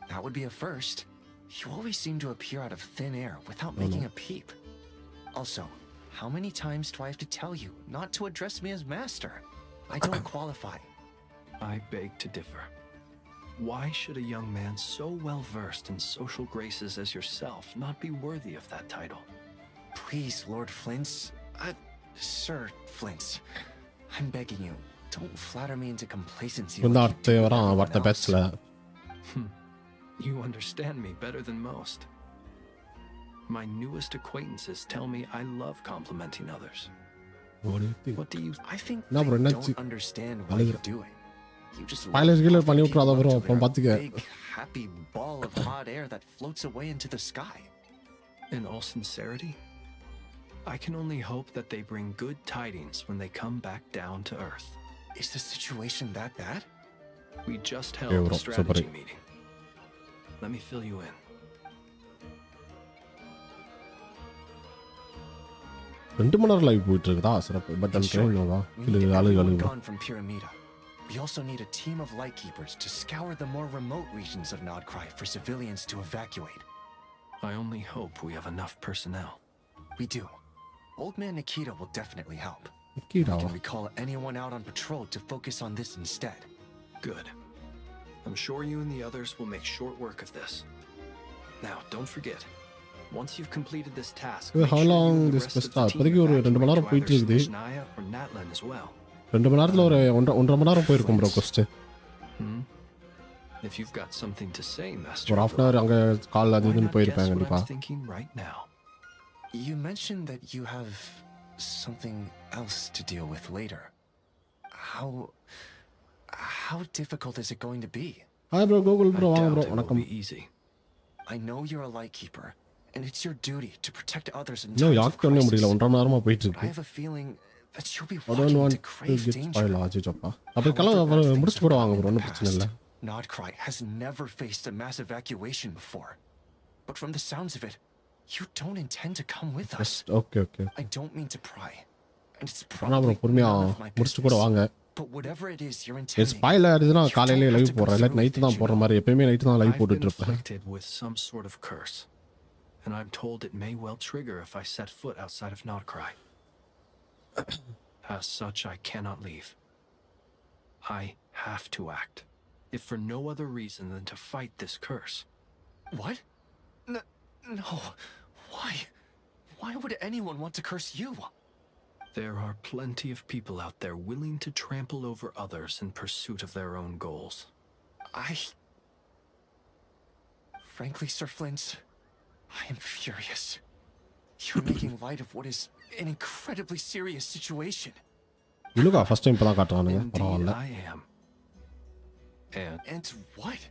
That would be a first. You always seem to appear out of thin air without making a peep. Also, how many times do I have to tell you not to address me as master? I don't qualify. I beg to differ. Why should a young man so well versed in social graces as yourself not be worthy of that title? Please, Lord Flint's... Sir Flint's. I'm begging you, don't flatter me into complacency. You understand me better than most. My newest acquaintances tell me I love complimenting others. What do you think? What do you... I think they don't understand what you're doing. You just love a big, happy ball of hot air that floats away into the sky. In all sincerity, I can only hope that they bring good tidings when they come back down to Earth. Is the situation that bad? We just held a strategy meeting. Let me fill you in. live போயிட்டு இருக்குதா சிறப்பு. But அந்த கேளுங்கவா gone from Pyramida. We also need a team of lightkeepers to scour the more remote regions of Krai for civilians to evacuate. I only hope we have enough personnel. We do. Old man Nikita will definitely help. Nikita. We can recall anyone out on patrol to focus on this instead. Good. I'm sure you and the others will make short work of this. Now, don't forget, once you've completed this task, how long this will start? இப்போதைக்கு ஒரு 2 மணி நேரம் போயிட்டு இருக்குது. 2 மணி நேரத்துல ஒரு 1.5 மணி நேரம் போயிருக்கும் bro quest. If you've got something to say, Master. ஒரு 1/2 hour அங்க கால் அது இதுன்னு போயிருப்பேன் கண்டிப்பா. Thinking right now. You mentioned that you have something else to deal with later. How difficult is it going to be? Hi bro, Google bro, வாங்க bro. வணக்கம். Easy. I know you're a lightkeeper, and it's your duty to protect others in No, times யாக் பண்ண முடியல. 1.5 மணி நேரமா போயிட்டு இருக்கு. I have a feeling that you'll be walking into grave danger. அப்ப கலா முடிச்சு கூட வாங்க bro, ஒண்ணும் பிரச்சனை இல்ல. Krai has never faced a mass evacuation before. But from the sounds of it, you don't intend to come with us. Okay. I don't mean to pry. And it's probably none of my business. But whatever it is you're intending. Spoiler இதுனா காலையில live போறேன். இல்ல night தான் போற மாதிரி. எப்பவுமே night தான் live போட்டுட்டு இருப்பேன். With some sort of curse. And I'm told it may well trigger if I set foot outside of Krai. As such, I cannot leave. I have to act. If for no other reason than to fight this curse. What? No. Why? Why would anyone want to curse you? There are plenty of people out there willing to trample over others in pursuit of their own goals. Frankly, Sir Flint, I am furious. You're making light of what is an incredibly serious situation. You look at first time இப்பதான் காட்றானுங்க. பரவாயில்லை. I am. And what?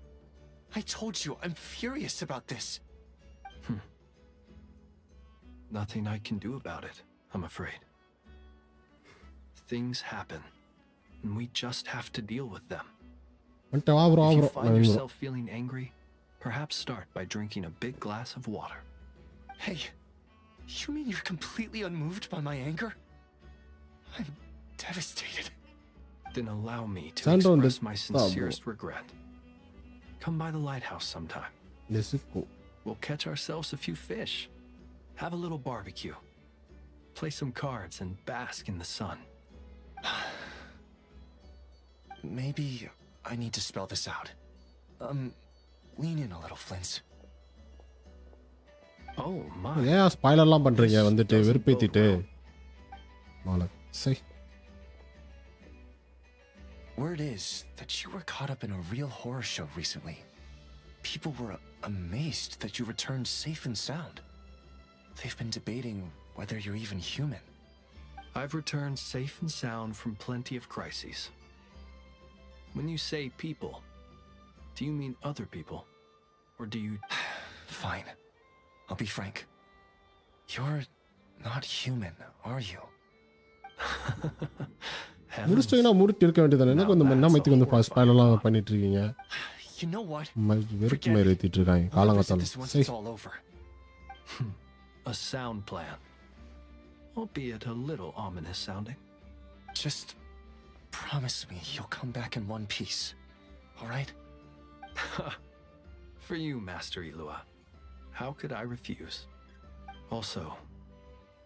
I told you I'm furious about this. Nothing I can do about it, I'm afraid. Things happen, and we just have to deal with them. If you find yourself feeling angry, perhaps start by drinking a big glass of water. Hey, you mean you're completely unmoved by my anger? I'm devastated. Then allow me to express my sincerest regret. Come by the lighthouse sometime. We'll catch ourselves a few fish. Have a little barbecue. Play some cards and bask in the sun. Maybe I need to spell this out. Lean in a little, Flint. Oh my. Yeah, ஸ்பாயிலர்லாம் பண்றீங்க வந்துட்டு வெறுப்பேத்திட்டு. மால. சை. Word is that you were caught up in a real horror show recently. People were amazed that you returned safe and sound. They've been debating whether you're even human. I've returned safe and sound from plenty of crises. When you say people, do you mean other people? Or do you... Fine. I'll be frank. You're not human, are you? முடிச்சிட்டீங்கன்னா முடிட்டு இருக்க வேண்டியதானே. என்ன கொஞ்சம் என்ன மைத்துக்கு வந்து ஸ்பாயிலர்லாம் பண்ணிட்டு இருக்கீங்க. You know what? வெறுப்பு மாதிரி ஏத்திட்டு இருக்காங்க காலங்காத்தால. சை. A sound plan. Albeit a little ominous sounding. Just promise me you'll come back in one piece. All right? For you, Master Ilua. How could I refuse? Also,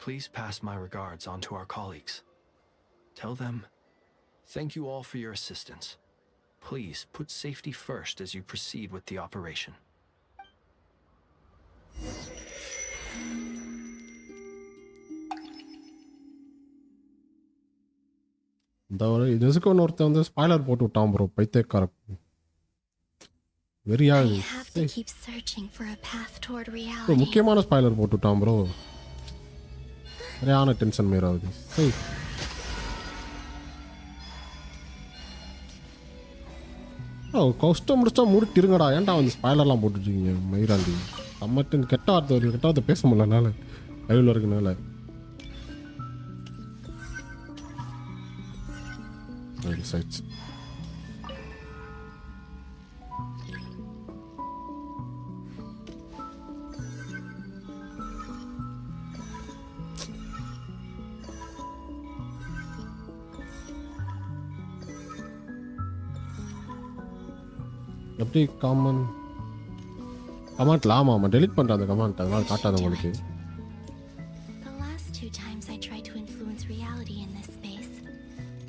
please pass my regards on to our colleagues. Tell them, thank you all for your assistance. Please put safety first as you proceed with the operation. இதுக்கு ஒருத்தன் வந்து spoiler போட்டு விட்டான் bro பைத்தியக்கார. வெரியா முக்கியமான spoiler போட்டு விட்டான் bro. சரியான டென்ஷன் மேல ஆகுது. சரி கஷ்டம் முடிச்சா மூடிட்டு இருங்கடா. ஏன்டா வந்து ஸ்பாயிலர்லாம் போட்டுட்ருக்கீங்க மயிராண்டி. நம்மட்டு கெட்ட வார்த்தை பேச முடியலனால லைவ்ல இருக்கனால. Sites. எப்படி கமெண்ட்ல ஆமா டெலீட் பண்ற அந்த கமெண்ட் அதனால காட்டாத உங்களுக்கு. The last 2 times I tried to influence reality in this space,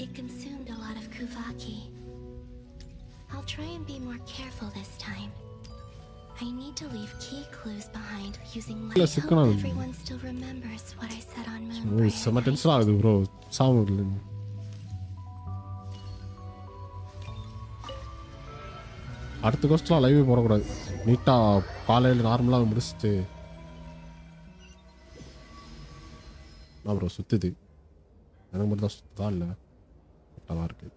it consumed a lot of Kuvaki. I'll try and be more careful this time. I need to leave key clues behind using light. Hope everyone still remembers what I said on Moonbreak. Some tension ஆகுது bro. சாவுல. அடுத்த கோஸ்ட்லாம் லைவே போடக்கூடாது. நீட்டாக காலையில் நார்மலாக முடிச்சுட்டு அப்புறம் சுற்றுது. எனக்கு மட்டும் தான் சுற்றுதா இல்லை கரெக்டாக தான் இருக்குது.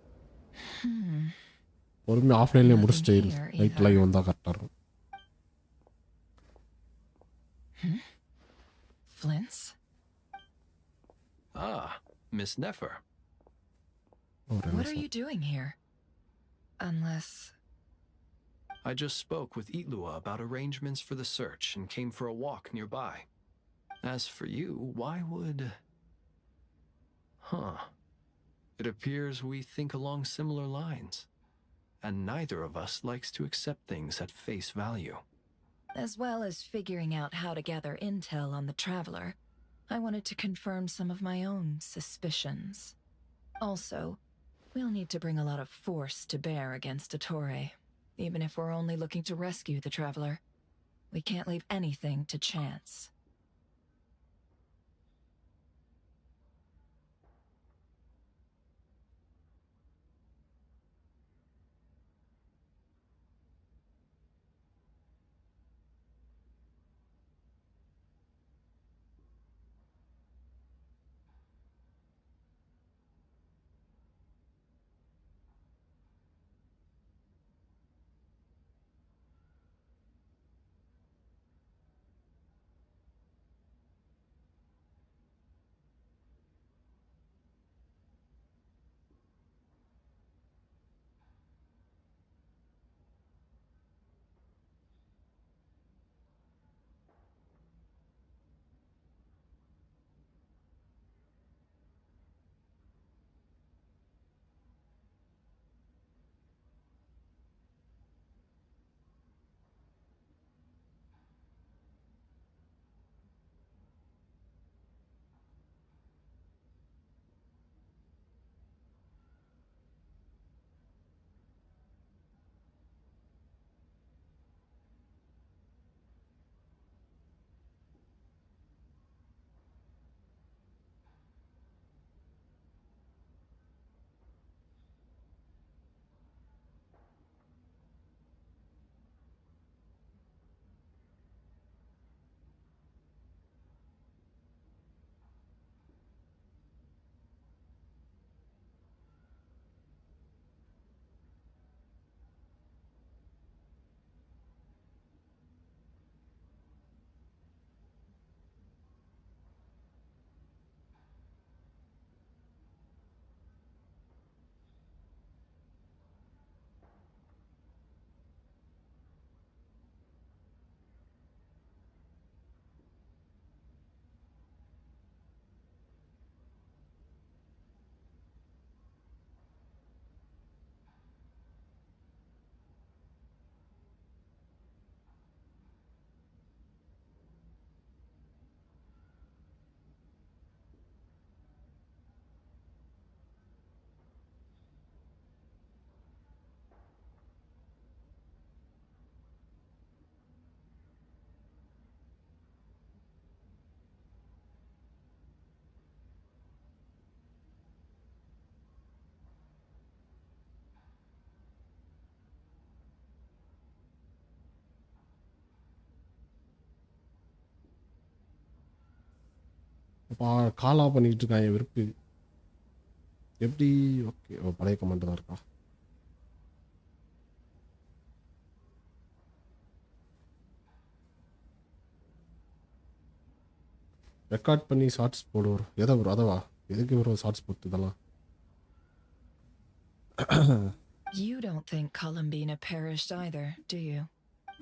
பொறுமையாக ஆஃப்லைன்லேயே முடிச்சுட்டு நைட் லைவ் வந்தால் கரெக்டாக இருக்கும். Flint's? Ah, Miss Nefer. What are you doing here? Unless... I just spoke with Itlua about arrangements for the search and came for a walk nearby. As for you, why would... It appears we think along similar lines, and neither of us likes to accept things at face value. As well as figuring out how to gather intel on the Traveler, I wanted to confirm some of my own suspicions. Also, we'll need to bring a lot of force to bear against Ettore. Even if we're only looking to rescue the Traveler, we can't leave anything to chance. காலா பண்ணிட்டு இருக்காங்க வெறுப்பு. எப்படி? Okay, பழைய comment தான் இருக்கா? Record பண்ணி shorts போடுவோம். எதை ப்ரோ? அதவா? எதுக்கு ப்ரோ ஷார்ட்ஸ் போட்டு இதெல்லாம்? You don't think Columbina perished either, do you?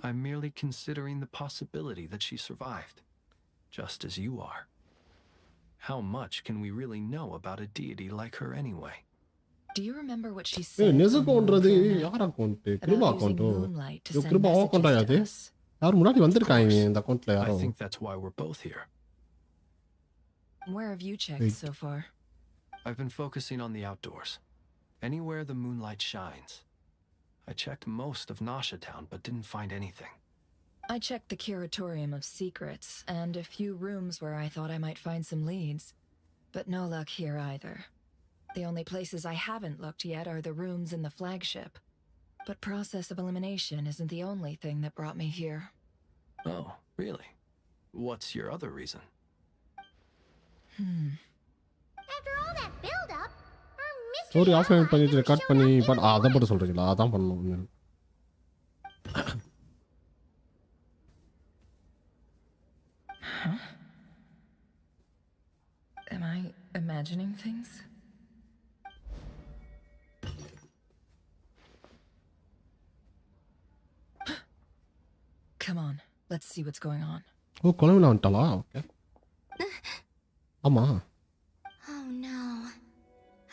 I'm merely considering the possibility that she survived, just as you are. How much can we really know about a deity like her anyway? Do you remember what she said? நெசுகோன்றது யார் account? Kripa account. Kripa account அது. யார் முன்னாடி வந்திருக்காங்க இந்த அக்கவுண்ட்ல யாரோ? I think that's why we're both here. Where have you checked so far? I've been focusing on the outdoors. Anywhere the moonlight shines. I checked most of Nasha Town, but didn't find anything. I checked the Curatorium of Secrets, and a few rooms where I thought I might find some leads. But no luck here either. The only places I haven't looked yet are the rooms in the flagship. But process of elimination isn't the only thing that brought me here. Oh, really? What's your other reason? After all that build-up, our mystery story offline பண்ணிட்டு record பண்ணி அதான் போட்டு சொல்றீங்களா? அதான் பண்ணணும். Am I imagining things? Come on, let's see what's going on. Oh, Columbina வந்துட்டாளா? Okay. ஆமா. Oh no.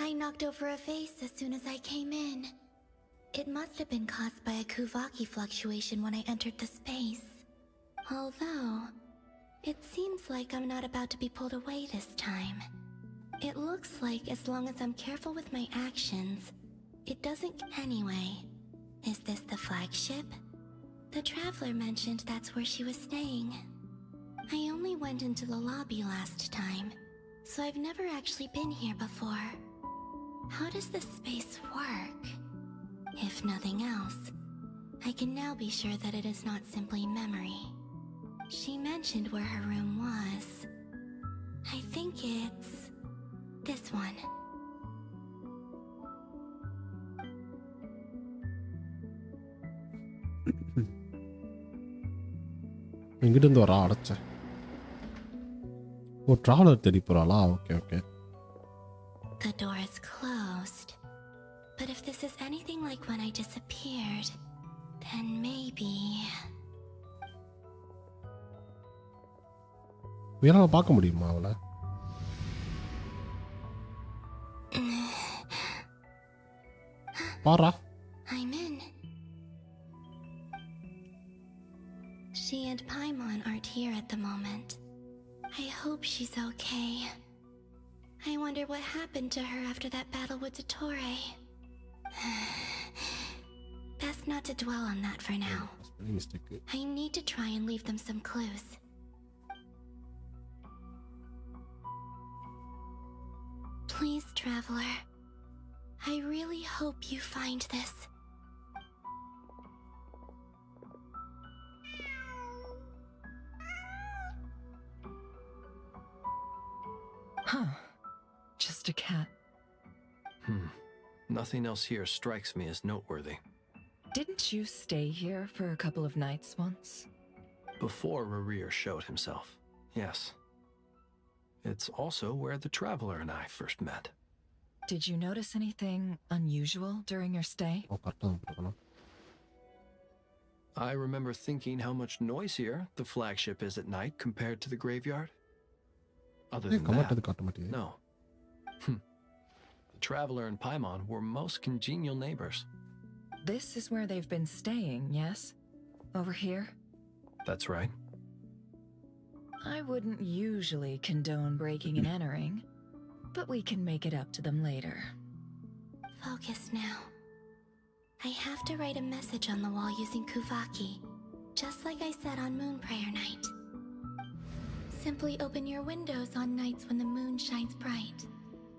I knocked over a vase as soon as I came in. It must have been caused by a Kuvaki fluctuation when I entered the space. Although, it seems like I'm not about to be pulled away this time. It looks like as long as I'm careful with my actions, it doesn't anyway. Is this the flagship? The traveler mentioned that's where she was staying. I only went into the lobby last time, so I've never actually been here before. How does this space work? If nothing else, I can now be sure that it is not simply memory. She mentioned where her room was. I think it's this one. இங்கிட்டு வரா அடைச்ச. Oh, traveller தேடி போறாளா? Okay okay. The door is closed. But if this is anything like when I disappeared, then maybe... உயரால பார்க்க முடியுமா அவளை? பாரா. I'm in. She and Paimon aren't here at the moment. I hope she's okay. I wonder what happened to her after that battle with Dottore. Best not to dwell on that for now. I need to try and leave them some clues. Please, traveler. I really hope you find this. Huh. Just a cat. Nothing else here strikes me as noteworthy. Didn't you stay here for a couple of nights once? Before Rerir showed himself, yes. It's also where the traveler and I first met. Did you notice anything unusual during your stay? I remember thinking how much noisier the flagship is at night compared to the graveyard. Other than that, no. The traveler and Paimon were most congenial neighbors. This is where they've been staying, yes? Over here? That's right. I wouldn't usually condone breaking and entering, but we can make it up to them later. Focus now. I have to write a message on the wall using Kuvaki, just like I said on Moon Prayer Night. Simply open your windows on nights when the moon shines bright,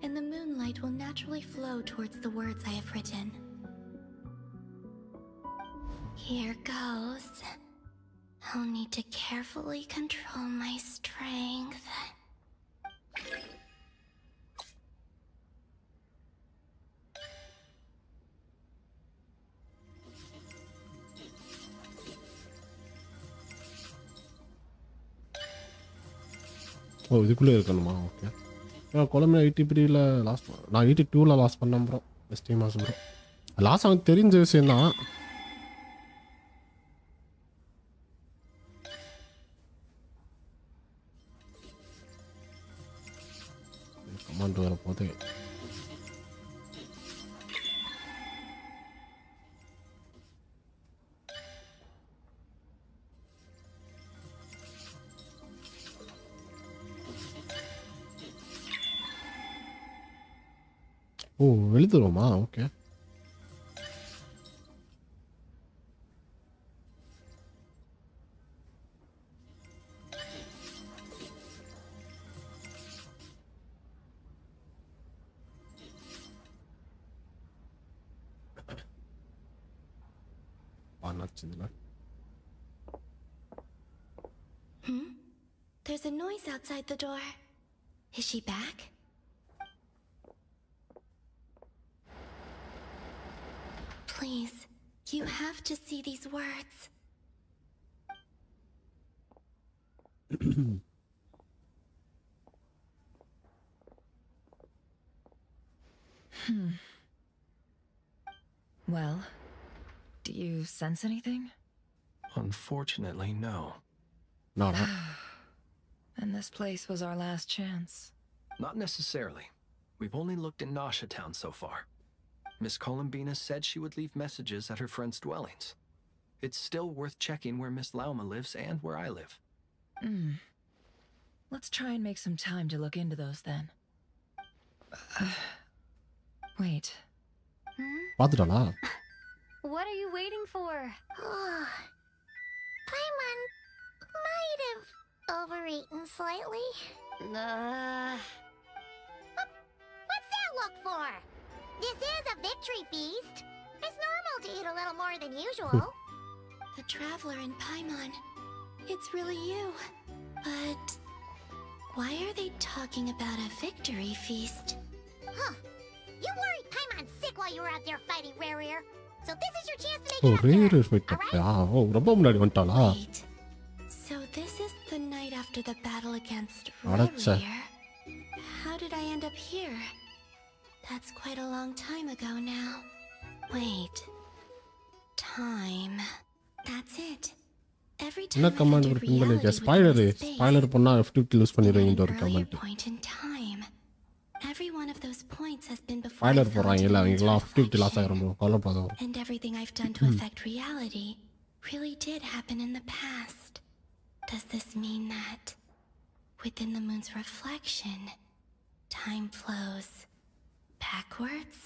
and the moonlight will naturally flow towards the words I have written. Here goes. I'll need to carefully control my strength. ஓ இதுக்குள்ளே இருக்கணுமா? Okay. குழம்பு 83ல் loss நான் 82ல் loss பண்ணேன் bro. ST மாதம் bro loss அவனுக்கு தெரிஞ்ச விஷயந்தான். Command வர போது ஓ எழுதுறோமா? Okay. There's a noise outside the door. Is she back? Please, you have to see these words. Well, do you sense anything? Unfortunately, no. No. And this place was our last chance. Not necessarily. We've only looked in Nasha Town so far. Miss Columbina said she would leave messages at her friends' dwellings. It's still worth checking where Miss Lauma lives and where I live. Let's try and make some time to look into those then. Wait. பார்த்துட்டாளா? What are you waiting for? Paimon might have overeaten slightly. What's that look for? This is a victory feast. It's normal to eat a little more than usual. The traveler in Paimon. It's really you. But why are they talking about a victory feast? Huh. You worried Paimon's sick while you were out there fighting Rare. So this is your chance to make oh it up to her. Rare fight பண்ணா. Oh ரொம்ப முன்னாடி வந்துட்டாளா? Wait. So this is the night after the battle against அடச்சே. Rare. How did I end up here? That's quite a long time ago now. Wait. Time. That's it. Every time என்ன I've command entered ஒரு பின் reality பண்ணிருக்க? within spoiler a space, spoiler பண்ணா F50 loose in பண்ணிடுவீங்கன்ற an ஒரு earlier comment. point in time. Every one of those points has been before I spoiler fell போறாங்க into இல்ல the அவங்கலாம் moon's 50 loss reflection. ஆகிரும் bro. கவலைப்படாத. And everything I've done to affect reality really did happen in the past. Does this mean that within the moon's reflection, time flows backwards?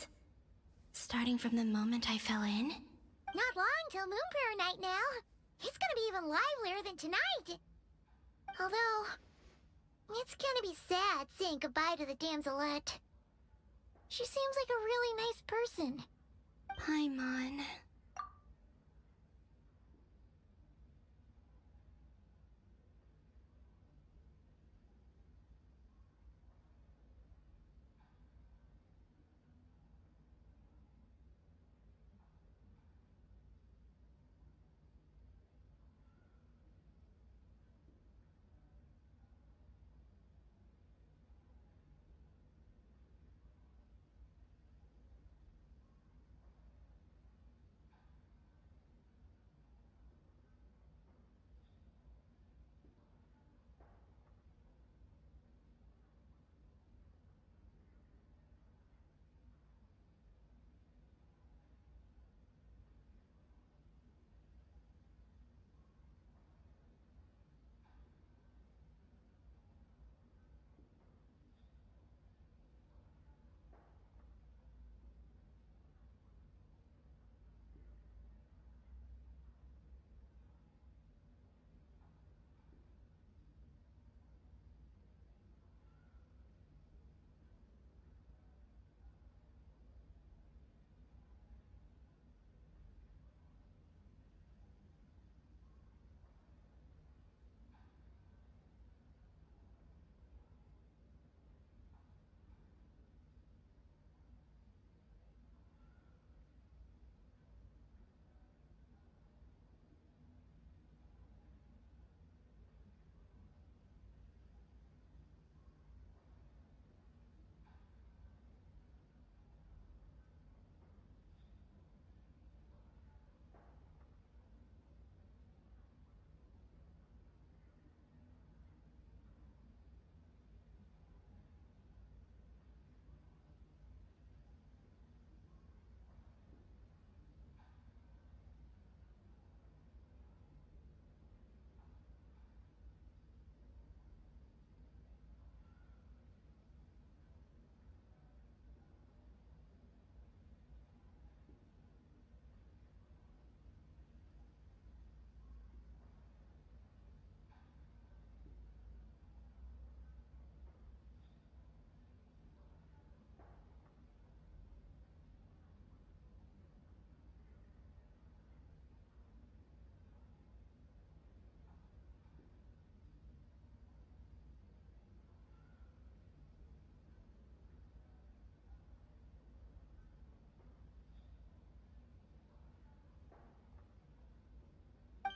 Starting from the moment I fell in? Not long till Moon Prayer Night now. It's gonna be even livelier than tonight. Although, it's gonna be sad saying goodbye to the damselette. She seems like a really nice person. Paimon.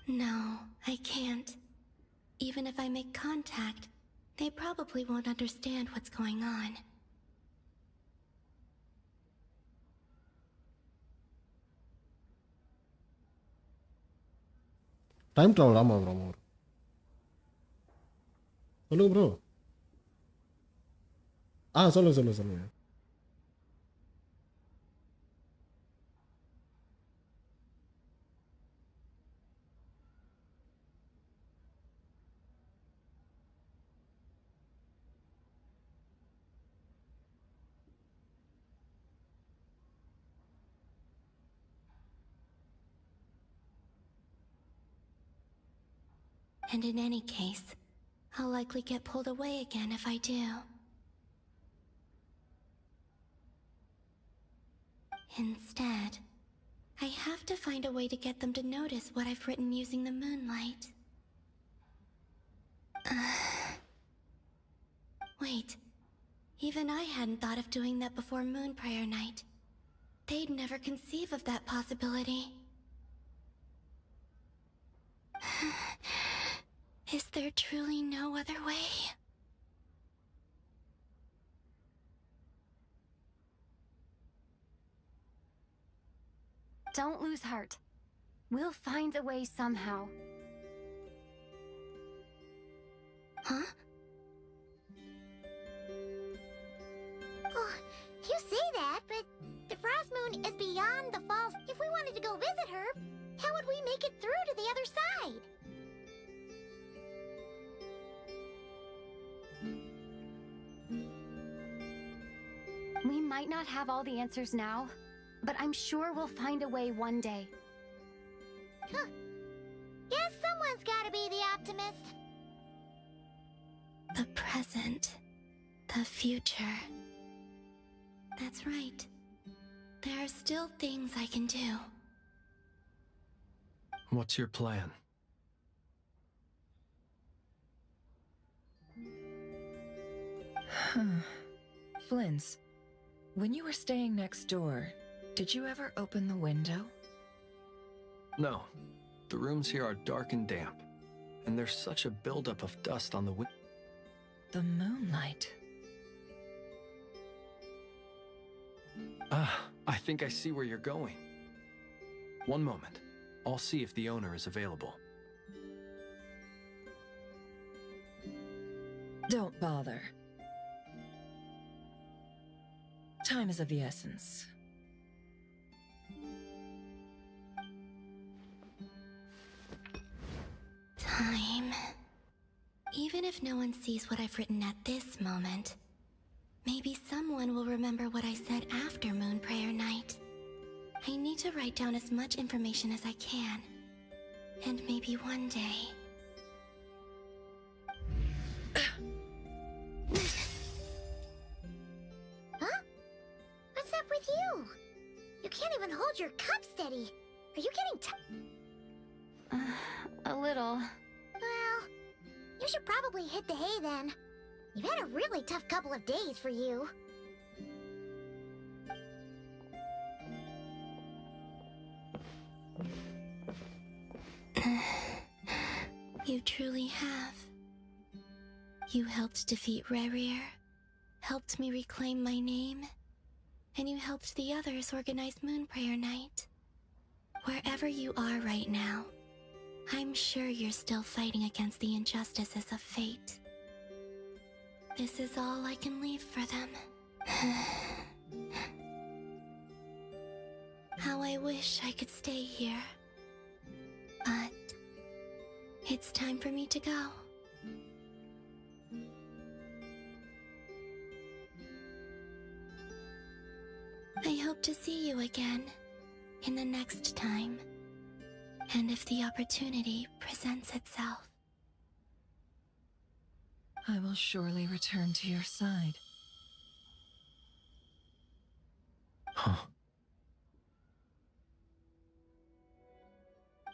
No, I can't. Even if I make contact, they probably won't understand what's going on. Time travel, ஆமா bro. சொல்லுங்க bro. சொல்லுங்க. And in any case, I'll likely get pulled away again if I do. Instead, I have to find a way to get them to notice what I've written using the moonlight. Wait, even I hadn't thought of doing that before Moon Prayer Night. They'd never conceive of that possibility. Is there truly no other way? Don't lose heart. We'll find a way somehow. Huh? Oh, you say that, but the Frost Moon is beyond the falls. If we wanted to go visit her, how would we make it through to the other side? We might not have all the answers now, but I'm sure we'll find a way one day. Huh. Guess someone's gotta be the optimist. The present. The future. That's right. There are still things I can do. What's your plan? Flint's, when you were staying next door, did you ever open the window? No. The rooms here are dark and damp, and there's such a buildup of dust on the window. The moonlight. I think I see where you're going. One moment. I'll see if the owner is available. Don't bother. Time is of the essence. Time. Even if no one sees what I've written at this moment, maybe someone will remember what I said after Moon Prayer Night. I need to write down as much information as I can. And maybe one day... Huh? What's up with you? You can't even hold your cup steady. Are you getting A little. Well, you should probably hit the hay then. You've had a really tough couple of days for you. You truly have. You helped defeat Rerir, helped me reclaim my name, and you helped the others organize Moon Prayer Night. Wherever you are right now, I'm sure you're still fighting against the injustices of fate. This is all I can leave for them. How I wish I could stay here. But it's time for me to go. I hope to see you again in the next time, and if the opportunity presents itself. I will surely return to your side. Huh.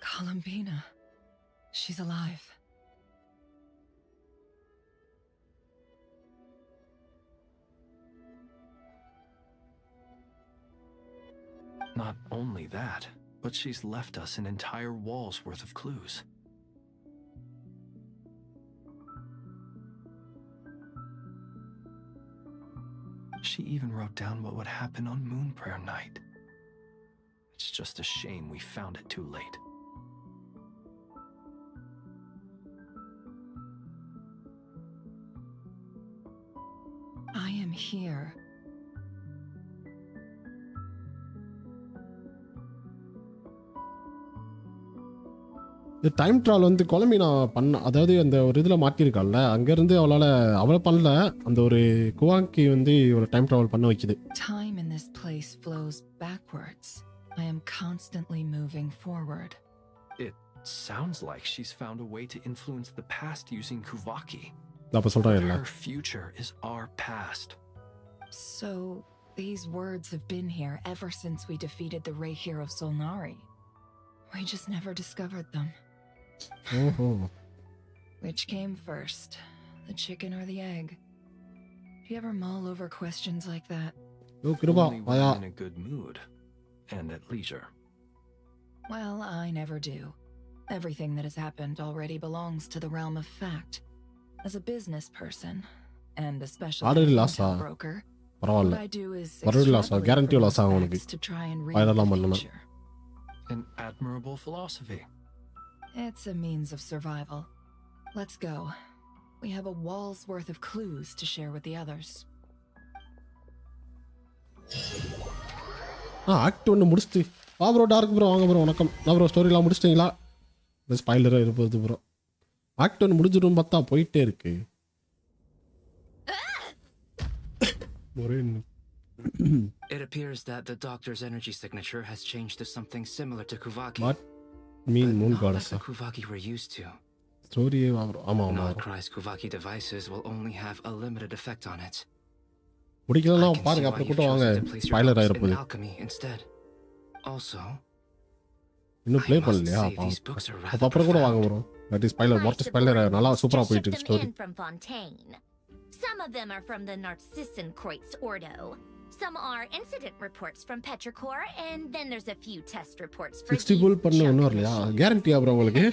Columbina. She's alive. Not only that, but she's left us an entire wall's worth of clues. She even wrote down what would happen on Moon Prayer Night. It's just a shame we found it too late. I am here. இந்த time travel வந்து குழம்பி நான் பண்ண, அதாவது அந்த ஒரு இதில் மாட்டியிருக்காள்ல, அங்கேருந்து அவளை பண்ணல, அந்த ஒரு குவாக்கி வந்து இவளை டைம் ட்ராவல் பண்ண வைக்குது. Time in this place flows backwards. I am constantly moving forward. It sounds like she's found a way to influence the past using Kuvaki. அப்போ சொல்கிறேன், Her future is our past. So, these words have been here ever since we defeated the Ray Hero of Solnari. We just never discovered them. Which came first, the chicken or the egg? Do you ever mull over questions like that? Only when in a good mood and at leisure. Well, I never do. Everything that has happened already belongs to the realm of fact. As a business person, and especially a broker, what I do is extrapolate from facts to try and read the future. An admirable philosophy. It's a means of survival. Let's go. We have a wall's worth of clues to share with the others. Act ஒன்று முடிச்சுட்டு வா bro. Dark bro வாங்க bro, வணக்கம். நான் bro ஸ்டோரிலாம் முடிச்சிட்டிங்களா? இந்த ஸ்பாய்லராக இருப்பது bro. Act ஒன்று முடிஞ்சிடும் பார்த்தா போயிட்டே இருக்கு. It appears that the doctor's energy signature has changed to something similar to Kuvaki. What? Mean moon not goddess. like the Kuvaki we're used to. Story Not Krai's Kuvaki devices will only have a limited effect on it. முடிக்கலாம் பாருங்க, அப்புறம் கூட வாங்க. Spoiler ஆயிர போகுது. Alchemy instead. Also, இன்னும் play பண்ணலையா? அப்ப அப்புறம் கூட வாங்க bro. That is spoiler. What spoiler நல்லா சூப்பரா போயிட்டு இருக்கு story. Some of them are from the Narcissan Kreutz Ordo. Some are incident reports from Petrichor, and then there's a few test reports for 60 bull பண்ண ஒண்ணும் இல்லையா? கேரண்டியா bro உங்களுக்கு?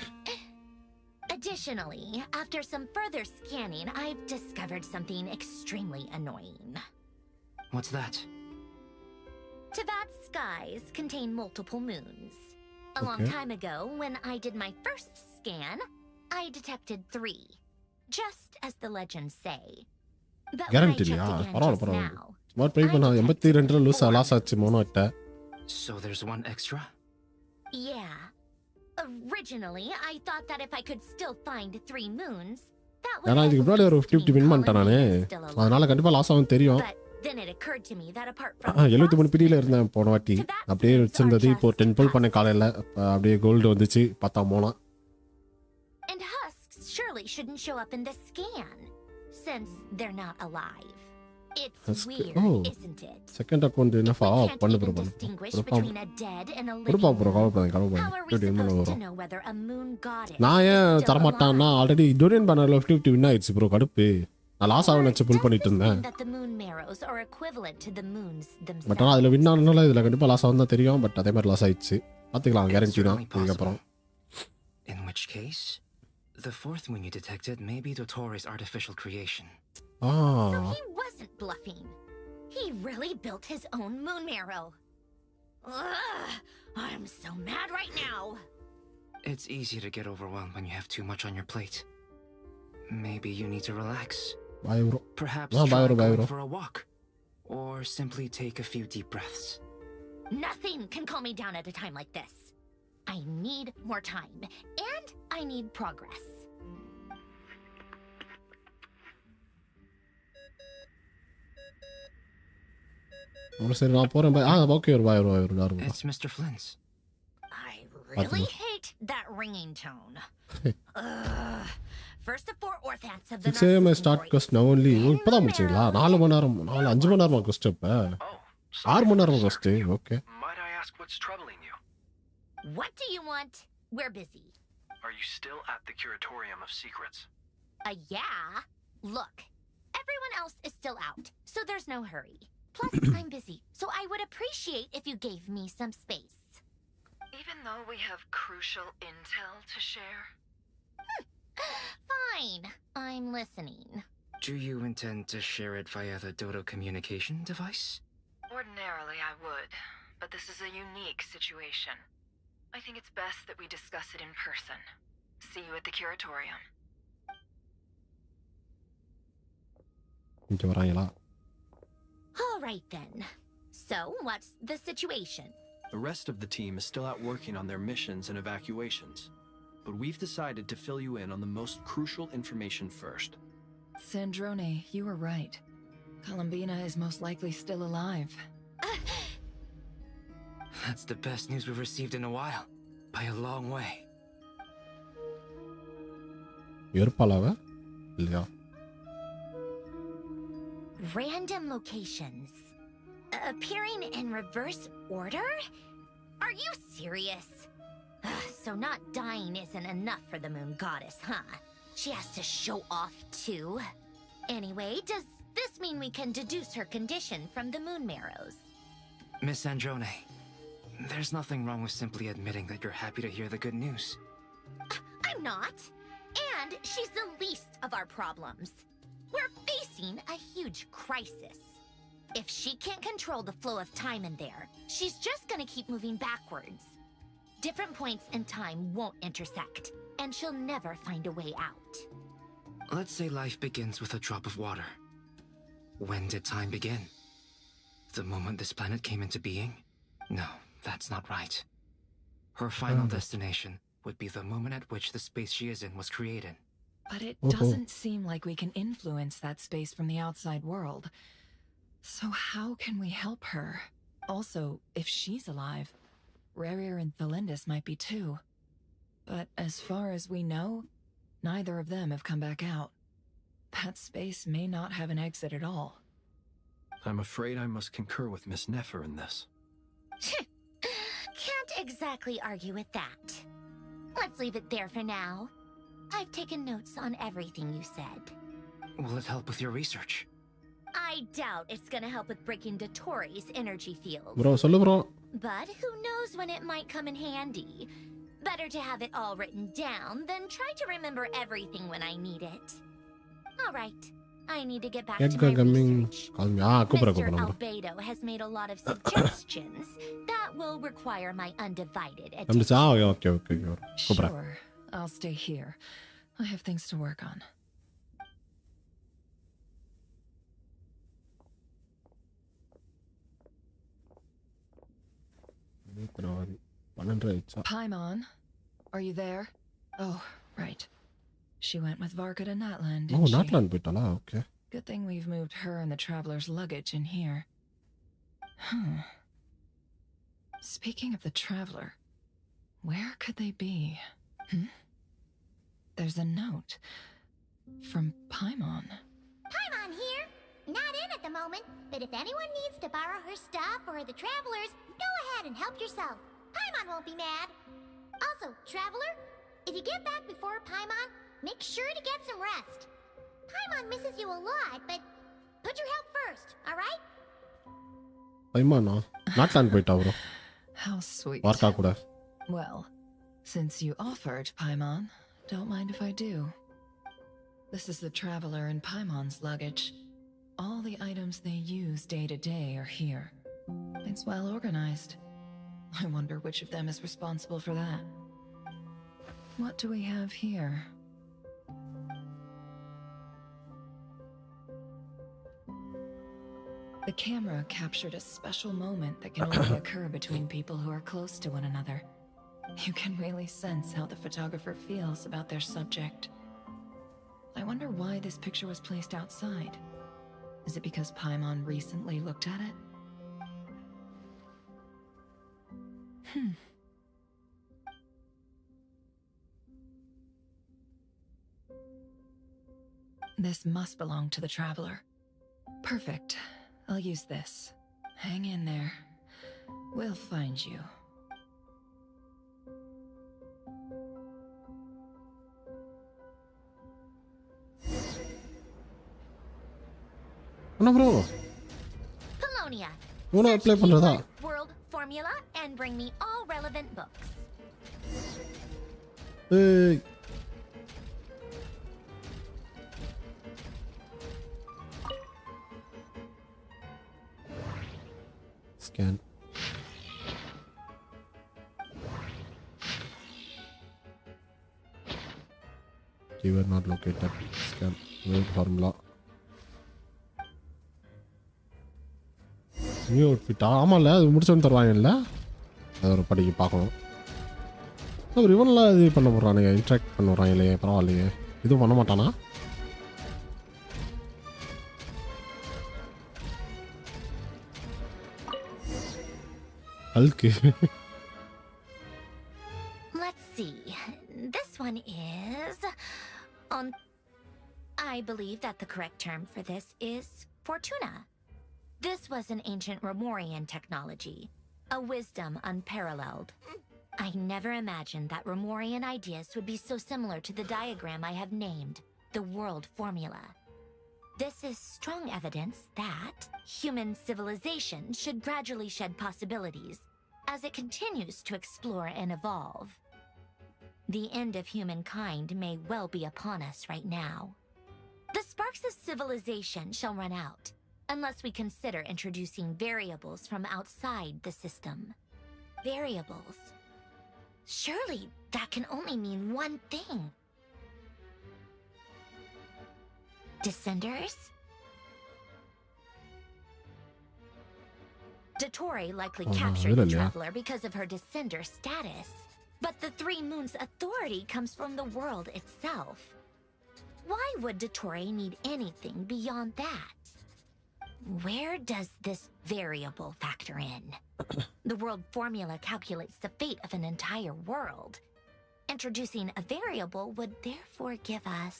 Additionally, after some further scanning, I've discovered something extremely annoying. What's that? Teyvat's skies contain multiple moons. A long time ago, when I did my first scan, I detected 3, just as the legends say. But when I checked again just now, smart play பண்ணா 82 loose loss ஆச்சு மோனோட்ட. So there's one extra? Yeah. Originally, I thought that if I could still find 3 moons, that would நான் இதுக்கு முன்னாடி ஒரு 50 win பண்ணிட்டேன் நானு. அதனால கண்டிப்பா லாஸ் ஆகும் தெரியும். Then it occurred to me that apart from 73 பிடியில இருந்தேன் போன வாட்டி. அப்படியே வச்சிருந்தது. இப்போ 10 புல் பண்ண காலையில அப்படியே கோல்டு வந்துச்சு. பார்த்தா Mona. And husks surely shouldn't show up in the scan since they're not alive. It's weird, isn't it? Second account என்னப்பா பண்ணு ப்ரோ பண்ணு. ப்ரோ கவலைப்படாதீங்க. நான் ஏன் தர மாட்டான்னா ஆல்ரெடி டோரியன் பேனர்ல 50 வின் ஆயிடுச்சு ப்ரோ. கடுப்பு. நான் லாஸ் ஆக நினைச்சு புல் பண்ணிட்டு இருந்தேன். பட் ஆனால் அதில் வின் ஆனதுனால இதில் கண்டிப்பாக லாஸ் ஆகும் தான் தெரியும். பட் அதே மாதிரி லாஸ் ஆயிடுச்சு. பார்த்துக்கலாம், கேரண்டி தான். இதுக்கப்புறம் In which case, the fourth moon you detected may be Dottoro's artificial creation. So he wasn't bluffing. He really built his own moon marrow. Ugh, I'm so mad right now. It's easy to get overwhelmed when you have too much on your plate. Maybe you need to relax. Bye, bro. Perhaps try going for a walk. Or simply take a few deep breaths. Nothing can calm me down at a time like this. I need more time. And I need progress. சரி நான் போறேன். Okay ஒரு bye bro. It's Mr. Flint's. I really hate that ringing tone. First the 4 orthants of the 6 AM start quest now only. இப்பதான் முடிச்சீங்களா? 4 மணி நேரம் 5 மணி நேரமா quest இப்ப. 6 மணி நேரம் quest. Okay. Might I ask what's troubling you? What do you want? We're busy. Are you still at the Curatorium of Secrets? Yeah. Look, everyone else is still out, so there's no hurry. Plus, I'm busy, so I would appreciate if you gave me some space. Even though we have crucial intel to share? Fine. I'm listening. Do you intend to share it via the Dodo communication device? Ordinarily, I would, but this is a unique situation. I think it's best that we discuss it in person. See you at the curatorium. All right then. So, what's the situation? The rest of the team is still out working on their missions and evacuations, but we've decided to fill you in on the most crucial information first. Sandrone, you were right. Columbina is most likely still alive. That's the best news we've received in a while, by a long way. Random locations. Appearing in reverse order? Are you serious? So not dying isn't enough for the moon goddess, huh? She has to show off too. Anyway, does this mean we can deduce her condition from the moon marrows? Miss Sandrone, there's nothing wrong with simply admitting that you're happy to hear the good news. I'm not. And she's the least of our problems. We're facing a huge crisis. If she can't control the flow of time in there, she's just gonna keep moving backwards. Different points in time won't intersect, and she'll never find a way out. Let's say life begins with a drop of water. When did time begin? The moment this planet came into being? No, that's not right. Her final destination would be the moment at which the space she is in was created. But it doesn't seem like we can influence that space from the outside world. So how can we help her? Also, if she's alive, Rerir and Thelindis might be too. But as far as we know, neither of them have come back out. That space may not have an exit at all. I'm afraid I must concur with Miss Nefer in this. Can't exactly argue with that. Let's leave it there for now. I've taken notes on everything you said. Will it help with your research? I doubt it's gonna help with breaking Dotori's energy field. Bro, sollu bro. But who knows when it might come in handy. Better to have it all written down than try to remember everything when I need it. All right, I need to get back to my research. Mr. Albedo has made a lot of suggestions that will require my undivided attention. Sure, I'll stay here. I have things to work on. Paimon, are you there? Oh, right. She went with Varka to Natlan, didn't she? Natlan போயிட்டாளா? Okay. Good thing we've moved her and the traveler's luggage in here. Speaking of the traveler, where could they be? There's a note from Paimon. Paimon here. Not in at the moment, but if anyone needs to borrow her stuff or the travelers, go ahead and help yourself. Paimon won't be mad. Also, traveler, if you get back before Paimon, make sure to get some rest. Paimon misses you a lot, but put your health first, alright? Paimon, Natlan போயிட்டா bro. How sweet. Varka கூட. Well, since you offered, Paimon, don't mind if I do. This is the traveler and Paimon's luggage. All the items they use day to day are here. It's well organized. I wonder which of them is responsible for that. What do we have here? The camera captured a special moment that can only occur between people who are close to one another. You can really sense how the photographer feels about their subject. I wonder why this picture was placed outside. Is it because Paimon recently looked at it? This must belong to the traveler. Perfect. I'll use this. Hang in there. We'll find you. என்ன bro? Polonia. இவனை apply பண்றதா? World formula and bring me all relevant books. Hey. Scan. Keyword not located. Scan. Word formula. New outfit ஆமாம்ல அது முடிச்சோன்னு தருவாங்கல்ல அது ஒரு படிக்க பார்க்கணும். அவர் இவனெலாம் இது பண்ண போடுறானுங்க இன்ட்ராக்ட் பண்ண போடுறாங்களே பரவாயில்லையே இதுவும் பண்ண மாட்டானா? அல்கு. Let's see. This one is on. I believe that the correct term for this is Fortuna. This was an ancient Romorian technology, a wisdom unparalleled. I never imagined that Romorian ideas would be so similar to the diagram I have named, the world formula. This is strong evidence that human civilization should gradually shed possibilities as it continues to explore and evolve. The end of humankind may well be upon us right now. The sparks of civilization shall run out, unless we consider introducing variables from outside the system. Variables. Surely that can only mean one thing. Descenders? Dottore likely captured the traveler because of her descender status. But the Three Moons' authority comes from the world itself. Why would Dottore need anything beyond that? Where does this variable factor in? The world formula calculates the fate of an entire world. Introducing a variable would therefore give us...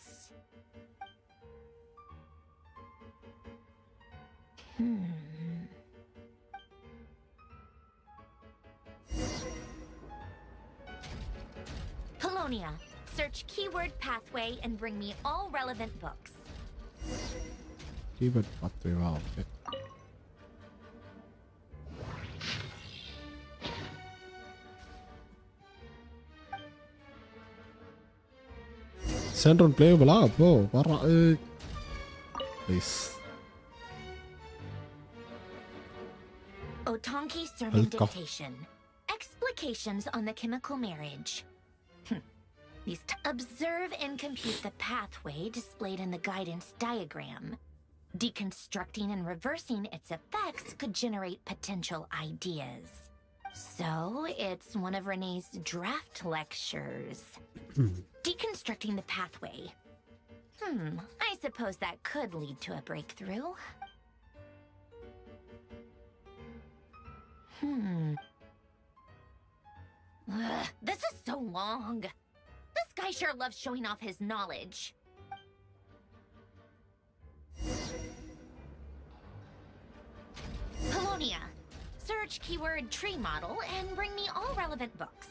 Polonia, search keyword pathway and bring me all relevant books. Keyword pathway, wow, okay. Center on playable, bro. Nice. Otonki sermon dictation. Explications on the chemical marriage. Observe and compute the pathway displayed in the guidance diagram. Deconstructing and reversing its effects could generate potential ideas. So, it's one of Renee's draft lectures. Deconstructing the pathway. I suppose that could lead to a breakthrough. This is so long. This guy sure loves showing off his knowledge. Polonia, search keyword tree model and bring me all relevant books.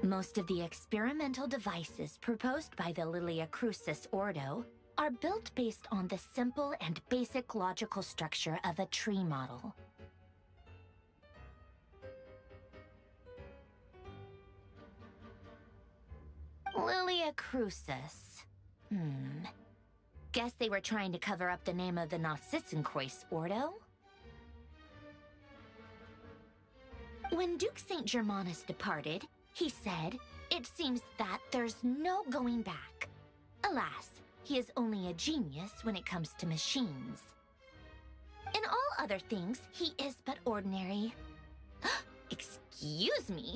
Most of the experimental devices proposed by the Lilia Crucis Ordo are built based on the simple and basic logical structure of a tree model. Lilia Crucis. Guess they were trying to cover up the name of the Narsissenkreuz Ordo? When Duke St. Germanus departed, he said, "It seems that there's no going back." Alas, he is only a genius when it comes to machines. In all other things, he is but ordinary. Excuse me?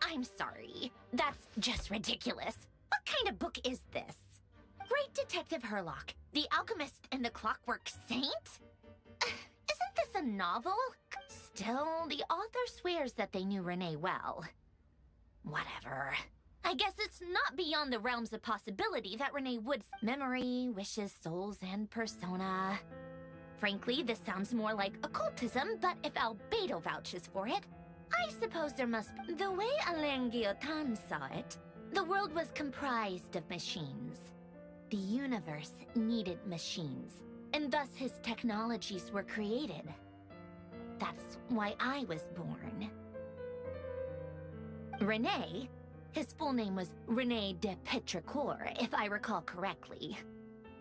I'm sorry. That's just ridiculous. What kind of book is this? Great Detective Herlock, the Alchemist and the Clockwork Saint? a novel? Still, the author swears that they knew Renee well. Whatever. I guess it's not beyond the realms of possibility that Renee Wood's memory, wishes, souls, and persona. Frankly, this sounds more like occultism, but if Albedo vouches for it, I suppose there must be. The way Alain Guillotin saw it, the world was comprised of machines. The universe needed machines, and thus his technologies were created. That's why I was born. Renee, his full name was Renee de Petrichor, if I recall correctly.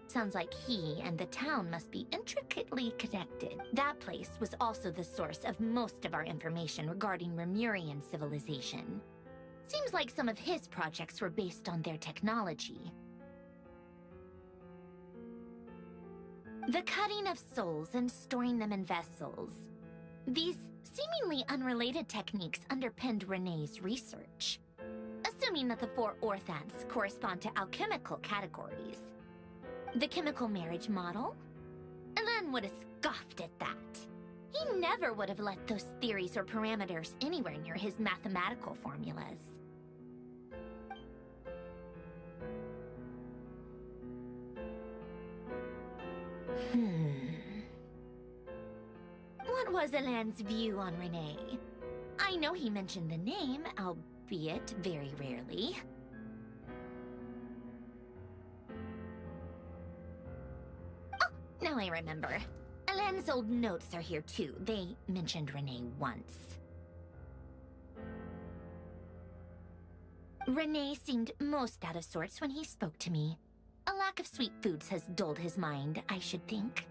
Sounds like he and the town must be intricately connected. That place was also the source of most of our information regarding Remurian civilization. Seems like some of his projects were based on their technology. The cutting of souls and storing them in vessels. These seemingly unrelated techniques underpinned Renee's research. Assuming that the 4 orthants correspond to alchemical categories. The chemical marriage model? Alain would have scoffed at that. He never would have let those theories or parameters anywhere near his mathematical formulas. What was Alain's view on Renee? I know he mentioned the name, albeit very rarely. Oh, now I remember. Alain's old notes are here too. They mentioned Renee once. Renee seemed most out of sorts when he spoke to me. A lack of sweet foods has dulled his mind, I should think.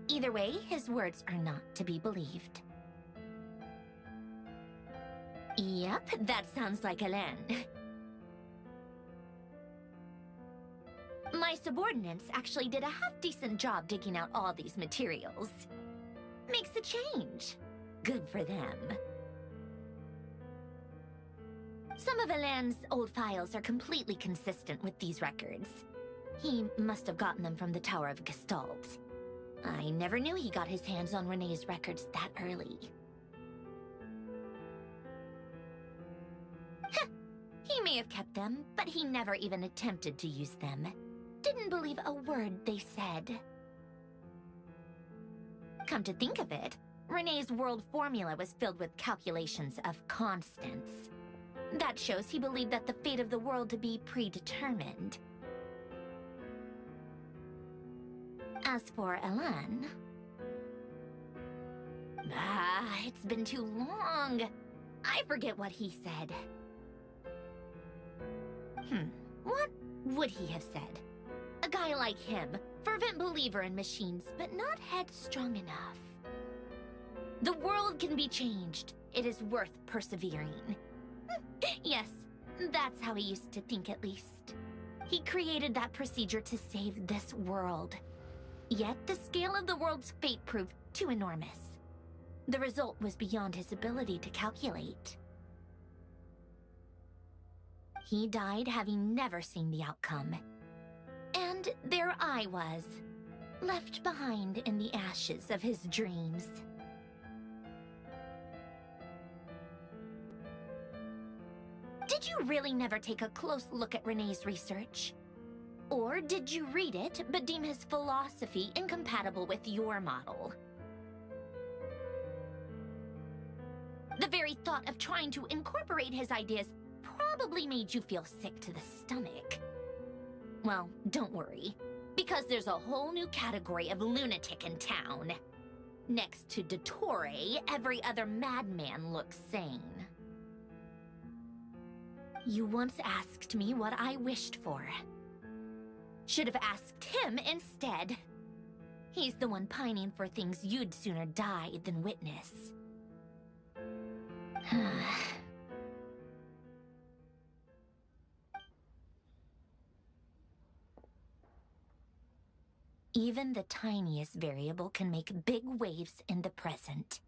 Either way, his words are not to be believed. Yep, that sounds like Alain. My subordinates actually did a half-decent job digging out all these materials. Makes a change. Good for them. Some of Alain's old files are completely consistent with these records. He must have gotten them from the Tower of Gestalt. I never knew he got his hands on Renee's records that early. He may have kept them, but he never even attempted to use them. Didn't believe a word they said. Come to think of it, Renee's world formula was filled with calculations of constants. That shows he believed that the fate of the world to be predetermined. As for Alain... it's been too long. I forget what he said. What would he have said? A guy like him, fervent believer in machines, but not headstrong enough. The world can be changed. It is worth persevering. Yes, that's how he used to think at least. He created that procedure to save this world. Yet the scale of the world's fate proved too enormous. The result was beyond his ability to calculate. He died having never seen the outcome. And there I was, left behind in the ashes of his dreams. Did you really never take a close look at Renee's research? Or did you read it, but deem his philosophy incompatible with your model? The very thought of trying to incorporate his ideas probably made you feel sick to the stomach. Well, don't worry, because there's a whole new category of lunatic in town. Next to Dottore, every other madman looks sane. You once asked me what I wished for. Should have asked him instead. He's the one pining for things you'd sooner die than witness. Even the tiniest variable can make big waves in the present.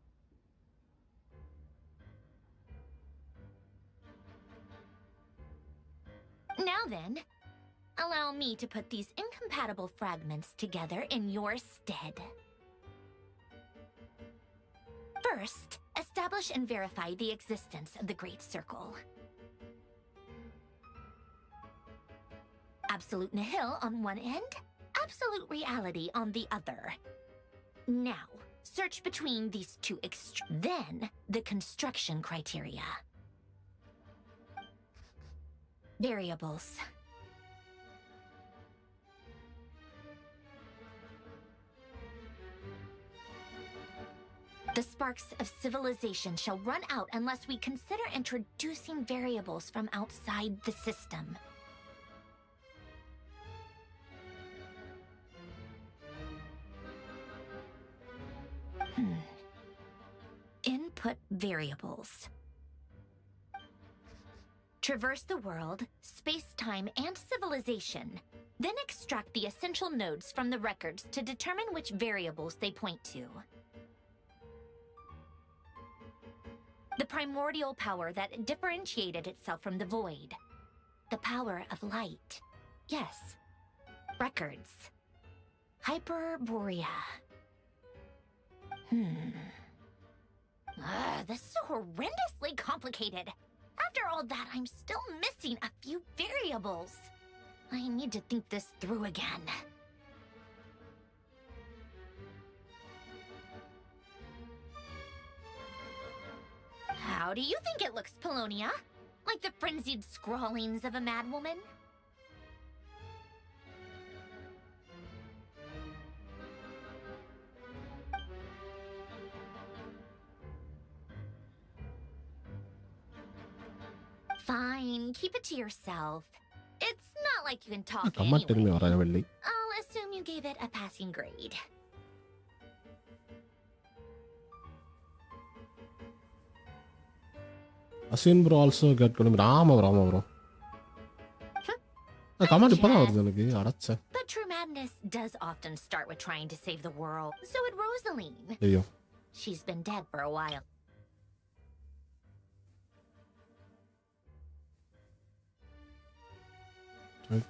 Now then, allow me to put these incompatible fragments together in your stead. First, establish and verify the existence of the Great Circle. Absolute nihil on one end, absolute reality on the other. Now, search between these two then, the construction criteria. Variables. The sparks of civilization shall run out unless we consider introducing variables from outside the system. Input variables. Traverse the world, space-time, and civilization. Then extract the essential nodes from the records to determine which variables they point to. The primordial power that differentiated itself from the void. The power of light. Yes. Records. Hyperborea. This is horrendously complicated. After all that, I'm still missing a few variables. I need to think this through again. How do you think it looks, Polonia? Like the frenzied scrawlings of a madwoman? Fine, keep it to yourself. It's not like you can talk anyway. I'll assume you gave it a passing grade. Asin bro also got Rama. But true madness does often start with trying to save the world. So would Rosaline. There you go. She's been dead for a while.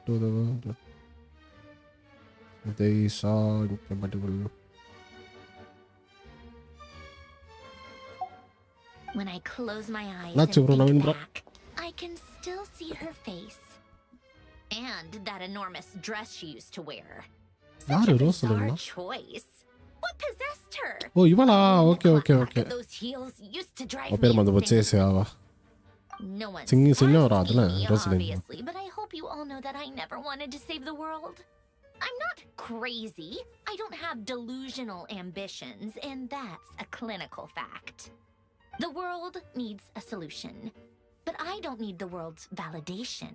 To the world. They saw incompatible. When I close my eyes and think back, I can still see her face. And that enormous dress she used to wear. Such a bizarre choice. What possessed her? Oh, okay. Those heels used to drive me insane. No one's asked me, obviously, but I hope you all know that I never wanted to save the world. I'm not crazy. I don't have delusional ambitions, and that's a clinical fact. The world needs a solution, but I don't need the world's validation.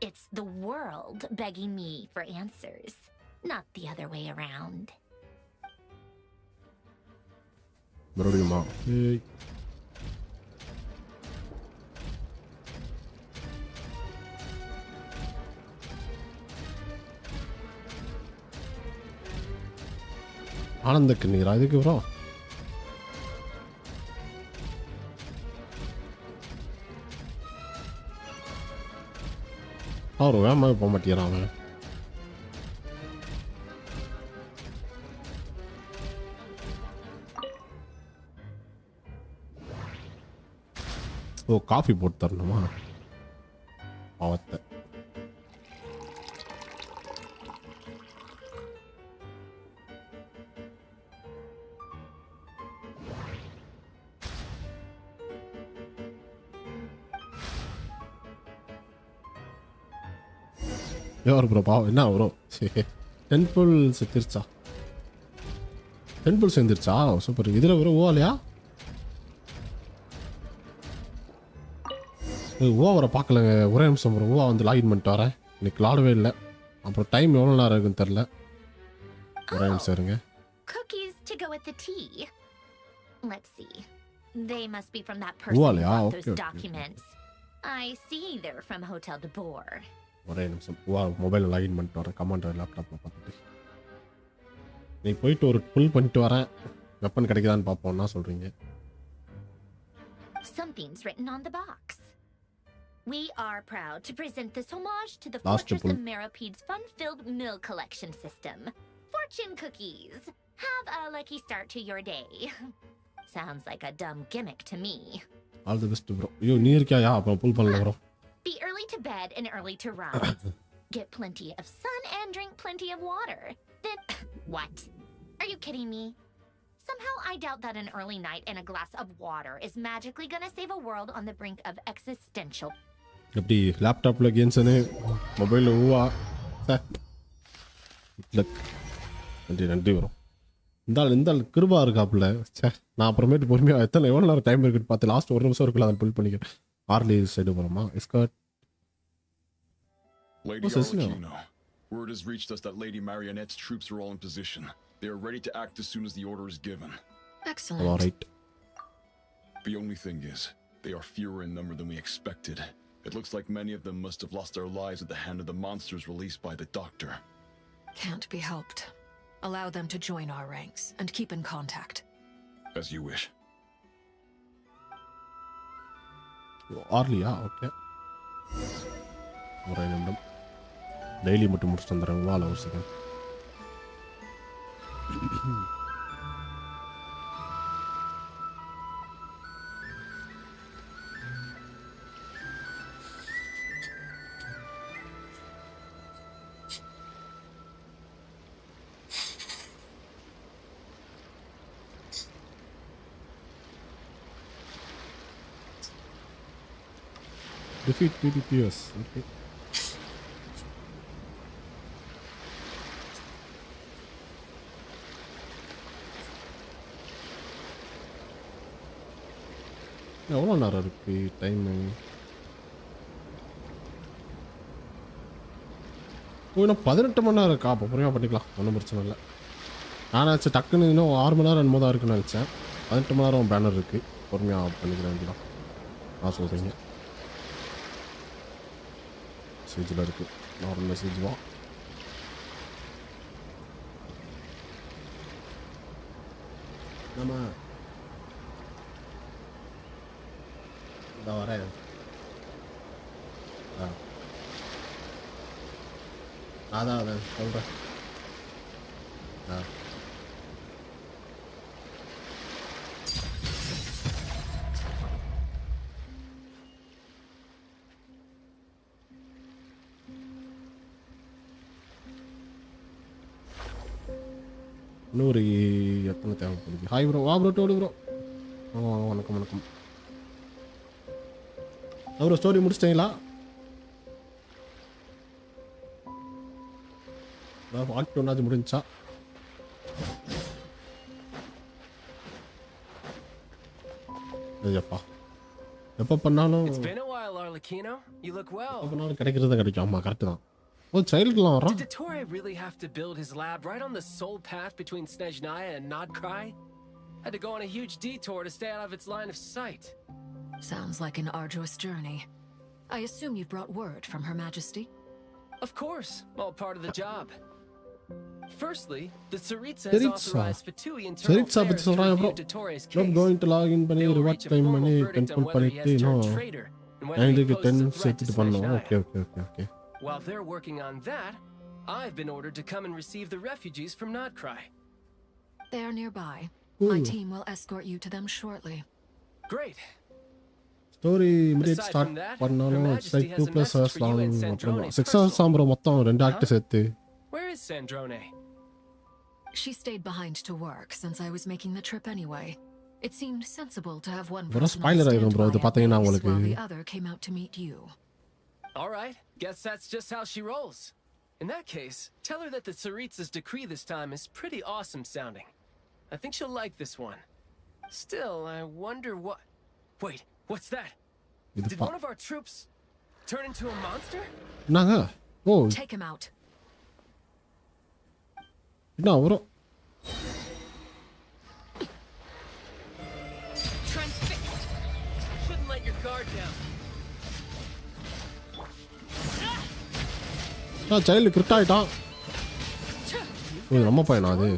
It's the world begging me for answers, not the other way around. Hey. ஆனந்த கண்ணீரா இதுக்கு bro அவர் வேகமாக போக மாட்டேங்கிறான் அவன் ஓ coffee போட்டு தரணுமா பாவத்தை யார் bro பாவம் என்ன ப்ரோ டெம்பிள் செத்துருச்சா டெம்பிள் சேர்ந்துருச்சா சூப்பர் இதில் ஒரு ஓலையா ஓவரை பார்க்கலங்க ஒரே நிமிஷம் ப்ரோ ஓவா வந்து லாகின் பண்ணிட்டு வரேன் இன்னைக்கு விளாடவே இல்லை அப்புறம் டைம் எவ்வளோ நேரம் இருக்குன்னு தெரில ஒரே நிமிஷம் இருங்க Cookies to go with the tea. Let's see. They must be from that person who bought those documents. I see they're from Hotel de Boer. ஒரே நிமிஷம் மொபைலில் லாகின் பண்ணிட்டு வரேன் கமாண்டர் லேப்டாப்பில் பார்த்துட்டு நீ போயிட்டு ஒரு புல் பண்ணிட்டு வரேன் வெப்பன் கிடைக்குதான்னு பார்ப்போம்னா சொல்கிறீங்க Something's written on the box. We are proud to present this homage to the Fortress of Merapede's fun-filled mill collection system. Fortune cookies. Have a lucky start to your day. Sounds like a dumb gimmick to me. All the best, bro. You near kya ya? Apna pull panna bro. Be early to bed and early to rise. Get plenty of sun and drink plenty of water. Then, what? Are you kidding me? Somehow I doubt that an early night and a glass of water is magically gonna save a world on the brink of existential. எப்படி லேப்டாப்ல Genshin மொபைல்ல wuwa luck நன்றி வரும் இந்த கிருபா இருக்காப்புல நான் அப்புறமேட்டு பொறுமையாக எவ்வளோ நேரம் டைம் இருக்குன்னு பார்த்து லாஸ்ட் 1 நிமிஷம் இருக்குல்ல அதை புல் பண்ணிக்கிறேன் ஆர்லி சைடு போகிறோமா escort Lady Archon, word has reached us that Lady Marionette's troops are all in position. They are ready to act as soon as the order is given. Excellent. All right. The only thing is, they are fewer in number than we expected. It looks like many of them must have lost their lives at the hand of the monsters released by the Doctor. Can't be helped. Allow them to join our ranks and keep in contact. As you wish. Arley, okay. ஒரு நிமிடம் daily மட்டும் முடிச்சுட்டு வந்துடுறேன் வாழ ஒரு second defeat PDPS. Okay. எவ்வளோ நேரம் இருக்கு டைமு இன்னும் 18 மணி நேரம் இருக்கா அப்போ பொறுமையாக பண்ணிக்கலாம் ஒன்றும் பிரச்சனை இல்லை நான் நினச்சேன் டக்குன்னு இன்னும் 6 மணி நேரம் என்னமோ தான் இருக்குன்னு நினச்சேன் 18 மணி நேரம் பேனர் இருக்குது பொறுமையாக பண்ணிக்கிற வேண்டியதான் நான் சொல்கிறீங்க மெசேஜில் இருக்குது நான் ஒரு மெசேஜ் வா நம்ம வரேன் அதான் சொல்கிறேன் இன்னொரு எத்தனை தேவைப்படுது ஹாய் ப்ரோ வா ப்ரோ டோடு ப்ரோ வணக்கம் வணக்கம் ஒரு ஸ்டோரி முடிச்சிட்டீங்களா ஆக்ட் ஒன்றாச்சும் முடிஞ்சா ஐயப்பா எப்போ பண்ணாலும் கிடைக்கிறது கிடைக்கும் ஆமாம் கரெக்டு தான் ஓ சைல்டுலாம் வரோம் Did Dottore really have to build his lab right on the sole path between Snezhnaya and Krai? Had to go on a huge detour to stay out of its line of sight. Sounds like an arduous journey. I assume you've brought word from Her Majesty? Of course, all part of the job. Firstly, the Tsaritsa has authorized Fatui internal affairs to review Dottore's case. I'm going to log in பண்ணி reward time பண்ணி control பண்ணிட்டு இன்னும் 10 சேர்த்துட்டு பண்ணோம் okay While they're working on that, I've been ordered to come and receive the refugees from Krai. They are nearby. My team will escort you to them shortly. Great. Story immediate start பண்ணாலும் it's like 2+ hours long அப்புறம் 6 hours ஆம்பரம் மொத்தம் 2 act சேர்த்து Where is Sandrone? She stayed behind to work since I was making the trip anyway. It seemed sensible to have one person on standby while the other came out to meet you. All right, guess that's just how she rolls. In that case, tell her that the Tsaritsa's decree this time is pretty awesome sounding. I think she'll like this one. Still, I wonder what... Wait, what's that? Did one of our troops turn into a monster? Naga. Oh. Take him out. No, bro. Transfixed. Shouldn't let your guard down. child grid ஆயிட்டான் ஓ நம்ம பையனா அது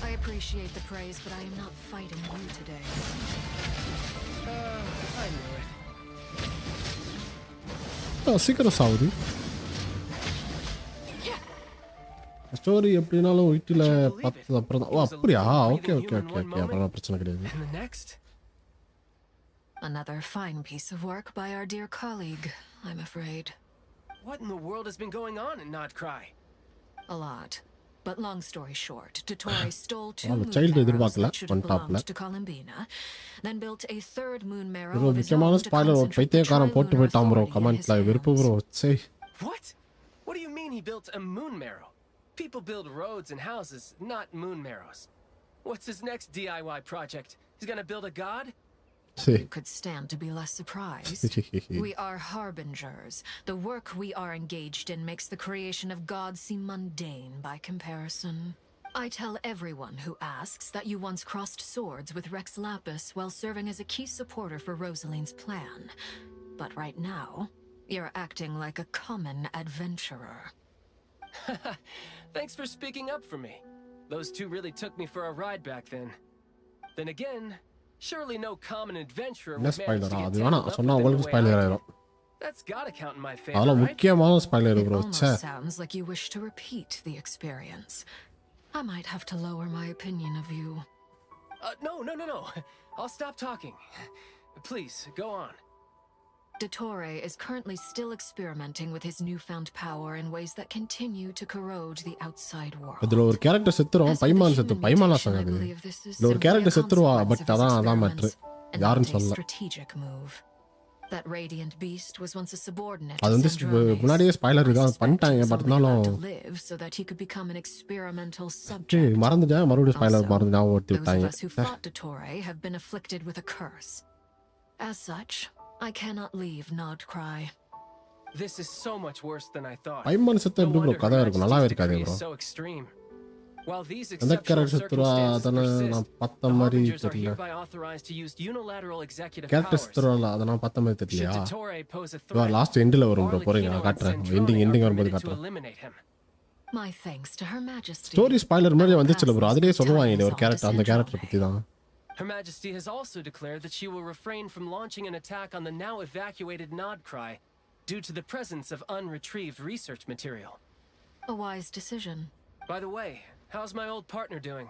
I appreciate the praise, but I am not fighting you today. I knew it. சீக்கிரம் சாவுது story எப்படினாலும் வீட்டில் 10 அப்புறம் தான். ஓ அப்படியா? ஓகே ஓகே ஓகே ஓகே, அப்புறம் பிரச்சனை கிடையாது. And the next? Another fine piece of work by our dear colleague, I'm afraid. What in the world has been going on in Not Krai? A lot. But long story short, Dottore stole 2 moon child marrows that should have belonged to Columbina, then built a 3rd moon marrow of his own to concentrate the trilunar authority in his What? What do you mean he built a moon marrow? People build roads and houses, not moon marrows. What's his next DIY project? He's gonna build a god? You could stand to be less surprised. We are harbingers. The work we are engaged in makes the creation of gods seem mundane by comparison. I tell everyone who asks that you once crossed swords with Rex Lapis while serving as a key supporter for Rosaline's plan. But right now, you're acting like a common adventurer. Thanks for speaking up for me. Those two really took me for a ride back then. Then again, surely no common adventurer would manage to get tangled up in the way I did. That's gotta count in my favor, right? It almost sounds like you wish to repeat the experience. I might have to lower my opinion of you. No. I'll stop talking. Please, go on. Dottore is currently still experimenting with his newfound power in ways that continue to corrode the outside world. இதுல ஒரு character செத்துறோம், பைமானா சங்கது. இதுல ஒரு character செத்துறவா, but அதான் matter. யாருன்னு சொல்லல. Strategic move. That radiant beast was once a subordinate. அது வந்து முன்னாடியே ஸ்பாயிலர் இருக்கு பண்ணிட்டாங்க, பட் நாளும் so that he could become an experimental subject. மறந்துட்டேன், மறுபடியும் ஸ்பாயிலர் மறந்து ஓட்டி விட்டாங்க. Those of us who fought Dottore have been afflicted with a curse. As such, I cannot leave Not Krai. This is so much worse than I thought. பைமான் செத்த எப்படி bro கதை இருக்கும், நல்லாவே இருக்காது bro. So extreme. While these அந்த exceptional character செத்துறா அதன நான் பத்த மாதிரி தெரியல. கேரக்டர் செத்துறா அதன பத்த மாதிரி தெரியலையா? லாஸ்ட் எண்ட்ல வரும் ப்ரோ, போறீங்க நான் காட்றேன். எண்டிங் வரும்போது காட்றேன். My thanks to Her Majesty. Story spoiler மாதிரி வந்துச்சுல ப்ரோ, அதுலயே சொல்லுவாங்க ஒரு கேரக்டர், அந்த கேரக்டர் பத்தி தான். Her Majesty has also declared that she will refrain from launching an attack on the now evacuated Nod Krai due to the presence of unretrieved research material. A wise decision. By the way, how's my old partner doing?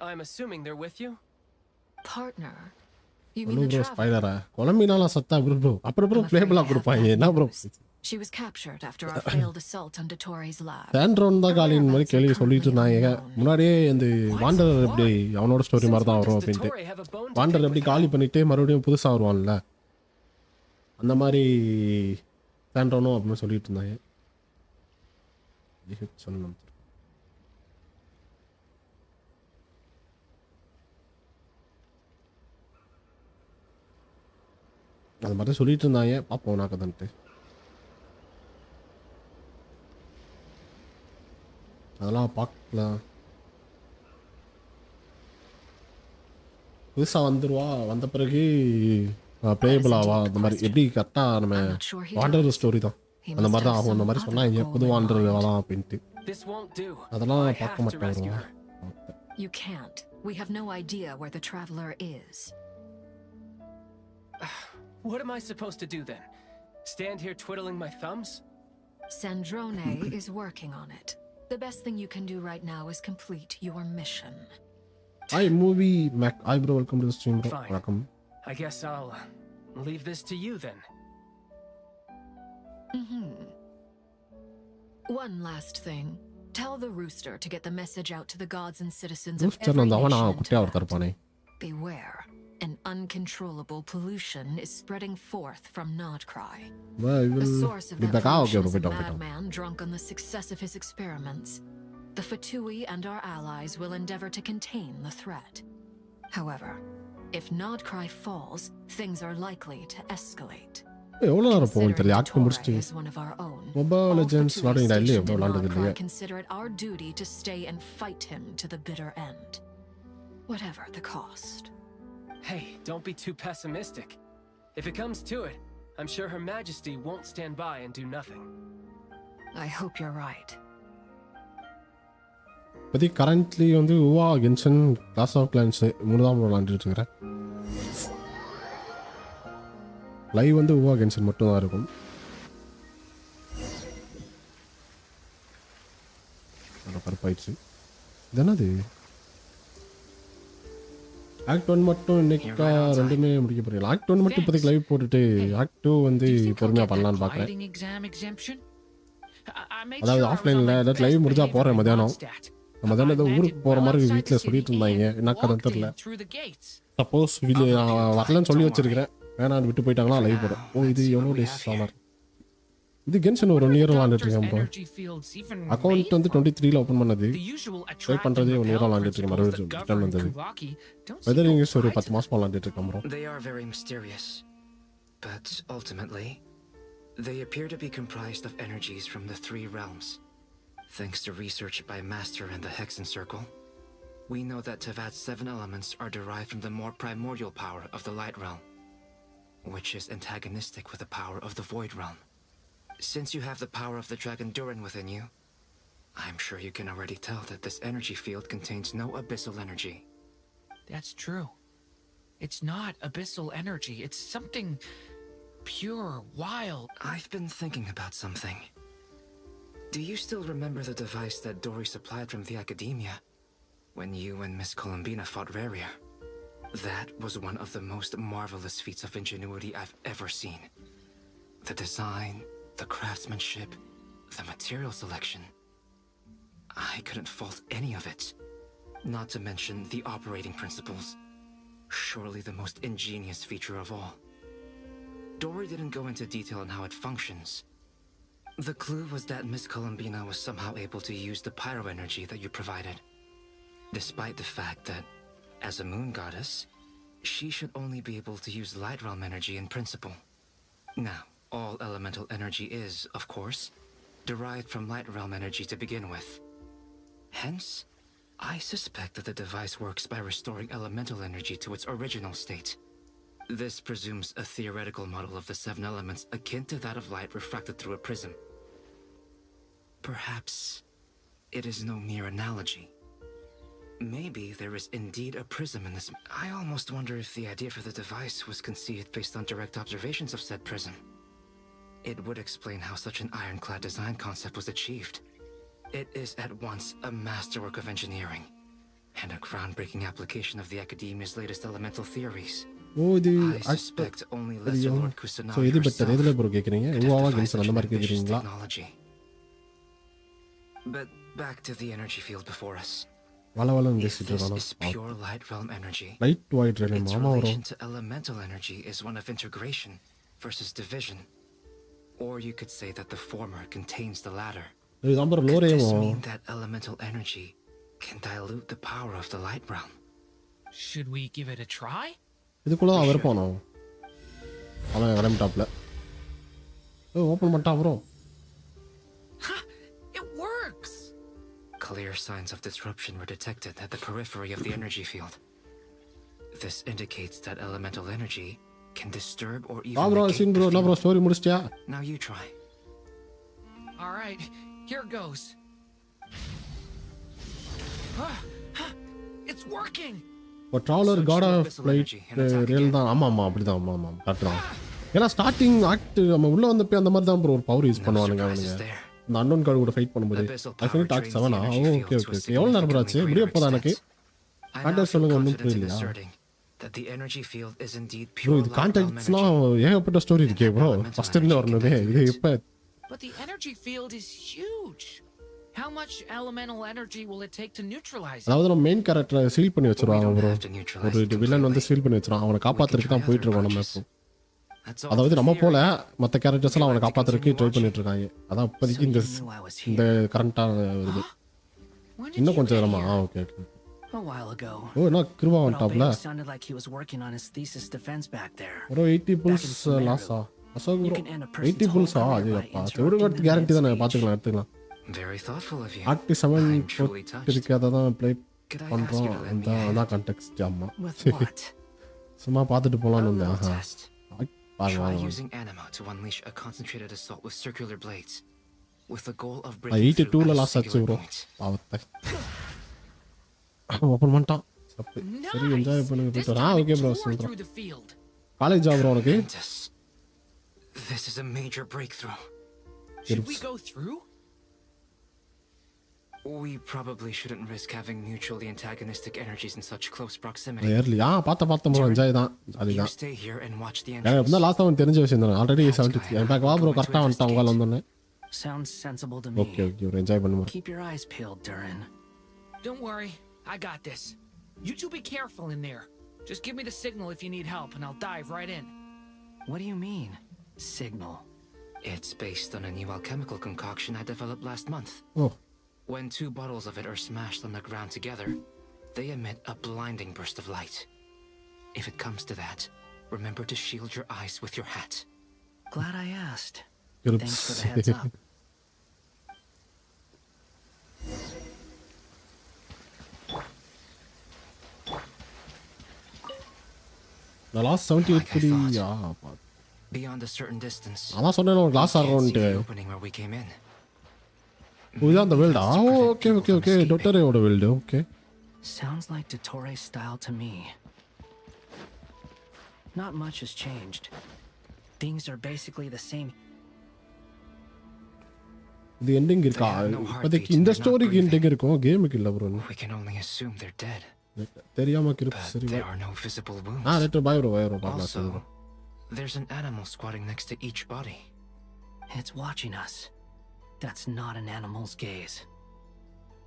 I'm assuming they're with you? Partner? You mean the traveler? ஸ்பாயிலரா கொலம்பினால சத்தா bro. அப்புறம் ப்ளேபிளா கொடுப்பாங்க. என்ன bro? She was captured after our failed assault on Dottore's lab. சாண்ட்ரோன் தான் காலின் மாதிரி கேள்வி சொல்லிட்டு இருந்தாங்க. முன்னாடியே இந்த வாண்டர் எப்படி அவனோட ஸ்டோரி மாதிரி தான் வரும் அப்படின்ட்டு. வாண்டர் எப்படி காலி பண்ணிட்டு மறுபடியும் புதுசா வருவான்ல, அந்த மாதிரி சாண்ட்ரோனும் அப்படின்னு சொல்லிட்டு இருந்தாங்க. சொல்லணும் அது மாதிரி சொல்லிட்டு இருந்தாங்க. பார்ப்போம் நான் கதன்ட்டு. அதெல்லாம் பார்க்கலாம். புதுசாக வந்துடுவா, வந்த பிறகு ப்ளேபிளாவா அந்த மாதிரி எப்படி கரெக்டாக நம்ம வாண்டர் ஸ்டோரி தான் அந்த மாதிரி தான் ஆகும். அந்த மாதிரி சொன்னாங்க புது வாண்டர் வரலாம் அப்படின்ட்டு. அதெல்லாம் பார்க்க மாட்டேன். You can't. We have no idea where the traveler is. What am I supposed to do then? Stand here twiddling my thumbs? Sandrone is working on it. The best thing you can do right now is complete your mission. Hi, movie Mac. Hi, bro. Welcome to the stream, bro. Fine. Welcome. I guess I'll leave this to you then. One last thing. Tell the rooster to get the message out to the gods and citizens of every nation. Beware. An uncontrollable pollution is spreading forth from Nod Krai. The source of that pollution is a madman drunk on the success of his experiments. The Fatui and our allies will endeavor to contain the threat. However, if Nod Krai falls, things are likely to escalate. Considering Dottore is one of our own, all Fatui stationed in Nod Krai consider it our duty to stay and fight him to the bitter end, whatever the cost. Hey, don't be too pessimistic. If it comes to it, I'm sure Her Majesty won't stand by and do nothing. I hope you're right. பத்தி currently வந்து wuwa Genshin Clash of Clans 3ஆம் விளையாண்டுட்டு இருக்கேன். Live வந்து wuwa Genshin மட்டும் தான் இருக்கும். கருப்பாயிடுச்சு. இது என்னது? ஆக்ட் 1 மட்டும் இன்னைக்கு ரெண்டுமே முடிக்க போறீங்களா? ஆக்ட் 1 மட்டும் இப்போதைக்கு லைவ் போட்டுட்டு ஆக்ட் 2 வந்து பொறுமையாக பண்ணலான்னு பார்க்குறேன். அதாவது ஆஃப்லைனில் ஏதாவது லைவ் முடிஞ்சா போகிறேன் மதியானம். மதியானம் ஏதோ ஊருக்கு போகிற மாதிரி வீட்டில் சொல்லிட்டு இருந்தாங்க. என்ன கதை தெரியல. சப்போஸ் வரலன்னு சொல்லி வச்சிருக்கிறேன். வேணான்னு விட்டு போயிட்டாங்கன்னா லைவ் போடுறேன். ஓ இது எவ்வளோ டேஸ் ஆனார். இது கென்ஷன் ஒரு 1 இயர் விளாண்டுட்டு இருக்கேன் ப்ரோ. அக்கௌண்ட் வந்து 23ல ஓப்பன் பண்ணது. ட்ரை பண்ணுறதே 1 இயர் விளாண்டுட்டு இருக்கேன். மறுபடியும் ரிட்டர்ன் வந்தது. வெதர் இங்கிலீஷ் ஒரு 10 மாதம் விளாண்டுட்டு இருக்கேன் bro. They are very mysterious, but ultimately, they appear to be comprised of energies from the 3 realms. Thanks to research by Master and the Hexen Circle, we know that Tevat's 7 elements are derived from the more primordial power of the Light Realm, which is antagonistic with the power of the Void Realm. Since you have the power of the Dragon Durin within you, I'm sure you can already tell that this energy field contains no abyssal energy. That's true. It's not abyssal energy. It's something pure, wild. I've been thinking about something. Do you still remember the device that Dory supplied from the Academia when you and Miss Columbina fought Raria? That was one of the most marvelous feats of ingenuity I've ever seen. The design, the craftsmanship, the material selection. I couldn't fault any of it. Not to mention the operating principles. Surely the most ingenious feature of all. Dory didn't go into detail on how it functions. The clue was that Miss Columbina was somehow able to use the pyro energy that you provided. Despite the fact that, as a moon goddess, she should only be able to use light realm energy in principle. Now, all elemental energy is, of course, derived from light realm energy to begin with. Hence, I suspect that the device works by restoring elemental energy to its original state. This presumes a theoretical model of the 7 elements akin to that of light refracted through a prism. Perhaps it is no mere analogy. Maybe there is indeed a prism in this. I almost wonder if the idea for the device was conceived based on direct observations of said prism. It would explain how such an ironclad design concept was achieved. It is at once a masterwork of engineering and a groundbreaking application of the Academia's latest elemental theories. I suspect only Lesser Lord Kusanagi herself technology. But back to the energy field before us. If this is pure light realm energy, its relation to elemental energy is one of integration versus division. Or you could say that the former contains the latter. Could this mean that elemental energy can dilute the power of the light realm? Should we give it a try? இதுக்குள்ள அவர் போனோம். அவன் கிளம்பிட்டாப்ல. Open பண்ணிட்டா bro. It works. Clear signs of disruption were detected at the periphery of the energy field. This indicates that elemental energy can disturb or even negate the field. Now you try. All right, here goes. It's working. ஒரு traveller god of flight real தான். ஆமாம் அப்படிதான். ஆமாம் correct தான். ஏன்னா starting act நம்ம உள்ளே வந்தப்போ அந்த மாதிரி தான் ப்ரோ ஒரு பவர் யூஸ் பண்ணுவானுங்க அவனுங்க. இந்த அன்னோன் கார்டு கூட ஃபைட் பண்ணும்போது ஐஃபினிட் ஆக்ட் 7 ஓகே எவ்வளோ நேரம் ஆச்சு முடிய போதா எனக்கு கான்டாக்ட் சொல்லுங்க. ஒன்றும் புரியலையா ப்ரோ? இது கான்டாக்ட்ஸ்லாம் ஏகப்பட்ட ஸ்டோரி இருக்கே ப்ரோ. ஃபர்ஸ்ட் இருந்து வரணுமே. இது இப்போ But the energy field is huge. How much elemental energy will it take to neutralize it? அதாவது நம்ம மெயின் கேரக்டரை சீல் பண்ணி வச்சிருவாங்க ப்ரோ. ஒரு வில்லன் வந்து சீல் பண்ணி வச்சிருவான். அவனை காப்பாத்துறதுக்கு தான் போயிட்டு இருக்கோம் நம்ம இப்போ. அதாவது நம்ம போல மற்ற கேரக்டர்ஸ் எல்லாம் அவனை காப்பாத்துறதுக்கு ட்ரை பண்ணிட்டு இருக்காங்க. அதான் இப்போதைக்கு இந்த கரண்டா வருது. இன்னும் கொஞ்சம் நேரமா? ஓகே. A while ago. ஓ நான் கிருவா வந்துட்டாப்ல. Sounded like he was working on his thesis defense back there. Bro 80 pulls லாஸா? அசோக் ப்ரோ 80 புல்ஸா? ஐயோப்பா செவடுங்கிறது கேரண்டி தானே. பார்த்துக்கலாம் எடுத்துக்கலாம். Very thoughtful of you. Act 7 போட்டுருக்கதை தான் ப்ளே பண்ணுறோம். அதான் கான்டெக்ஸ்ட். ஆமாம் சும்மா பார்த்துட்டு போகலான்னு இருந்தேன். Try using anima to unleash a concentrated assault with circular blades, with the goal of breaking 82ல லாஸ் ஆச்சு ப்ரோ. பாவத்தை ஓப்பன் பண்ணிட்டான். சரி என்ஜாய் பண்ணுங்க போயிட்டு வரேன். ஓகே ப்ரோ சொல்கிறேன். காலேஜ் ஆகுறோம் உனக்கு. This is a major breakthrough. Should we go through? We probably shouldn't risk having mutually antagonistic energies in such close proximity. Early பார்த்த ப்ரோ என்ஜாய் தான் You அதுதான் stay here and watch the எனக்கு entrance. இப்ப last அவன் தெரிஞ்ச விஷயம் தானே already 73 in fact வா ப்ரோ கரெக்டா வந்துட்டான் உங்களால வந்தோனே Sounds sensible to me. Okay bro enjoy பண்ணுங்க Keep your eyes peeled, Durin. Don't worry, I got this. You two be careful in there. Just give me the signal if you need help, and I'll dive right in. What do you mean, signal? It's based on a new alchemical concoction I developed last month. Oh. When 2 bottles of it are smashed on the ground together, they emit a blinding burst of light. If it comes to that, remember to shield your eyes with your hat. Glad I asked. Oops. Thanks for the heads up. The last 78 pretty Beyond a certain distance. அதான் சொன்னேன் ஒரு class ஆர்ரோன்ட்டு Opening where we came in. இதுதான் அந்த வேல்டா okay டொட்டரேயோட world okay Sounds like Dottore style to me. Not much has changed. Things are basically the same. இது ending இருக்கா இப்போதைக்கு இந்த ஸ்டோரிக்கு எண்டிங் இருக்கும் கேமுக்கு இல்ல bro We can only assume they're dead. தெரியாம கிருப்பு சரி There are no visible wounds. Letter bye bro பார்க்கலாம் Also, there's an animal squatting next to each body. It's watching us. That's not an animal's gaze.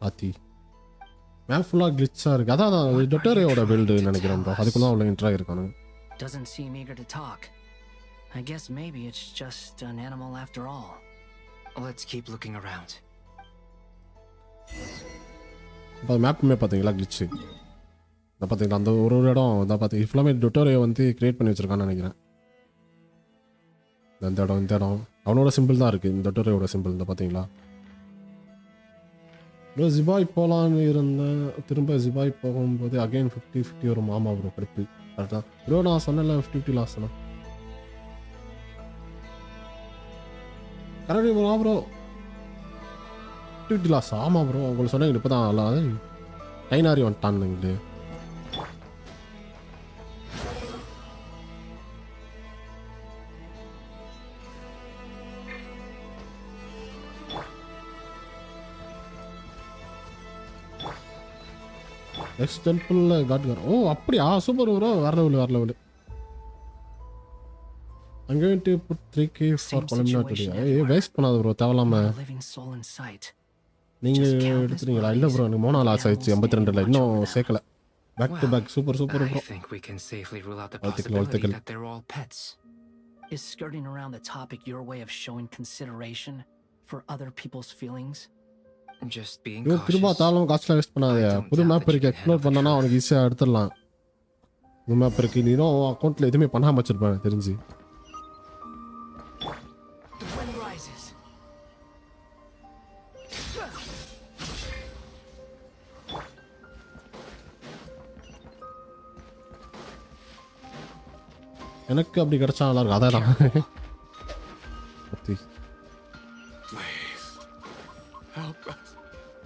ஆத்தி map ஃபுல்லா கிளிட்ஸா இருக்கு அதான் டொட்டரேயோட build நினைக்கிறேன் bro அதுக்குள்ள அவ்வளவு இன்ட்ரா இருக்கானு Doesn't seem eager to talk. I guess maybe it's just an animal after all. Let's keep looking around. இப்போ மேப்புமே பாத்தீங்களா கிளிட்ச் இத பாத்தீங்களா அந்த ஒரு இடம் இத பாத்தீங்க ஃபுல்லாமே டொட்டரே வந்து கிரியேட் பண்ணி வச்சிருக்கான்னு நினைக்கிறேன் இந்த இடம் அவனோட சிம்பிள் தான் இருக்கு இந்த டொட்டரேயோட சிம்பிள் இந்த பாத்தீங்களா ப்ரோ ஜிபாய் போகலான்னு இருந்தேன் திரும்ப ஜிபாய் போகும்போது அகைன் 50-50 ஒரு மாமா ப்ரோ கடுப்பு கரெக்டாக ப்ரோ நான் சொன்னேன்ல 50-50 லாஸ் தான் கரெக்ட் ப்ரோ ப்ரோ 50-50 லாஸ் ஆமாம் ப்ரோ உங்களுக்கு சொன்னேன் இப்போ தான் அல்லாது டைனாரி வந்துட்டானுங்களே நெக்ஸ்ட் டெம்பிளில் காட்டுக்கார் ஓ அப்படியா சூப்பர் ப்ரோ வேற level I'm going to put 3K for Columbia today. ஏய் வேஸ்ட் பண்ணாத ப்ரோ தேவலாம நீங்க எடுத்துறீங்களா இல்ல ப்ரோ எனக்கு 3 நாள் ஆசை ஆயிடுச்சு 82ல இன்னும் சேர்க்கல back to back super bro I think we can safely rule out the possibility that they're all pets. Is skirting around the topic your way of showing consideration for other people's feelings? Just being cautious. திரும்ப தாளம் காஸ்ட்ல waste பண்ணாதே புது map இருக்கு explore பண்ணனா உனக்கு ஈஸியா எடுத்துடலாம் புது மேப் இருக்கு நீ நோ அக்கவுண்ட்ல எதுமே பண்ணாம வச்சிருப்பேன் தெரிஞ்சு எனக்கு அப்படி கிடைச்சா நல்லா இருக்கும் அதான்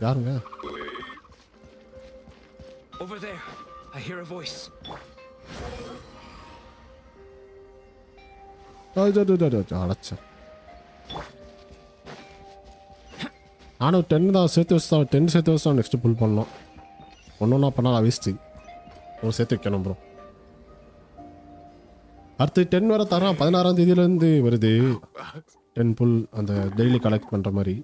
யாருங்க Over there, I hear a voice. அழைச்ச நானும் 10 தான் சேர்த்து வச்சு தான் 10 சேர்த்து வச்சு தான் நெக்ஸ்ட் புல் பண்ணோம் ஒன்றா பண்ணால் வேஸ்ட்டு ஒரு சேர்த்து வைக்கணும் ப்ரோ அடுத்து 10 வர தரான் 16ஆம் தேதியிலேருந்து வருது 10 புல் அந்த டெய்லி கலெக்ட் பண்ணுற மாதிரி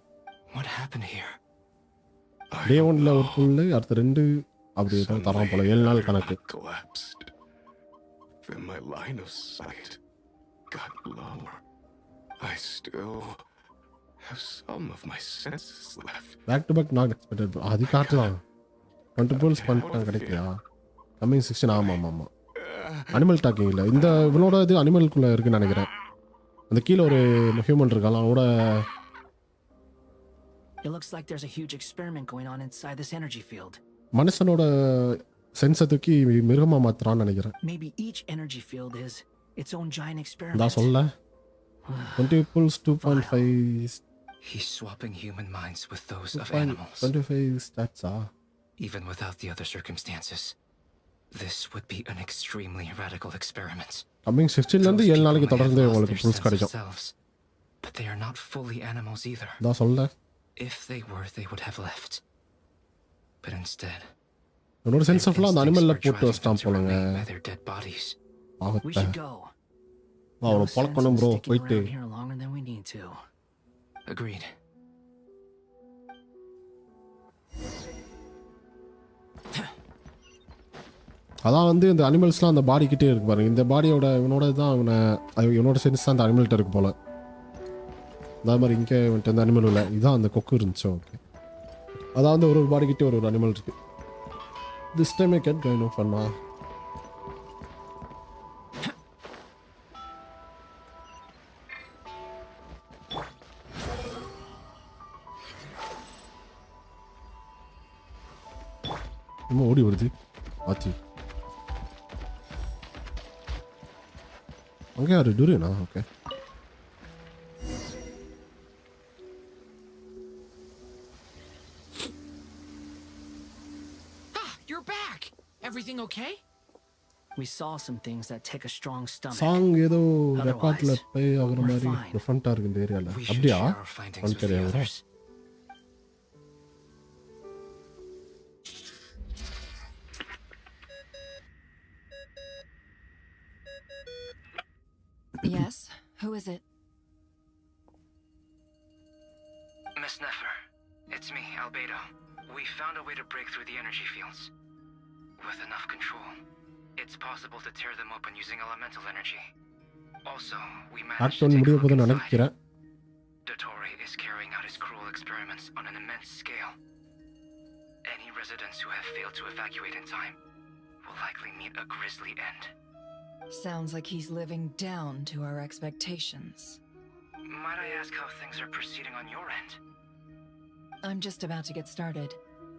டே 1ல ஒரு புல்லு அடுத்து 2 அப்படி தான் தரான் போல 7 நாள் கணக்கு Then my line of sight got lower. I still have some of my senses left. Back to back not expected. அது காட்டலாம் 20 pulls பண்ணிட்டான் கிடைக்கலையா கம்மிங் 16 ஆமாம் அனிமல் டாக்கிங் இல்லை இந்த இவனோட இது அனிமலுக்குள்ளே இருக்குன்னு நினைக்கிறேன் அந்த கீழே ஒரு ஹியூமன் இருக்கான் அவனோட It looks like there's a huge experiment going on inside this energy field. மனுஷனோட சென்ஸை தூக்கி மிருகமாக மாத்துறான்னு நினைக்கிறேன் Maybe each energy field is its own giant experiment. நான் சொல்ல 20 pulls 2.5 He's swapping human minds with those of animals. 25 stats Even without the other circumstances, this would be an extremely radical experiment. Coming 16ல இருந்து 7 நாளைக்கு தொடர்ந்து உங்களுக்கு pulls கிடைக்கும். But they are not fully animals either. நான் சொல்ல If they were, they would have left. but instead, என்னோட sense ஆஃப்லாம் அந்த அனிமல்ல போட்டு வச்சிட்டான் போலங்க. by their dead bodies. We should go. அவளோ பழக்கணும் ப்ரோ போயிட்டு. Here longer than we need to. Agreed. அதான் வந்து இந்த அனிமல்ஸ்லாம் அந்த பாடி கிட்டே இருக்கு பாருங்க. இந்த பாடியோட இவனோட தான் இவனோட சென்ஸ் தான் அந்த அனிமல்கிட்ட இருக்கு போல. அதே மாதிரி இங்கே வந்துட்டு அந்த அனிமல் இல்லை, இதுதான் அந்த கொக்கு இருந்துச்சு. ஓகே, அதான் வந்து ஒரு பாடி கிட்டே ஒரு அனிமல் இருக்கு. This time I get kind of பண்ணா. இன்னும் ஓடி வருது ஆச்சி. அங்கே யாரு டூரியனா? Okay, you're back. Everything okay? We saw some things that take a strong stomach. Song ஏதோ ரெக்கார்ட்ல பே ஆகுற மாதிரி டிஃபரண்டா இருக்கு இந்த ஏரியால. அப்படியா? ஃப்ரண்ட் ஏரியால. Yes, who is it? Miss Nefer, it's me, Albedo. We found a way to break through the energy fields. With enough control, it's possible to tear them open using elemental energy. Also, we managed to take a look inside. Dottore is carrying out his cruel experiments on an immense scale. Any residents who have failed to evacuate in time will likely meet a grisly end. Sounds like he's living down to our expectations. Might I ask how things are proceeding on your end? I'm just about to get started.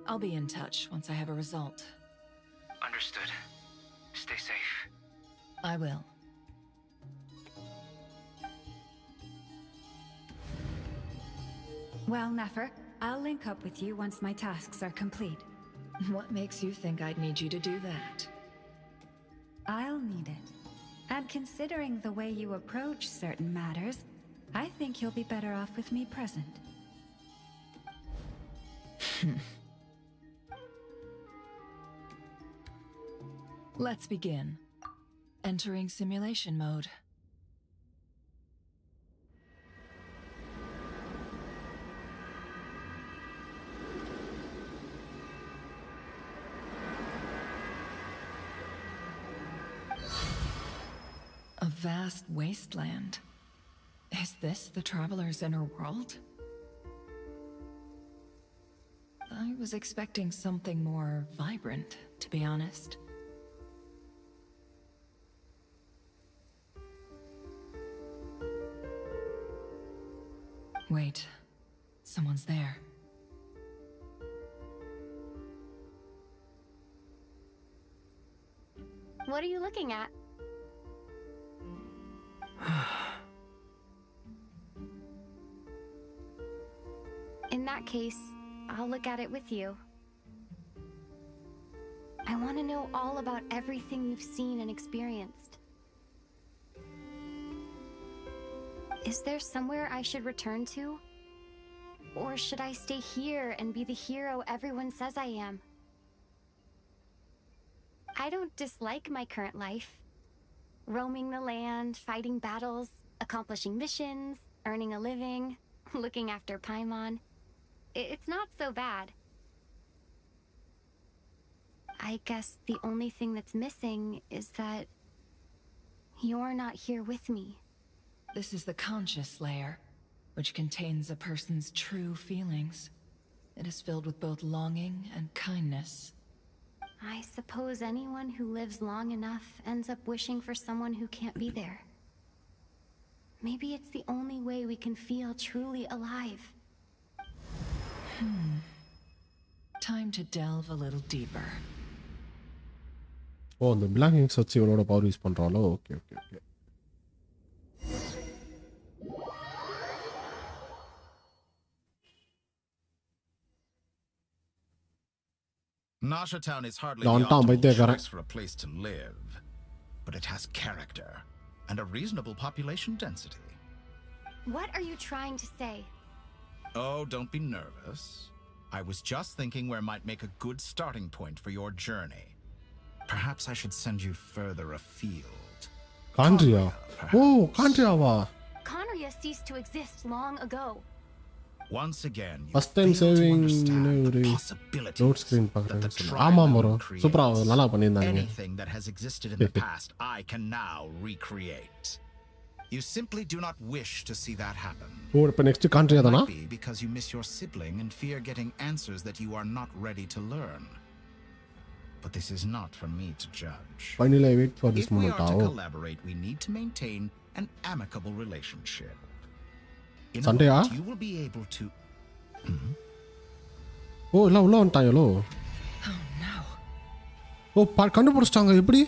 I'll be in touch once I have a result. Understood. Stay safe. I will. Well, Nefer, I'll link up with you once my tasks are complete. What makes you think I'd need you to do that? I'll need it. And considering the way you approach certain matters, I think you'll be better off with me present. Let's begin. Entering simulation mode. A vast wasteland. Is this the traveler's inner world? I was expecting something more vibrant, to be honest. Wait, someone's there. What are you looking at? In that case, I'll look at it with you. I want to know all about everything you've seen and experienced. Is there somewhere I should return to? Or should I stay here and be the hero everyone says I am? I don't dislike my current life. Roaming the land, fighting battles, accomplishing missions, earning a living, looking after Paimon. It's not so bad. I guess the only thing that's missing is that you're not here with me. This is the conscious layer, which contains a person's true feelings. It is filled with both longing and kindness. I suppose anyone who lives long enough ends up wishing for someone who can't be there. Maybe it's the only way we can feel truly alive. Time to delve a little deeper. Oh, the black ink வச்சு இவனோட power use பண்றாளோ? Okay okay okay. Nasha Town is hardly the optimal choice for a place to live, but it has character and a reasonable population density. What are you trying to say? Oh, don't be nervous. I was just thinking where might make a good starting point for your journey. Perhaps I should send you further afield. Kandria. Oh, Kandria va. Conria ceased to exist long ago. Once again, First time saving load screen பார்க்கறேன்னு சொன்னா. ஆமா bro. சூப்பரா நல்லா பண்ணிருந்தாங்க. Anything that has existed in the past, I can now recreate. You simply do not wish to see that happen. ஓ இப்ப next Kandria தானா? Because you miss your sibling and fear getting answers that you are not ready to learn. But this is not for me to judge. Finally, I wait for this moment. If we are to collaborate, we need to maintain an amicable relationship. Sunday, you will be able to. Oh, la ulla vantaayalo. Oh no. Oh, கண்டுபிடிச்சிட்டாங்க எப்படி?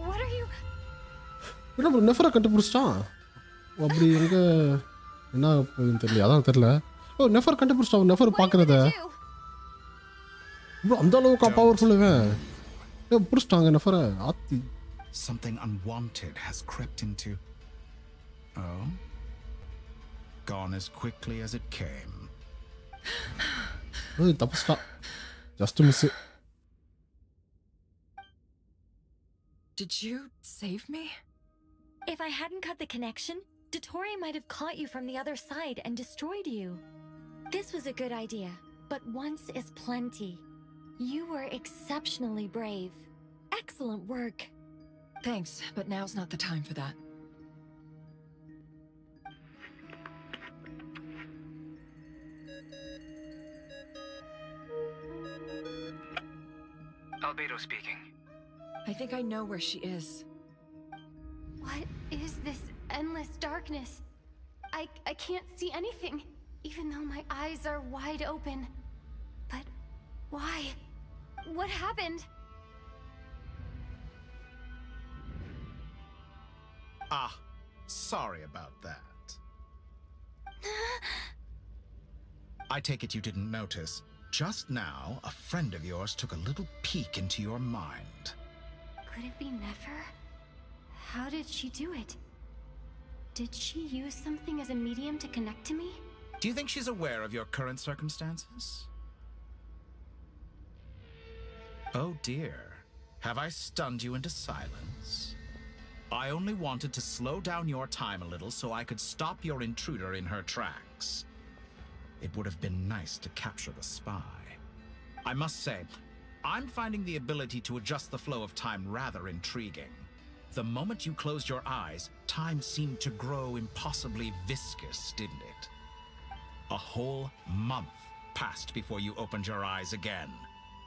What are you? என்ன bro நெஃபரை கண்டுபிடிச்சிட்டான். அப்படி எங்க என்ன போகுதுன்னு தெரியல. அதான் தெரியல. ஓ நெஃபர் கண்டுபிடிச்சிட்டான். நெஃபர் பார்க்கறத. bro அந்த அளவுக்கு பவர்ஃபுல் இவன். புடிச்சிட்டாங்க நெஃபரை. ஆத்தி. Something unwanted has crept into. Oh. Gone as quickly as it came. Oh, tapasta. Just to miss it. Did you save me? If I hadn't cut the connection, Dottore might have caught you from the other side and destroyed you. This was a good idea, but once is plenty. You were exceptionally brave. Excellent work. Thanks, but now's not the time for that. Albedo speaking. I think I know where she is. What is this endless darkness? I can't see anything, even though my eyes are wide open. But why? What happened? Ah, sorry about that. I take it you didn't notice. Just now, a friend of yours took a little peek into your mind. Could it be Nefer? How did she do it? Did she use something as a medium to connect to me? Do you think she's aware of your current circumstances? Oh dear. Have I stunned you into silence? I only wanted to slow down your time a little so I could stop your intruder in her tracks. It would have been nice to capture the spy. I must say, I'm finding the ability to adjust the flow of time rather intriguing. The moment you closed your eyes, time seemed to grow impossibly viscous, didn't it? A whole month passed before you opened your eyes again,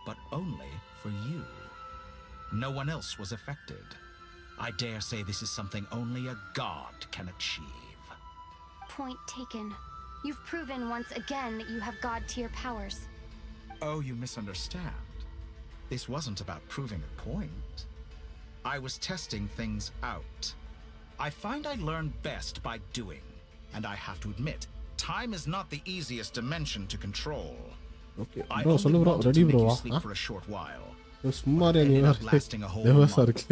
but only for you. No one else was affected. I dare say this is something only a god can achieve. Point taken. You've proven once again that you have god-tier powers. Oh, you misunderstand. This wasn't about proving a point. I was testing things out. I find I learn best by doing, and I have to admit, time is not the easiest dimension to control. Okay, I bro, only wanted ready to make bro. you sleep for a short while. Smart Ended up lasting a whole month. month.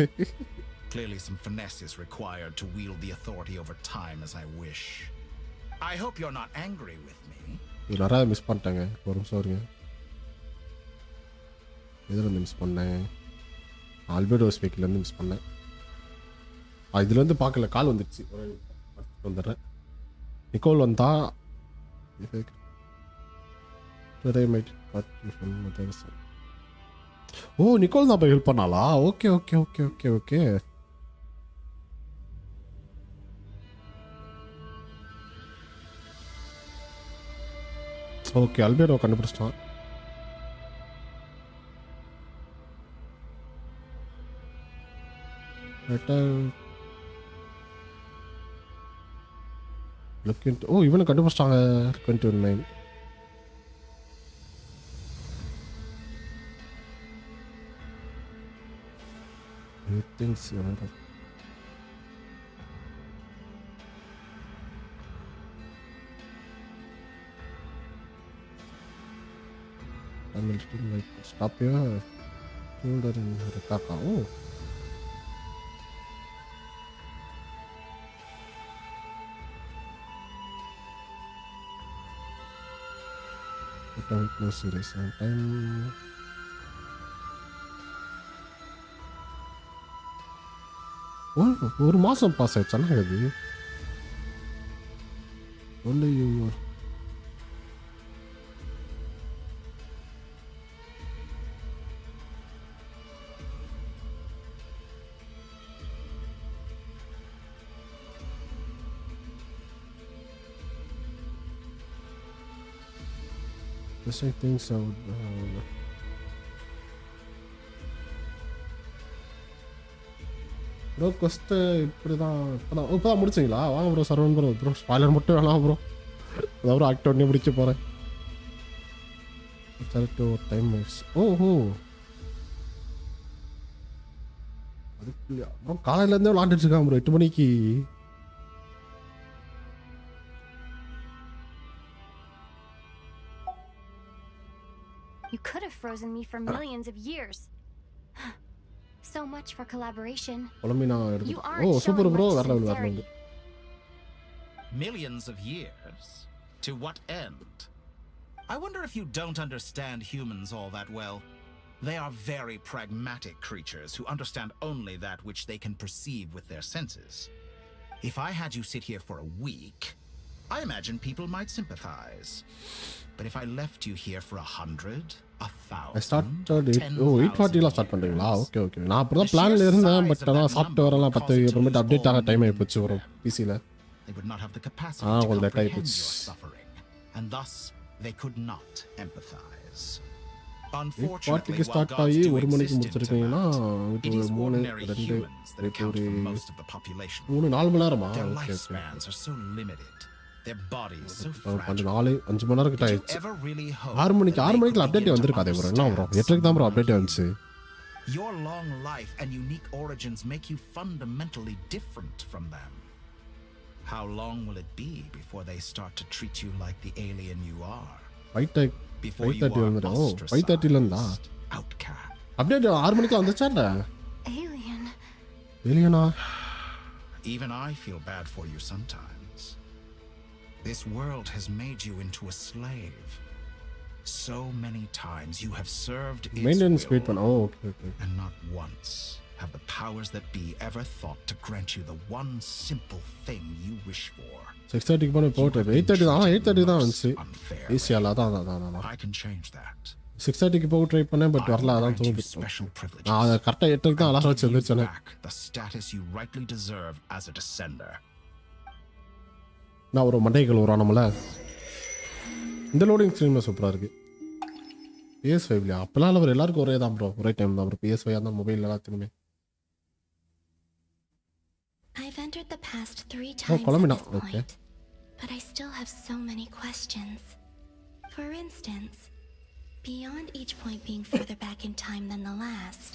Clearly some finesse is required to wield the authority over time as I wish. I hope you're not angry with me. நிறைய miss பண்ணிட்டாங்க ஒரு நிமிஷம் வருங்க எதுலேருந்து miss பண்ணேன் Alberto ஸ்பீக்கிலேருந்து miss பண்ணேன் இதுலேருந்து பார்க்கல கால் வந்துடுச்சு வந்துடுறேன் நிக்கோல் வந்தா ஓ நிக்கோல் தான் போய் ஹெல்ப் பண்ணாளா okay okay okay okay okay okay Albedo கண்டுபிடிச்சிட்டான் ஓ இவனை கண்டுபிடிச்சிட்டாங்க 29 things I will still like stop here shoulder in the kaka oh ஒரு மாசம் பாஸ் ஆயிடுச்சா அது only you Just I think so. Bro quest இப்படிதான் இப்போதான் முடிச்சிங்களா? வாங்க bro Saravanan bro. Bro spoiler மட்டும் வேணாம் ப்ரோ. அதாவது ஆக்ட் பண்ணி முடிக்க போகிறேன். டைம் ஓஹோ அதுக்கு ப்ரோ காலையிலேருந்தே விளாண்டுட்டு இருக்கான் ப்ரோ 8 மணிக்கு. You could have frozen me for millions of years. So much for collaboration. You aren't showing much sincerity. Millions of years? To what end? I wonder if you don't understand humans all that well. They are very pragmatic creatures who understand only that which they can perceive with their senses. If I had you sit here for a week, I imagine people might sympathize. But if I left you here for 100, 1,000, I started 8:40 start பண்றீங்களா? Okay okay. நான் அப்பதான் பிளான்ல இருந்தேன். But அதான் software எல்லாம் 10 அப்புறமேட்டு update ஆக time ஆயி போச்சு வரும் PCல. They would not have the capacity to comprehend your suffering, and thus they could not empathize. Unfortunately, while gods do exist in Tibet, it is ordinary humans that account for most of the population. 4 நேரமா? Their lifespans are so limited. Their bodies so fragile. 5 மணி நேரம் கிட்ட ஆயிடுச்சு. 6 மணிக்கு update வந்திருக்காதே bro. என்ன bro 8க்கு தான் bro update வந்துச்சு. Your long life and unique origins make you fundamentally different from them. How long will it be before they start to treat you like the alien you are? 5:30 வந்துரும். 5:30 லந்தா outcast. Update 6 மணிக்கு வந்துச்சாடா? ஏலியனா? Even I feel bad for you sometimes. This world has made you into a slave. So many times you have served its maintenance will, okay. And not once have the powers that be ever thought to grant you the one simple thing you wish for. 6:30 க்கு போட்டு 8:30 தான் வந்துச்சு. ஈஸியால தான். I can change that. 6:30 க்கு போய் try பண்ணேன் but வரல. அதான் தூங்கிட்டேன். நான் கரெக்ட்டா 8:00 தான் அலாரம் வச்சு எழுந்திருச்சேன். The status you rightly deserve as a descender. நான் ஒரு மண்டைகள் வரானமல. இந்த லோடிங் ஸ்க்ரீன் சூப்பரா இருக்கு. PS5ல அப்பலாம் அவர் எல்லாருக்கும் ஒரே தான் ப்ரோ. ஒரே டைம் தான் ப்ரோ. PS5 அந்த மொபைல் எல்லாத்துக்குமே. I've entered the past 3 times at this point, but I still have so many questions. For instance, beyond each point being further back in time than the last,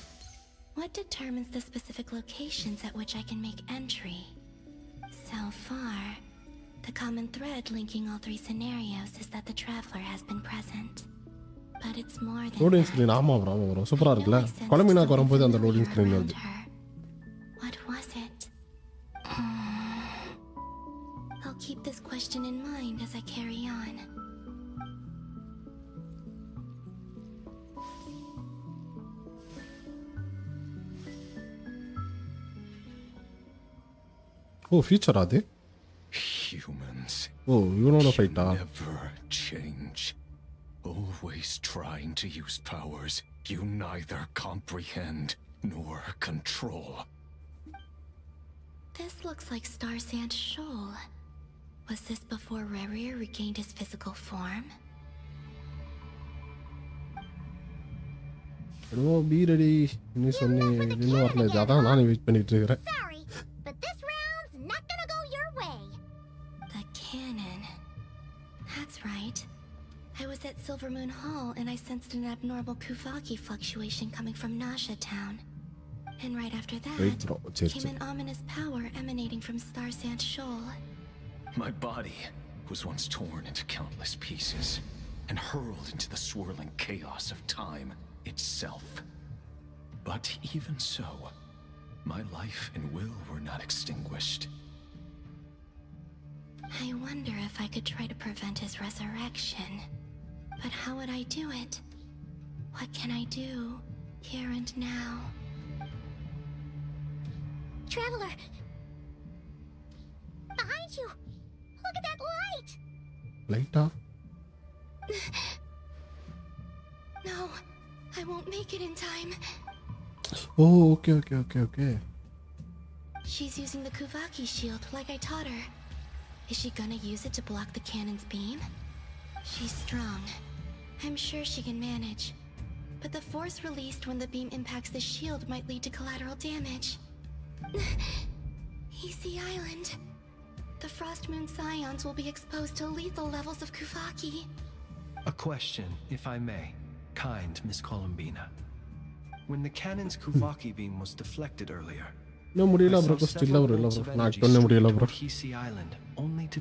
what determines the specific locations at which I can make entry? So far, the common thread linking all 3 scenarios is that the traveler has been present. But it's more than loading screen ஆமா bro சூப்பரா இருக்குல. கொலமினாக்கு வரும்போது அந்த loading screen வருது. What was it? I'll keep this question in mind as I carry on. Oh, future adu. Humans. Oh, you know the fight. Never change. Always trying to use powers you neither comprehend nor control. This looks like Star Sand Shoal. Was this before Rerir regained his physical form? Hello, be ready. You சொன்னே இன்னும் வரல. அதான் நான் wait பண்ணிட்டு இருக்கேன். Sorry, but this round's not gonna go your way. The cannon. That's right. I was at Silver Moon Hall and I sensed an abnormal Kuvaki fluctuation coming from Nasha Town. And right after that, came an ominous power emanating from Star Sand Shoal. My body was once torn into countless pieces and hurled into the swirling chaos of time itself. But even so, my life and will were not extinguished. I wonder if I could try to prevent his resurrection. But how would I do it? What can I do here and now? Traveler! Behind you! Look at that light! Light? No, I won't make it in time. Oh, okay. She's using the Kuvaki shield like I taught her. Is she gonna use it to block the cannon's beam? She's strong. I'm sure she can manage. But the force released when the beam impacts the shield might lead to collateral damage. Easy Island. The Frost Moon Scions will be exposed to lethal levels of Kuvaki. A question, if I may. Kind Miss Columbina. When the cannon's Kuvaki beam was deflected earlier, no முடியல bro still இல்ல bro நான் பண்ண முடியல bro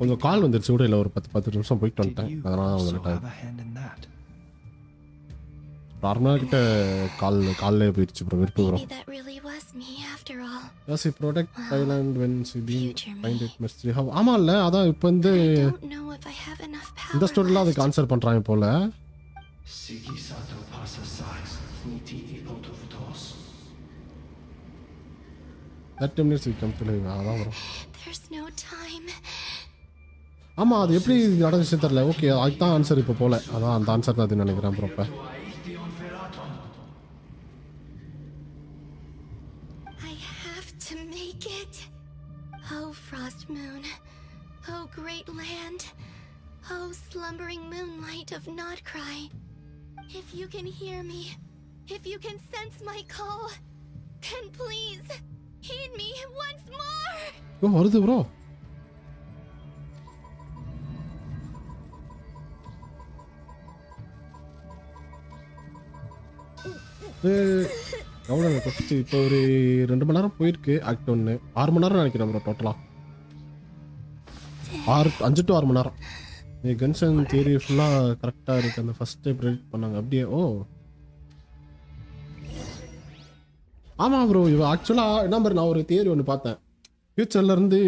கொஞ்சம் கால் வந்துருச்சு கூட இல்ல ஒரு 10 நிமிஷம் போயிட்டு வந்துட்டேன் அதனால வந்துட்டேன் நார்மலா கிட்ட கால்லே போயிடுச்சு bro வெறுப்பு bro yes he protect Thailand when she being find it mystery how ஆமா இல்ல அதான் இப்போ வந்து இந்த ஸ்டோரியில அதுக்கு ஆன்சர் பண்றாங்க போல that 10 minutes will come to live அதான் bro there's no time ஆமா அது எப்படி நடந்துச்சு தெரியல ஓகே அதுதான் ஆன்சர் இப்போ போல அதான் அந்த ஆன்சர் தான் நினைக்கிறேன் bro I have to make it. Oh Frost Moon. Oh great land. Oh slumbering moonlight of Not Krai. If you can hear me, if you can sense my call, then please heed me once more. Oh, வருது bro. எவ்வளோ first இப்போ ஒரு 2 மணி நேரம் போயிருக்கு act 1 6 மணி நேரம் நினைக்கிறேன் bro டோட்டலாக 5 to 6 மணி நேரம் கன்ஷன் தியரி ஃபுல்லாக கரெக்டாக இருக்குது அந்த ஃபஸ்ட்டு ப்ரெடிக்ட் பண்ணாங்க அப்படியே ஓ ஆமாம் ப்ரோ இவ ஆக்சுவலாக என்ன மாதிரி நான் ஒரு தியரி ஒன்று பார்த்தேன் ஃப்யூச்சர்லேருந்து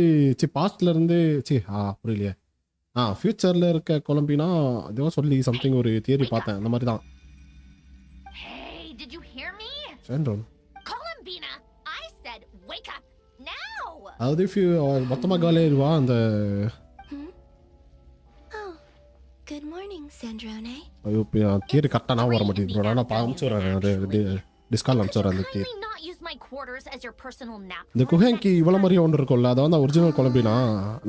பாஸ்ட்லேருந்து புரியலையே ஃப்யூச்சரில் இருக்க கொலம்பினா அதுவும் சொல்லி சம்திங் ஒரு தியரி பார்த்தேன் அந்த மாதிரி தான் Columbina, I said wake up now. அதாவது மொத்தமா காலியாயிருவா அந்த Good morning, Sandrone. ஐயோ தியரி கரெக்டாக நான் வர மாட்டேங்குது ப்ரோ நான் அனுப்பிச்சுடுறேன் டிஸ்கால் அனுப்பிச்சுடுறேன் அந்த தியரி இந்த குஹேங்கி இவ்வளோ மாதிரியே ஒன்று இருக்கும்ல அதை வந்து ஒரிஜினல் கொலம்பினா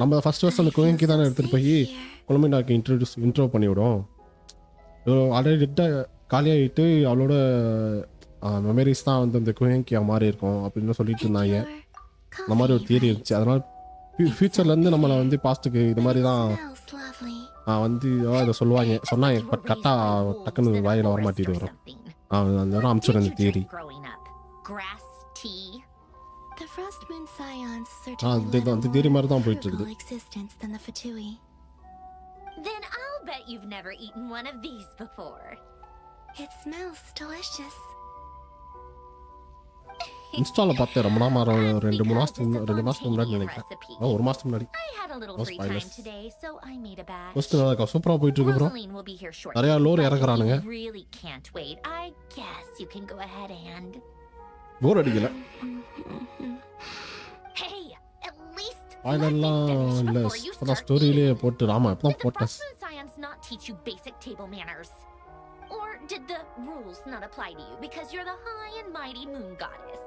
நம்ம ஃபர்ஸ்ட் அந்த குஹேங்கி தானே எடுத்துகிட்டு போய் கொலம்பினாக்கு இன்ட்ரோ பண்ணிவிடும் ஆல்ரெடி டெட்டாக காலியாகிட்டு அவளோட மெமரிஸ் தான் வந்து இந்த குஹேங்கியா மாதிரி இருக்கும் அப்படின்னு சொல்லிட்டு இருந்தாங்க அந்த மாதிரி ஒரு தியரி இருந்துச்சு அதனால ஃபியூச்சர்லேருந்து நம்மளை வந்து பாஸ்ட்டுக்கு இது மாதிரி தான் வந்து அதை சொன்னாங்க பட் கரெக்டாக டக்குன்னு வாயில் வர மாட்டேது வரும் அந்த நேரம் அனுப்பிச்சுடுறேன் இந்த தியரி அந்த தியரி மாதிரி தான் போயிட்டு இருக்குது Then I'll bet you've never eaten one of these before. It smells delicious. இன்ஸ்டால பார்த்தேன் ரொம்ப நாள் 2 மாசத்துக்கு முன்னாடி நினைக்கிறேன் 1 மாசத்துக்கு முன்னாடி சூப்பரா போயிட்டு இருக்கு ப்ரோ நிறைய லோர் இறக்குறானுங்க போர் அடிக்கல அதெல்லாம் இல்ல இப்பதான் ஸ்டோரியிலேயே போட்டு ஆமா இப்பதான் போட்டேன் Or did the rules not apply to you because you're the high and mighty moon goddess?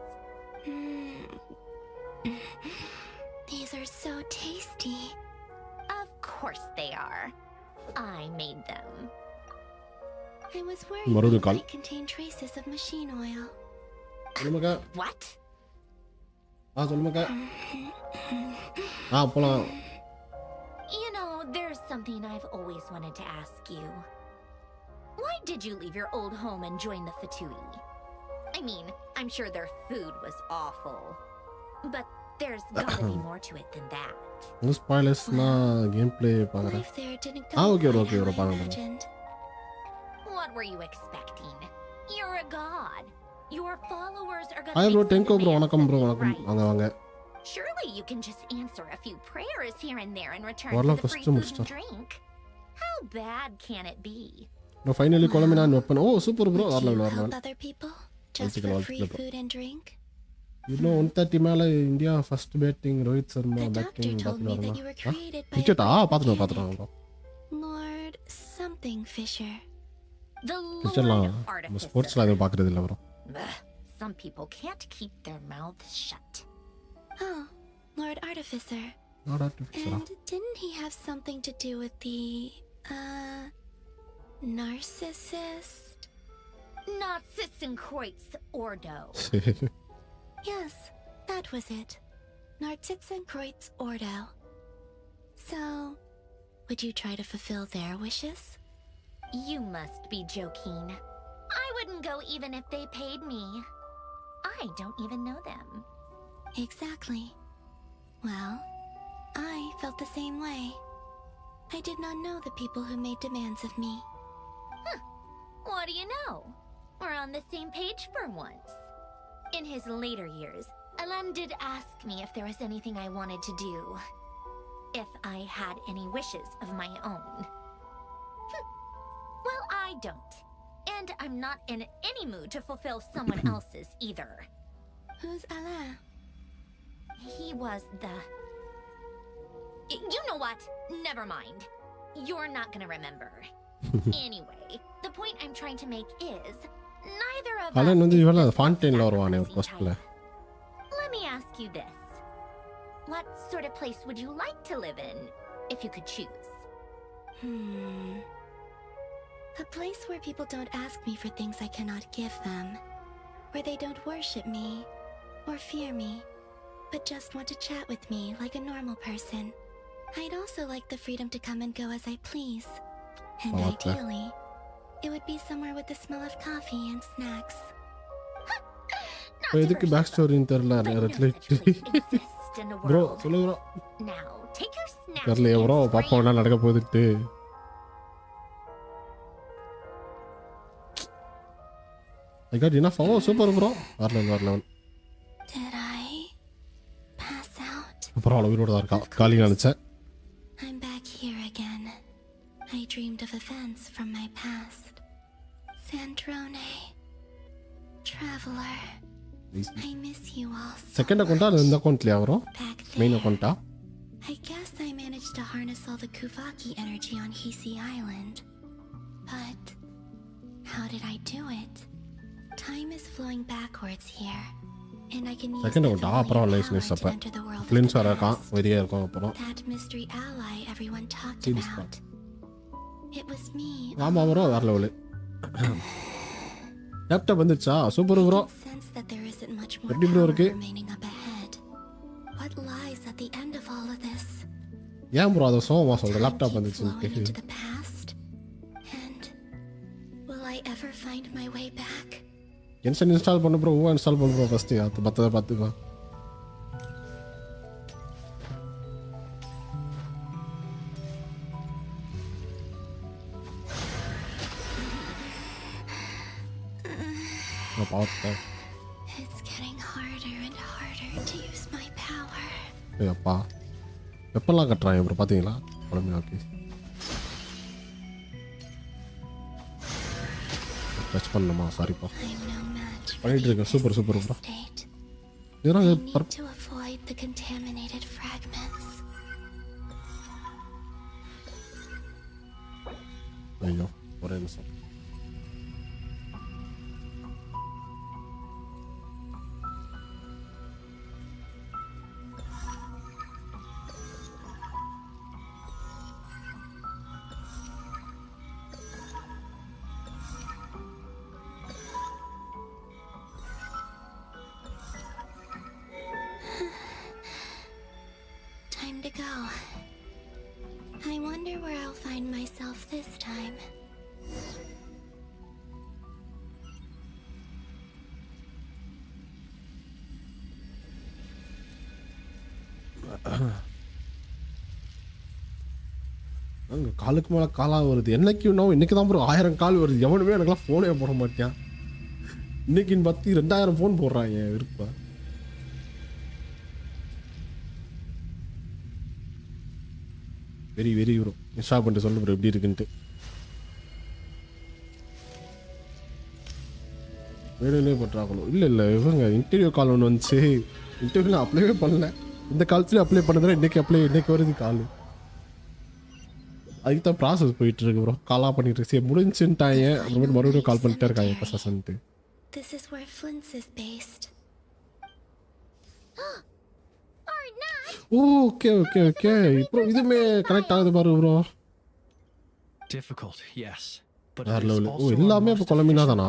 These are so tasty. Of course they are. I made them. I was worried they might contain traces of machine oil. What? போலாம். You know, there's something I've always wanted to ask you. Why did you leave your old home and join the Fatui? I mean, I'm sure their food was awful. But there's gotta be more to it than that. No spoilers na gameplay paakren. Life there didn't go okay, paakren. What were you expecting? You're a god. Your followers are gonna Hi bro, Tenko bro, vanakkam bro, vanakkam. Vaanga. Surely you can just answer a few prayers here and there in return for the free food and drink. How bad can it be? No, finally Colomina and open. Oh, super bro. Would you help other people just for free food and drink? You know, 130 மேல India first batting Rohit Sharma The doctor batting told me that you were created by cricket a பாத்துறோம் bro. Lord something Fisher. The cricket Lord la Artificer. sports la எதுவும் பாக்குறது இல்ல bro. Some people can't keep their mouths shut. Oh, Lord Artificer. Lord Artificer. And didn't he have something to do with the narcissist? Narcissenkreuz Ordo. Yes, that was it. Narcissenkreuz Ordo. So, would you try to fulfill their wishes? You must be joking. I wouldn't go even if they paid me. I don't even know them. Exactly. Well, I felt the same way. I did not know the people who made demands of me. What do you know? We're on the same page for once. In his later years, Alan did ask me if there was anything I wanted to do. If I had any wishes of my own. Well, I don't. And I'm not in any mood to fulfill someone else's either. Who's Alain? He was the... You know what? Never mind. You're not gonna remember. Anyway, the point I'm trying to make is... Neither of us வந்து is இவள the ஃபவுண்டைன்ல வருவானே ஒரு sacrificing போஸ்ட்ல. type. Let me ask you this. What sort of place would you like to live in, if you could choose? A place where people don't ask me for things I cannot give them. Where they don't worship me, or fear me, but just want to chat with me like a normal person. I'd also like the freedom to come and go as I please. And ideally, it would be somewhere with the smell of coffee and snacks. எதுக்கு back ஸ்டோரின்னு தெரியல bro சொல்லு bro Now, take your snacks தெரியல bro பாப்போம் என்ன நடக்க போகுதுட்டு I got enough. Oh, super bro. வரல Did I pass out? பரவாயில்ல உயிரோட தான் இருக்கா காலி நினைச்சேன். I'm back here again. I dreamed of events from my past. Sandrone. Traveler. I miss you all so Second account இந்த அக்கவுண்ட்லயா bro? Main account I guess I managed to harness all the Kuvaki energy on Hisi Island. But how did I do it? Time is flowing backwards here. And I can use second the account பரவாயில்ல nice to அப்ப enter the world of glimpse the வரகான் past. வெளிய இருக்கும் அப்புறம் That mystery ally everyone talked See this about. It was me. ஆமா bro வேற level laptop வந்துச்சா super bro Sense that there isn't much more எப்படி bro power இருக்கு remaining up ahead. What lies at the end of all of this? ஏன் bro அத சோமா சொல்ற laptop வந்துச்சுன்னு Flowing into the past. And will I ever find my way back? Genshin install பண்ணு bro wuwa install பண்ணு bro first அது பத்தத பாத்துக்கோ It's getting harder and harder to use my power. அப்பா எப்பெல்லாம் கட்டுறாங்க ப்ரோ பாத்தீங்களா உடம்பு ஓகே டச் பண்ணணுமா சாரிப்பா பண்ணிட்டு இருக்கேன் super super bro I need to avoid the contaminated fragments. ஐயோ ஒரே நிமிஷம் Time to go. I wonder where I'll find myself this time. அங்க காலுக்கு மேல காலா வருது என்னைக்கு இன்னைக்கு தான் ப்ரோ 1000 கால் வருது எவனுமே எனக்குலாம் ஃபோனே போட மாட்டேன் இன்னைக்குன்னு பார்த்து 2000 ஃபோன் போடுறாங்க விருப்பா வெரி வெரி ப்ரோ இன்ஸ்டால் பண்ணிட்டு சொல்லு ப்ரோ எப்படி இருக்குன்ட்டு வேணும்னே பண்ணுறாங்களோ இல்லை இவங்க இன்டர்வியூ கால் ஒன்று வந்துச்சு. இன்டர்வியூ நான் அப்ளைவே பண்ணல. இந்த காலத்துலேயும் அப்ளை பண்ணதுல இன்றைக்கி வருது கால். அதுக்கு தான் ப்ராசஸ் போயிட்டு இருக்கு ப்ரோ. காலாக பண்ணிட்டு இருக்கு. சரி முடிஞ்சுட்டாங்க. அப்புறமேட்டு மறுபடியும் கால் பண்ணிட்டே இருக்காங்க கசன்ட்டு. This is where Flint's is based. Okay இப்போ இதுமே கனெக்ட் ஆகுது பாரு ப்ரோ. Difficult, yes. But எல்லாமே இப்போ கொலம்பினா தானா?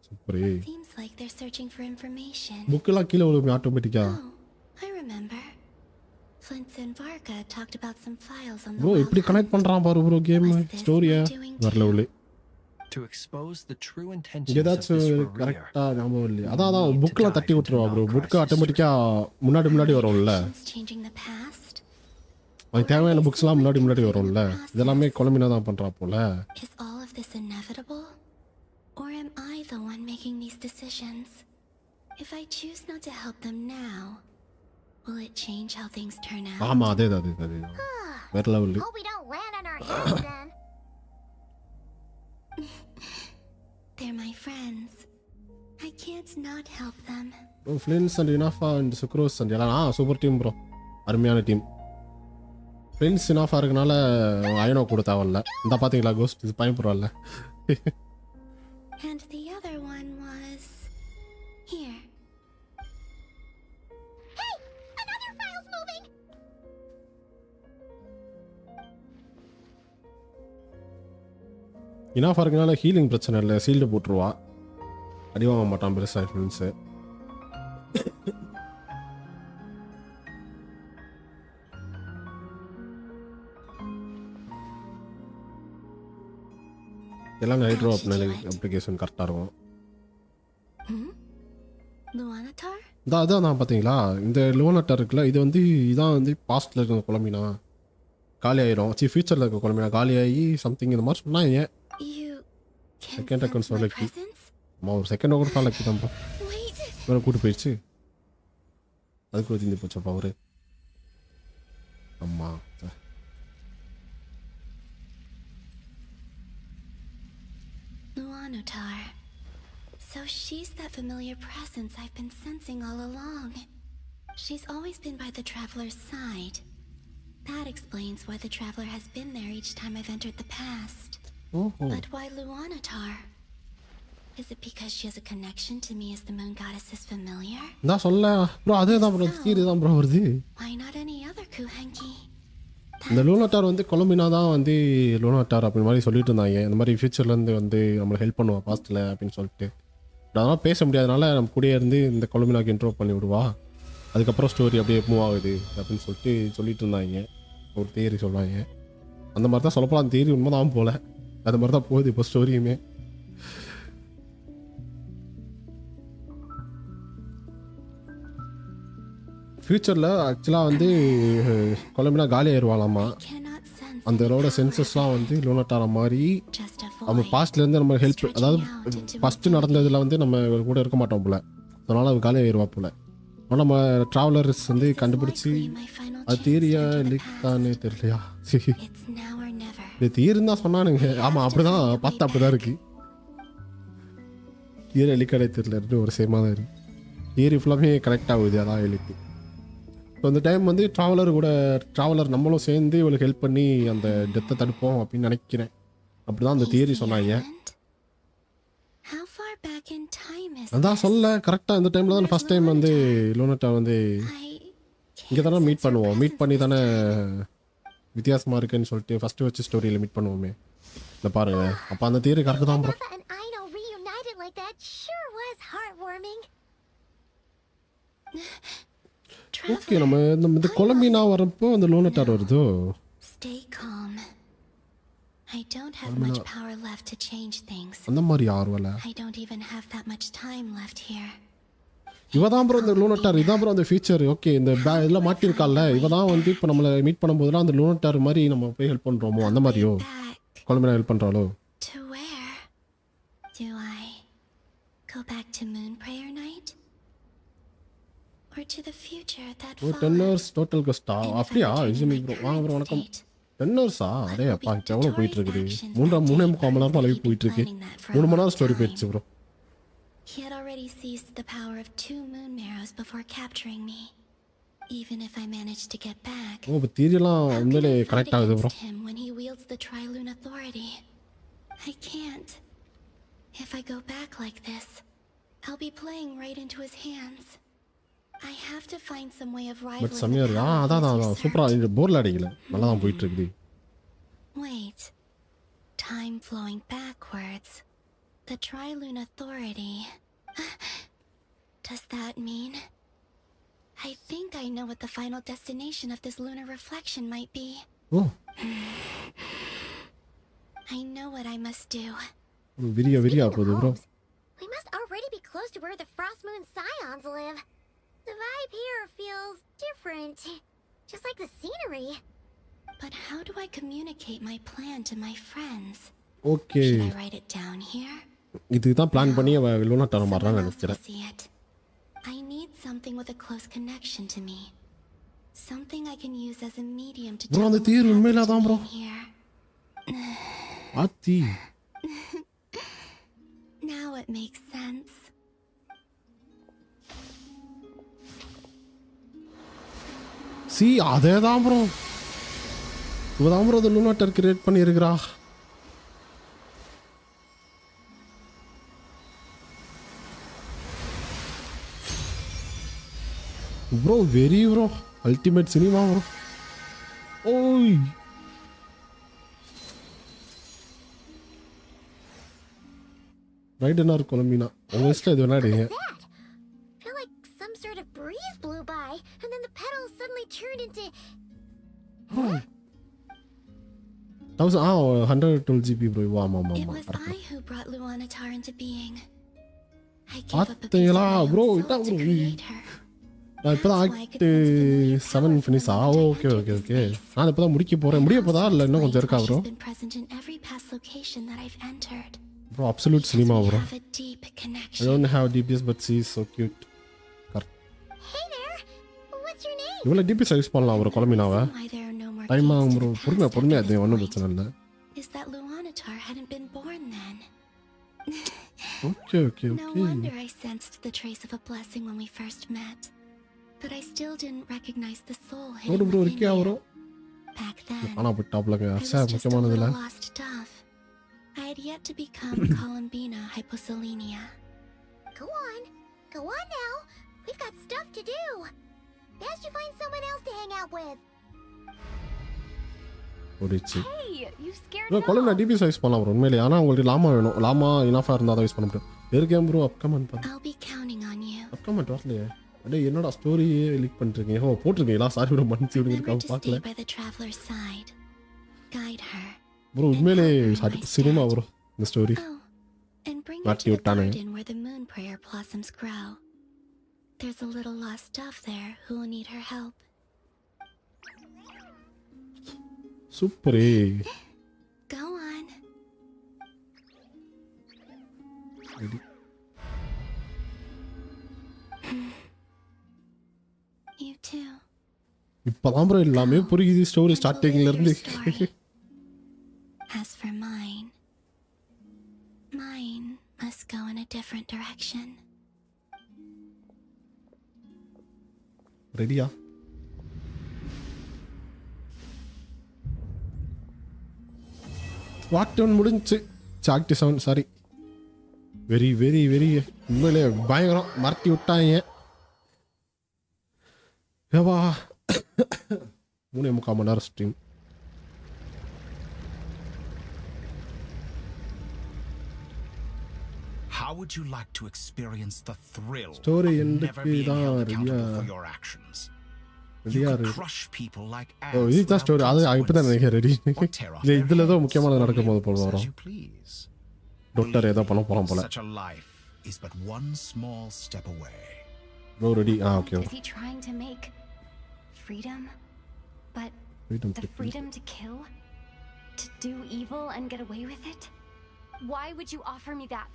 Super. Seems like they're searching for information. புக்கெல்லாம் கீழே விழுமே ஆட்டோமேட்டிக்கா. I remember. Flint and Varga talked about some files on the bro இப்படி கனெக்ட் பண்றான் பாரு ப்ரோ கேம் ஸ்டோரியா வரல. To expose the true intentions ஏதாச்சும் கரெக்டா ஞாபகம் இல்லையா? அதான் புக்லாம் தட்டி விட்டுருவா ப்ரோ. புக்கு ஆட்டோமேட்டிக்கா முன்னாடி வரும்ல. அது தேவையான புக்ஸ்லாம் முன்னாடி வரும்ல. இதெல்லாமே கொலம்பினா தான் பண்றா போல. Is all of this inevitable? Or am I the one making these decisions? If I choose not to help them now, will it change how things turn out? ஆமா அதே வேற level. Hope we don't land on our heads then. They're my friends. I can't not help them. Bro, Flint and Inafa and Sucrose and எல்லாம் super team bro. அருமையான team. Friends இனாஃபா இருக்கனால அயனோ கூட தேவையில்ல. இந்த பாத்தீங்களா கோஸ்ட் இது பயன்படுறல. And the other one was here. Hey, another file's moving. இனாஃபா இருக்கனால healing பிரச்சனை இல்லை. சீல்டு போட்டுருவா. அடி வாங்க மாட்டான் பெருசாக ஃப்ரெண்ட்ஸு. எல்லாம் ஹைட்ரோ அப்ளிகேஷன் கரெக்டாக இருக்கும். அதான் பார்த்தீங்களா இந்த லோனட்டார் இருக்குல்ல, இது வந்து இதான் வந்து பாஸ்டில் இருக்க குழம்பினா காலி ஆயிரும். ஃபியூச்சரில் இருக்க குழம்பினா காலி ஆகி சம்திங் இந்த மாதிரி சொன்னாங்க. செகண்ட் அக்கௌண்ட் சொல்ல லக்கி. அம்மா ஒரு செகண்ட் கூட தான் லக்கி தான் வேறு கூட்டு போயிடுச்சு. அதுக்கு தீந்து போச்சப்பா அவரு. அம்மா Luanotar. So she's that familiar presence I've been sensing all along. She's always been by the Traveler's side. That explains why the Traveler has been there each time I've entered the past. But why Luanatar? Is it because she has a connection to me as the Moon Goddess's familiar? நான் சொல்ல bro அதே தான் bro three தான் bro வருது. Why not any other Kuhenki? இந்த லூனாட்டார் வந்து கொலம்பினா தான் வந்து லூனாட்டார் அப்படி மாதிரி சொல்லிட்டு இருந்தாங்க. இந்த மாதிரி ஃபியூச்சர்லேருந்து வந்து நம்மளை ஹெல்ப் பண்ணுவா பாஸ்ட்டில் அப்படின்னு சொல்லிட்டு. அதெல்லாம் பேச முடியாதனால நம்ம கூடயே இருந்து இந்த கொலம்பினாக்கு இன்ட்ரோ பண்ணி விடுவா. அதுக்கப்புறம் ஸ்டோரி அப்படியே மூவ் ஆகுது அப்படின்னு சொல்லிட்டு இருந்தாங்க. ஒரு தியரி சொன்னாங்க. அந்த மாதிரி தான் சொல்லப்போலாம். அந்த தியரி உண்மை தான் போல. அது மாதிரி தான் போகுது இப்போ ஸ்டோரியுமே. ஃப்யூச்சரில் ஆக்சுவலாக வந்து கொலம்பினா காலி ஆயிடுவாளாமா. அந்த ரோட சென்சஸ்லாம் வந்து லூனாட்டார மாதிரி நம்ம பாஸ்ட்லேருந்து நம்ம ஹெல்ப், அதாவது ஃபஸ்ட்டு நடந்ததில் வந்து நம்ம கூட இருக்க மாட்டோம் போல. அதனால் அது காலி ஆயிடுவா போல. ஆனால் நம்ம ட்ராவலர்ஸ் வந்து கண்டுபிடிச்சி அது தியரியா இல்லைக்கானே தெரியலையா. இது தியரின்னு தான் சொன்னானுங்க. ஆமாம் அப்படி தான் பார்த்தா அப்படி தான் இருக்குது. தியரி எலிக்கானே தெரியல. ரெண்டு ஒரு சேமாக தான் இருக்குது. தியரி ஃபுல்லாமே கனெக்ட் ஆகுது. அதான் எலிக்கு. ஸோ அந்த டைம் வந்து ட்ராவலர் நம்மளும் சேர்ந்து இவளுக்கு ஹெல்ப் பண்ணி அந்த டெத்தை தடுப்போம் அப்படின்னு நினைக்கிறேன். அப்படி தான் அந்த தியரி சொன்னாங்க. அதான் சொல்ல கரெக்டாக இந்த டைமில் தான் ஃபஸ்ட் டைம் வந்து லூனாட்டா வந்து இங்கே தானே மீட் பண்ணுவோம். மீட் பண்ணி தானே வித்தியாசமாக இருக்குன்னு சொல்லிட்டு ஃபஸ்ட்டு வச்சு ஸ்டோரியில் மீட் பண்ணுவோமே. இந்த பாருங்க அப்போ அந்த தியரி கரெக்டு தான் ப்ரோ. ஓகே நம்ம இந்த கொலம்பினா வரப்போ அந்த லூனாட்டார் வருதோ. Stay calm. I don't have much power left to change things. அந்த மாதிரி ஆர்வல. I don't even have that much time left here. இவ தான் ப்ரோ இந்த லூனாட்டார். இதான் ப்ரோ அந்த ஃபீச்சர். ஓகே இந்த இதெல்லாம் மாட்டிருக்கால. இவ தான் வந்து இப்போ நம்மளை மீட் பண்ணும்போதெல்லாம் அந்த லூனாட்டார் மாதிரி நம்ம போய் ஹெல்ப் பண்ணுறோமோ அந்த மாதிரியோ கொலம்பினா help பண்ணுறாளோ. To where? Do I go back to Moon Prayer Night? Or to the future that follows? 10 hours total cost. அப்படியா இசுமி ப்ரோ வாங்க ப்ரோ வணக்கம். 10 ஹவர்ஸா? அடே அப்பா இப்போ எவ்வளோ போயிட்டு இருக்குது. 3.5 மணி நேரம் லைவ் போயிட்டு இருக்கு. 3 மணி நேரம் ஸ்டோரி போயிடுச்சு bro. He had already seized the power of 2 moon marrows before capturing me. Even if I managed to get back, oh but தியரியெல்லாம் how can உண்மையிலே I fight கரெக்ட் ஆகுது bro. against him when he wields the Tri-Lune authority? I can't. If I go back like this, I'll be playing right into his hands. I have to find some way of but rivaling சமையா the இருக்கு. power அதான் he's அதான் usurped. சூப்பரா இது போர்ல அடிக்கல. நல்லா தான் போயிட்டு இருக்குது. Wait. Time flowing backwards. The Tri-Lune authority. Does that mean? I think I know what the final destination of this lunar reflection might be. Oh. I know what I must do. விரியா போகுது bro. We must already be close to where the Frost Moon Scions live. The vibe here feels different. Just like the scenery. But how do I communicate my plan to my friends? Okay. Should I write it down here? இதுதான் plan பண்ணி அவ Luna tower மாறறான்னு நினைக்கிறேன். I need something with a close connection to me. Something I can use as a medium to bro, அந்த தீர் உண்மையில தான் bro. ஆத்தி. Now it makes sense. See, அதேதான் bro. இவதான் bro the lunar tower create பண்ணி இருக்கறா. Bro, very bro. Ultimate cinema bro. Oi. Right in our Colombina. Almost I don't know. Feel like some sort of breeze blew by, and then the petals suddenly turned into. Oh. That was 112 GB bro. Wow, mama. It was I who brought Luanatar into being. I gave up a piece of Attela my own bro, soul ita to bro. create her. நான் இப்பதான் act 7 finish okay நான் இப்பதான் முடிய போதா இல்ல இன்னும் கொஞ்சம் இருக்கா bro bro absolute cinema bro I don't have DPS but she is so cute Hey there, what's your name? இவ்வளவு DPS யூஸ் பண்ணலாம் bro கொலமினாவை டைம் ஆகும் bro பொறுமையா அது ஒண்ணும் பிரச்சனை இல்ல Is that Luanatar hadn't been born then? Okay. No wonder I sensed the trace of a blessing when we first met. But I still didn't recognize the soul hidden within you. Back then, I was just a little lost dove. I had yet to become Columbina Hyposelenia. Go on now. We've got stuff to do. Best you find someone else to hang out with. Hey, you scared me. கொலமினா DPS use பண்ணலாம் bro உண்மையிலே ஆனா உங்களுக்கு லாமா வேணும் லாமா இனஃபா இருந்தா தான் use பண்ண முடியும் இருக்கேன் bro அப்கமன் பா I'll be counting on you. அப்கமன் வரலையே அடே என்னடா ஸ்டோரி லீக் பண்ணிருக்கீங்க ஓ போட்டுருக்கீங்களா சாரி bro மன்னிச்சு விடுங்க பார்க்கல bro உண்மையிலே சினிமா bro இந்த story And bring her to the garden where the moon prayer blossoms grow. There's a little lost dove there who will need her help. Super. Go on. Ready. You too. இப்பதான் bro எல்லாமே புரியுது story ஸ்டார்டிங்ல இருந்து As for mine must go in a different direction. ரெடியா what down முடிஞ்சு சாக்டி sound sorry very உண்மையிலே பயங்கரம் மறட்டி விட்டாங்க ஏவா 3.25 மணி நேரம் stream How would you like to experience the thrill Story of never being held accountable for your actions? You could crush people like ants. Oh, this is story. I இப்பதான் நினைக்கிறேன் ready. இதுல ஏதோ முக்கியமானது நடக்க போகுது போல வரும். டாக்டர் ஏதோ பண்ண போறான் போல. Such a life is but one small step away. Bro ready. Okay. Is he trying to make freedom? But the freedom to kill? To do evil and get away with it? Why would you offer me that?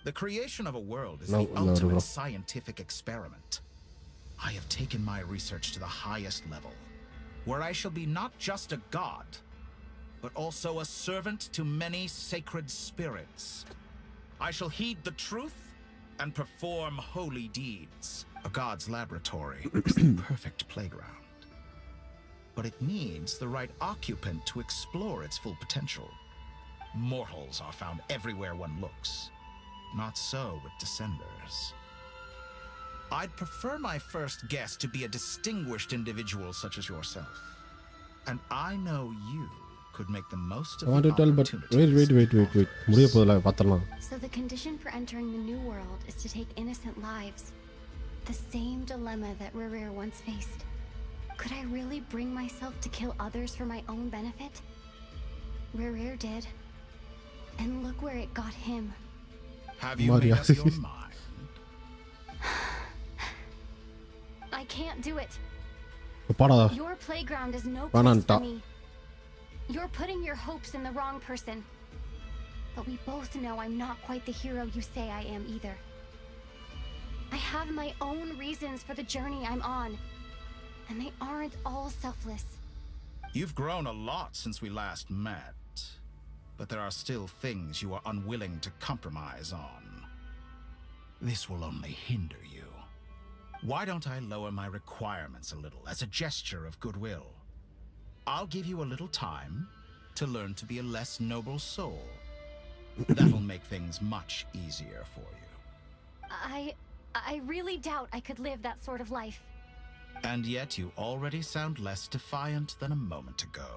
The creation of a world is the ultimate scientific experiment. I have taken my research to the highest level, where I shall be not just a god, but also a servant to many sacred spirits. I shall heed the truth and perform holy deeds. A god's laboratory is the perfect playground. But it needs the right occupant to explore its full potential. Mortals are found everywhere one looks. Not so with Descenders. I'd prefer my first guest to be a distinguished individual such as yourself. And I know you could make the most of the opportunities. Wait. So the condition for entering the new world is to take innocent lives. The same dilemma that Rerir once faced. Could I really bring myself to kill others for my own benefit? Rerir did. And look where it got him. Have you made up your mind? I can't do it. Para. Your playground is no place for me. You're putting your hopes in the wrong person. But we both know I'm not quite the hero you say I am either. I have my own reasons for the journey I'm on. And they aren't all selfless. You've grown a lot since we last met. But there are still things you are unwilling to compromise on. This will only hinder you. Why don't I lower my requirements a little as a gesture of goodwill? I'll give you a little time to learn to be a less noble soul. That'll make things much easier for you. I really doubt I could live that sort of life. And yet you already sound less defiant than a moment ago.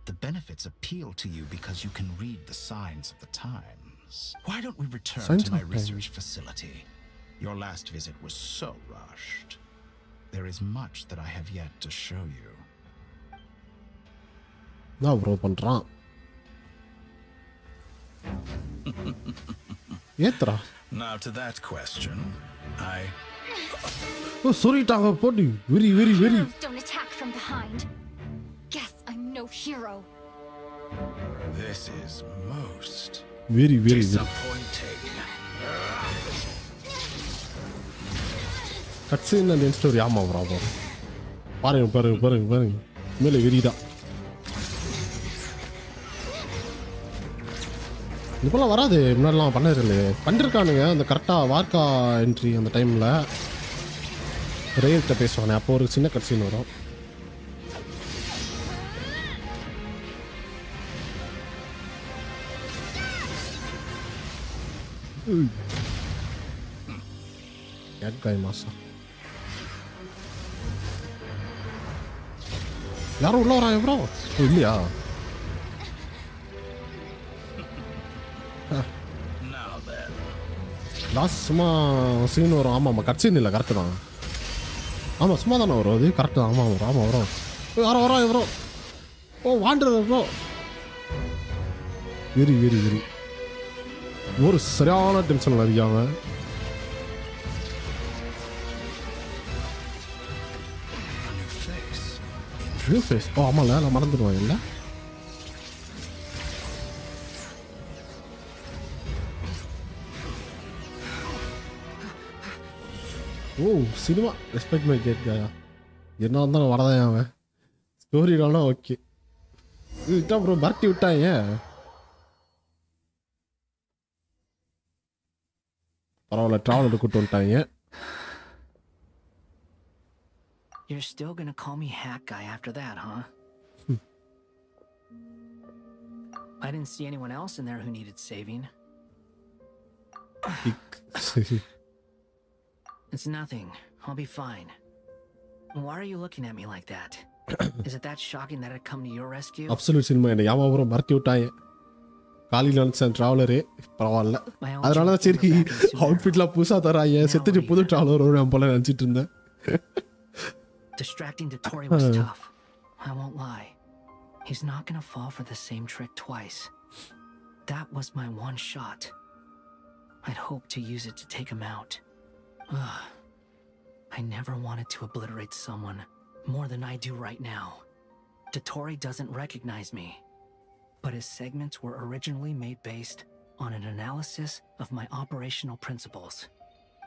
The benefits appeal to you because you can read the signs of the times. Why don't we return to my research facility? Your last visit was so rushed. There is much that I have yet to show you. Now, bro, பண்றான். ஏத்ரா. Now to that question, Oh, sorry, Taga, Podi. Very. Heroes don't attack from behind. Guess I'm no hero. This is most very disappointing. Cutscene and end story, ஆமா bravo. பாருங்க. மேலே வெறிடா. இப்போலாம் வராது. முன்னாடிலாம் பண்ணதில்லை. பண்ணிருக்கானுங்க அந்த கரெக்டாக வார்க்கா என்ட்ரி அந்த டைமில் ரேர்கிட்ட பேசுவானே அப்போ ஒரு சின்ன கட்சின்னு வரும். மாசா யாரும் உள்ள வரான் எவ்வளோ இல்லையா? லாஸ்ட் சும்மா சீன் வரும். ஆமாம் கட்சீன் இல்லை கரெக்டு தான். ஆமாம் சும்மா தானே வரும் அது கரெக்டு தான். ஆமாம் வரும் யாரும் வரோம் எவ்வளோ. ஓ வாண்டர் ப்ரோ. வெரி ஒரு சரியான டென்ஷனில் இருக்காங்க. ஃபேஸ் ஓ ஆமாம்ல நான் மறந்துடுவேன் இல்லை. ஓ சினிமா ரெஸ்பெக்ட் மை கேட் காயா. என்ன இருந்தாலும் வரதான் அவன் ஸ்டோரினாலும் ஓகே. விட்டா ப்ரோ பரட்டி விட்டாங்க. பரவாயில்ல ட்ராவல் கூட்டு வந்துட்டாங்க. You're still gonna call me hack guy after that, huh? I didn't see anyone else in there who needed saving. It's nothing. I'll be fine. Why are you looking at me like that? Is it that shocking that I'd come to your rescue? Absolute cinema என்ன யாமாபுரம் மறட்டி விட்டாங்க. காலையில் நினச்சேன் traveller பரவாயில்ல. அதனால தான் சரி அவுட்ஃபிட்லாம் புதுசாக தராங்க செத்துட்டு புது ட்ராவலர் வரும் போல நினச்சிட்டு இருந்தேன். Distracting Dottori was tough. I won't lie. He's not gonna fall for the same trick twice. That was my one shot. I'd hoped to use it to take him out. I never wanted to obliterate someone more than I do right now. Dottori doesn't recognize me, but his segments were originally made based on an analysis of my operational principles.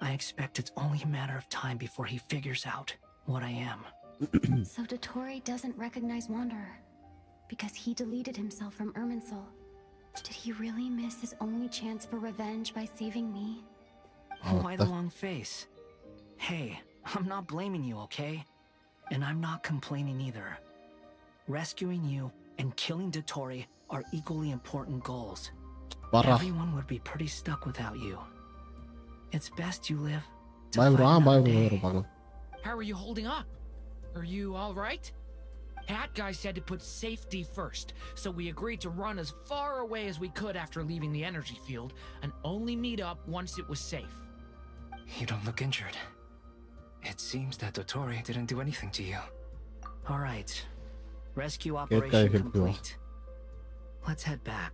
I expect it's only a matter of time before he figures out what I am. So Dottori doesn't recognize Wanderer because he deleted himself from Irminsul. Did he really miss his only chance for revenge by saving me? Why the long face? Hey, I'm not blaming you, okay? And I'm not complaining either. Rescuing you and killing Dottore are equally important goals. Everyone would be pretty stuck without you. It's best you live to fight another day. How are you holding up? Are you all right? Hat Guy said to put safety first, so we agreed to run as far away as we could after leaving the energy field and only meet up once it was safe. You don't look injured. It seems that Dottore didn't do anything to you. All right. Rescue operation complete. Let's head back.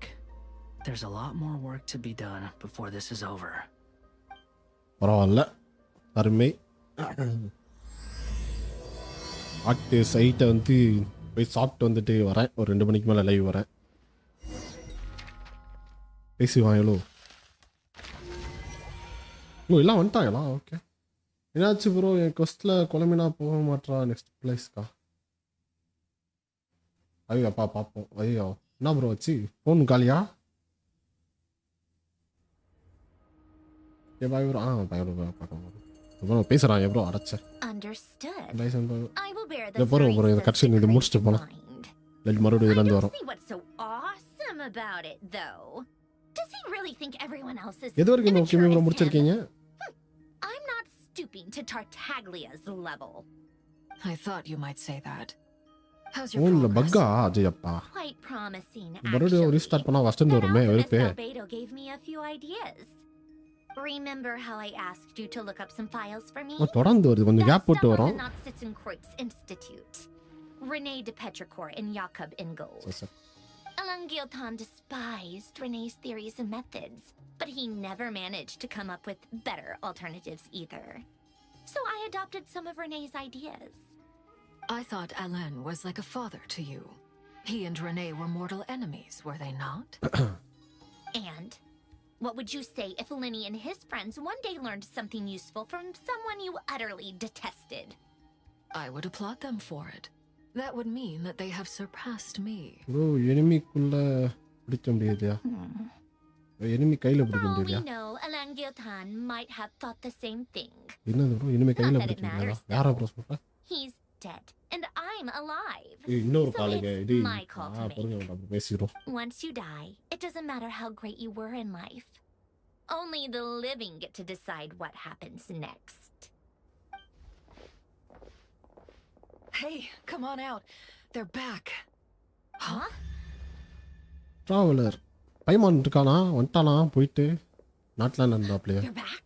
There's a lot more work to be done before this is over. பரவாயில்ல அருமை. Act சைட்டை வந்து போய் சாப்பிட்டு வந்துட்டு வரேன். ஒரு 2 மணிக்கு மேலே லைவ் வரேன். பேசிவாங்களோ? ஓ எல்லாம் வந்துட்டாங்களா? ஓகே. என்னாச்சு ப்ரோ, என் கொஸ்டில் குழம்பினா போக மாட்டா நெக்ஸ்ட் பிளேஸ்க்கா? ஐயோ அப்பா பார்ப்போம். ஐயோ என்ன ப்ரோ வச்சு ஃபோன் காலியா? ஏ பாய் ப்ரோ. பார்க்க பேசுகிறான் எவ்வளோ அடைச்ச போகிறோம் ப்ரோ. இந்த கட்சி இது முடிச்சுட்டு போகலாம். இல்லை மறுபடியும் இதுலேருந்து வரும். எது வரைக்கும் ஓகே ப்ரோ முடிச்சிருக்கீங்க? Stooping to Tartaglia's level. I thought you might say that. How's your progress? Bugga ajayappa. Quite promising. Marudiyo restart panna first and varume verupe. Albedo gave me a few ideas. Remember how I asked you to look up some files for me? Thodandu varudhu konja gap pottu varum. Institute. Rene de Petrichor and Jakob Ingold. Elangilton despised Rene's theories and methods, but he never managed to come up with better alternatives either. So I adopted some of Rene's ideas. I thought Alain was like a father to you. He and Rene were mortal enemies, were they not? And what would you say if Lenny and his friends one day learned something useful from someone you utterly detested? I would applaud them for it. That would mean that they have surpassed me. Bro, enemy kulla pidicha mudiyadha. Enemy kaiyila pidikka mudiyadha. We know Elangilton might have thought the same thing. Enna bro, enemy kaiyila pidikka mudiyadha. Yara bro solra? He's dead and I'm alive. Innoru So kaaliga it's idi. my call to make. Porunga pesiro. Once you die, it doesn't matter how great you were in life. Only the living get to decide what happens next. Hey, come on out. They're back. Huh? Traveler. Paiman irukana vantana poitu naatla nandapleya. You're back?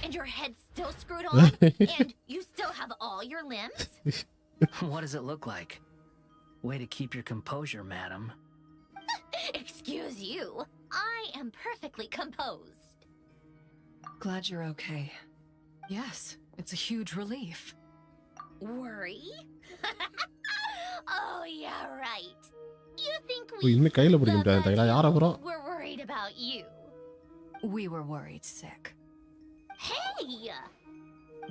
And your head's still screwed on? And you still have all your limbs? What does it look like? Way to keep your composure, madam. Excuse you. I am perfectly composed. Glad you're okay. Yes, it's a huge relief. Worry? Oh, yeah, right. You think inme kaiyila pidikka mudiyadha yara bro? We're worried about you. We were worried sick. Hey!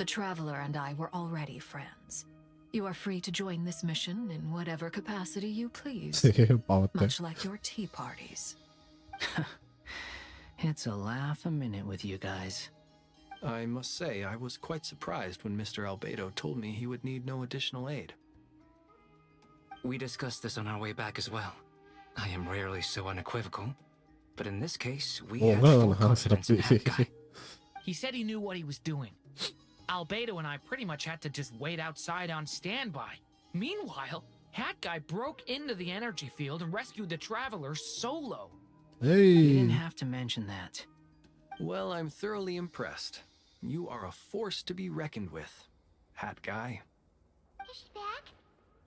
The Traveler and I were already friends. You are free to join this mission in whatever capacity you please. Much like your tea parties. It's a laugh a minute with you guys. I must say, I was quite surprised when Mr. Albedo told me he would need no additional aid. We discussed this on our way back as well. I am rarely so unequivocal, but in this case, we have full confidence in that guy. He said he knew what he was doing. Albedo and I pretty much had to just wait outside on standby. Meanwhile, Hat Guy broke into the energy field and rescued the Traveler solo. Hey! You didn't have to mention that. Well, I'm thoroughly impressed. You are a force to be reckoned with, Hat Guy. Is she back?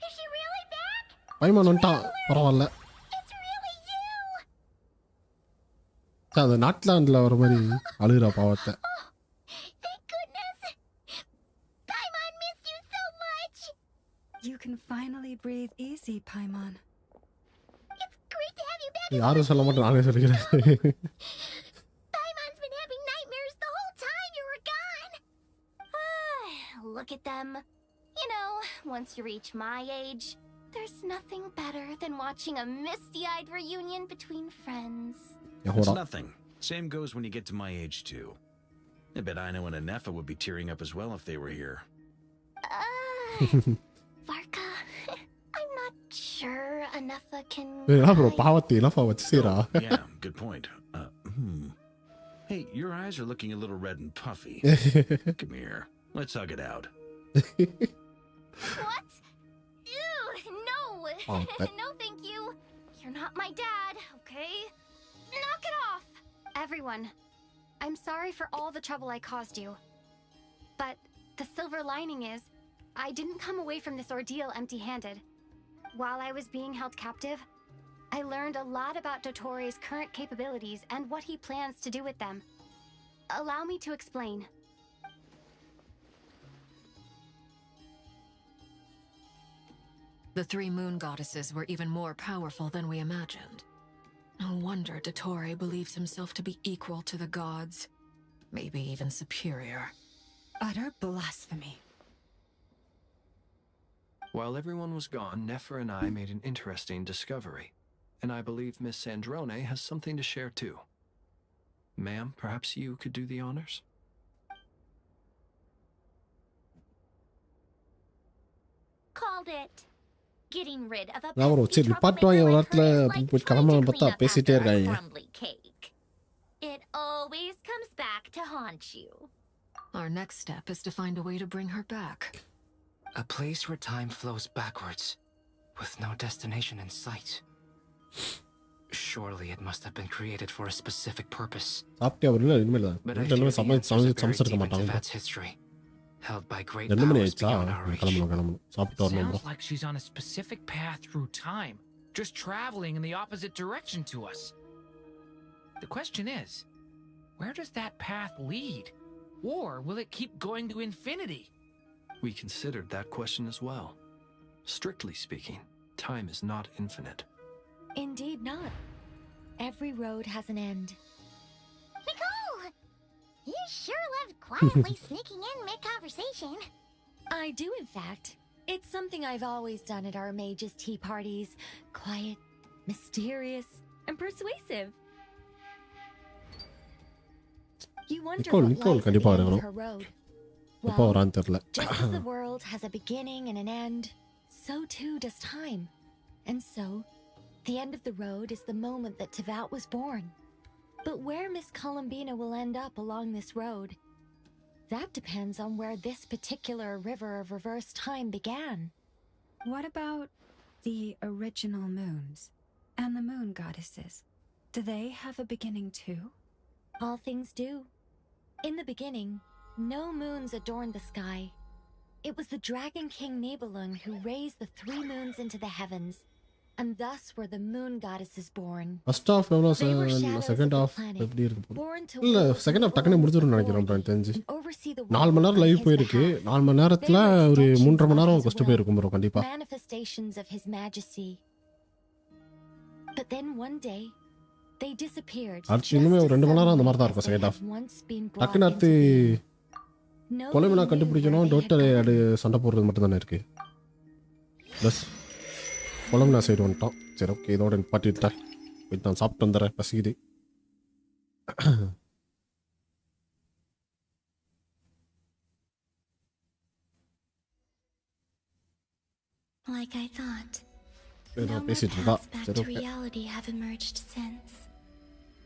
Is she really back? Paiman vanta paravalla. It's really you! அந்த நாட்லாண்ட்ல வர மாதிரி அழுகுறா பாவத்தை. Thank goodness! Paimon missed you so much! You can finally breathe easy, Paimon. It's great to have you back. யாரும் சொல்ல மாட்டேன், நானே சொல்லிக்கிறேன். Paimon's been having nightmares the whole time you were gone. Look at them. You know, once you reach my age, there's nothing better than watching a misty-eyed reunion between friends. It's nothing. Same goes when you get to my age, too. I bet Aino and Anefa would be tearing up as well if they were here. Varka, I'm not sure Anefa can... bro, பாவத்தை Anefa வச்சு செய்றா. Yeah, good point. Hey, your eyes are looking a little red and puffy. Come here. Let's hug it out. What? Ew, no. No, thank you. You're not my dad, okay? Knock it off. Everyone, I'm sorry for all the trouble I caused you. But the silver lining is, I didn't come away from this ordeal empty-handed. While I was being held captive, I learned a lot about Dottoro's current capabilities and what he plans to do with them. Allow me to explain. The three moon goddesses were even more powerful than we imagined. No wonder Dottore believes himself to be equal to the gods, maybe even superior. Utter blasphemy. While everyone was gone, Nefer and I made an interesting discovery, and I believe Miss Sandrone has something to share too. Ma'am, perhaps you could do the honors? Called it. Getting rid of a நான் bro சரி பாட்டுவாங்க ஒரு இடத்துல போய் கிளம்பலாம் பார்த்தா பேசிட்டே இருக்காங்க. crumbly cake. It always comes back to haunt you. Our next step is to find a way to bring her back. A place where time flows backwards, with no destination in sight. Surely it must have been created for a specific purpose. சாப்பிட்டே வரல இனிமேல் தான். But I வீட்ல fear எல்லாமே the answers are buried சமைச்சிருக்க deep into மாட்டாங்க. Vat's history, held by great 2 money powers ஆயிடுச்சா beyond our reach. கிளம்பணும் சாப்பிட்டு வரணும் bro. Sounds like she's on a specific path through time, just traveling in the opposite direction to us. The question is, where does that path lead? Or will it keep going to infinity? We considered that question as well. Strictly speaking, time is not infinite. Indeed not. Every road has an end. Nicole! You sure loved quietly sneaking in mid-conversation. I do, in fact. It's something I've always done at our mages' tea parties. Quiet, mysterious, and persuasive. You wonder what lies at the end of her road. எப்போ வரான்னு தெரியல. Just as the world has a beginning and an end, so too does time. And so, the end of the road is the moment that Tevat was born. But where Miss Columbina will end up along this road, that depends on where this particular river of reverse time began. What about the original moons and the moon goddesses? Do they have a beginning too? All things do. In the beginning, no moons adorned the sky. It was the Dragon King Nibelung who raised the 3 moons into the heavens, and thus were the moon goddesses born. First half எவ்வளோ second half எப்படி இருக்கு போகுது? இல்லை second half டக்குனு முடிஞ்சிரும்னு நினைக்கிறேன் bro தெரிஞ்சு. 4 மணி நேரம் live போயிருக்கு. 4 மணி நேரத்தில் ஒரு 3.5 மணி நேரம் கொஸ்ட் போயிருக்கும் bro கண்டிப்பா. Manifestations of his majesty. But then one day, they disappeared. அடுத்து இன்னுமே ஒரு 2 மணி நேரம் அந்த மாதிரி தான் இருக்கும் செகண்ட் half. டக்குன்னு அடுத்து கொலைமனா கண்டுபிடிக்கணும், டோட்டல் அது சண்டை போடுறது மட்டும் தானே இருக்கு. பஸ் கொலம்னா சைடு வந்துட்டோம். சரி ஓகே இதோட நிப்பாட்டிட்டேன். போய் நான் சாப்பிட்டு வந்துடுறேன் பசிக்குது. Like I thought. ஏதோ பேசிட்டு இருக்கா. Back சரி to okay. reality have emerged since.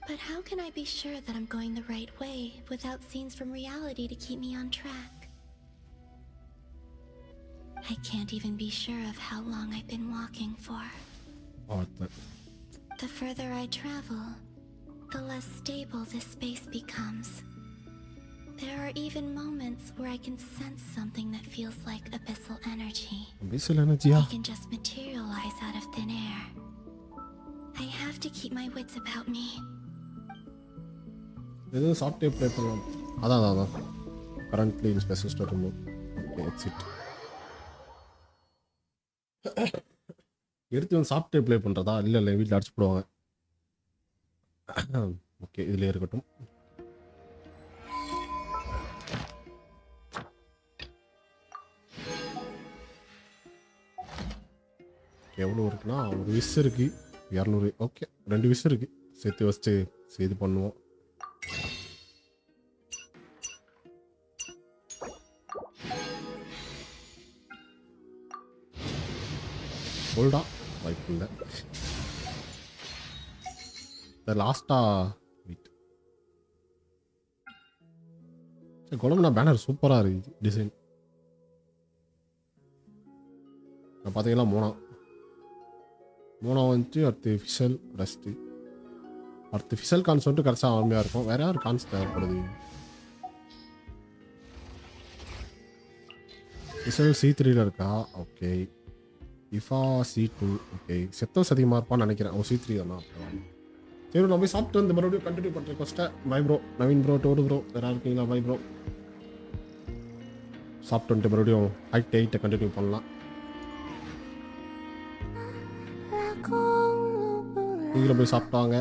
But how can I be sure that I'm going the right way without scenes from reality to keep me on track? I can't even be sure of how long I've been walking for. The further I travel, the less stable this space becomes. There are even moments where I can sense something that feels like abyssal energy. Abyssal energy, yeah. It can just materialize out of thin air. I have to keep my wits about me. ஏதோ software play பண்ணலாம். அதான் currently in special store remove. Okay exit. எடுத்து வந்து software play பண்ணுறதா? இல்லை வீட்டில் அடிச்சு போடுவாங்க. ஓகே இதில் இருக்கட்டும். எவ்வளோ இருக்குன்னா ஒரு விஸ் இருக்குது 200. ஓகே 2 விஸ் இருக்குது. சேர்த்து வச்சு இது பண்ணுவோம். ஹோல்டா வாய்ப்பு இல்லை. இந்த லாஸ்டா வெயிட். சரி கொலம்பனா பேனர் சூப்பராக இருக்குது டிசைன். பார்த்தீங்கன்னா மோனா வந்துட்டு ஆர்டிஃபிஷியல் ரஸ்ட்டு. ஆர்டிஃபிஷியல் கான்ஸ் வந்துட்டு கரெக்டாக அருமையாக இருக்கும். வேற யார் கான்ஸ் தேவைப்படுது? ஃபிஷல் C3ல இருக்கா? ஓகே. இஃபா C2. ஓகே. செத்தோஸ் அதிகமாக இருப்பான்னு நினைக்கிறேன். C3 தானா? சரி நான் போய் சாப்பிட்டு வந்து மறுபடியும் கண்டினியூ பண்ணுறேன் கொஸ்ட்டை. Bye bro. நவீன் ப்ரோ, டோடு ப்ரோ, வேறு இருக்கீங்களா? Bye bro. சாப்பிட்டு வந்துட்டு மறுபடியும் Act 8 கண்டினியூ பண்ணலாம். நீங்களும் போய் சாப்பிட்டாங்க.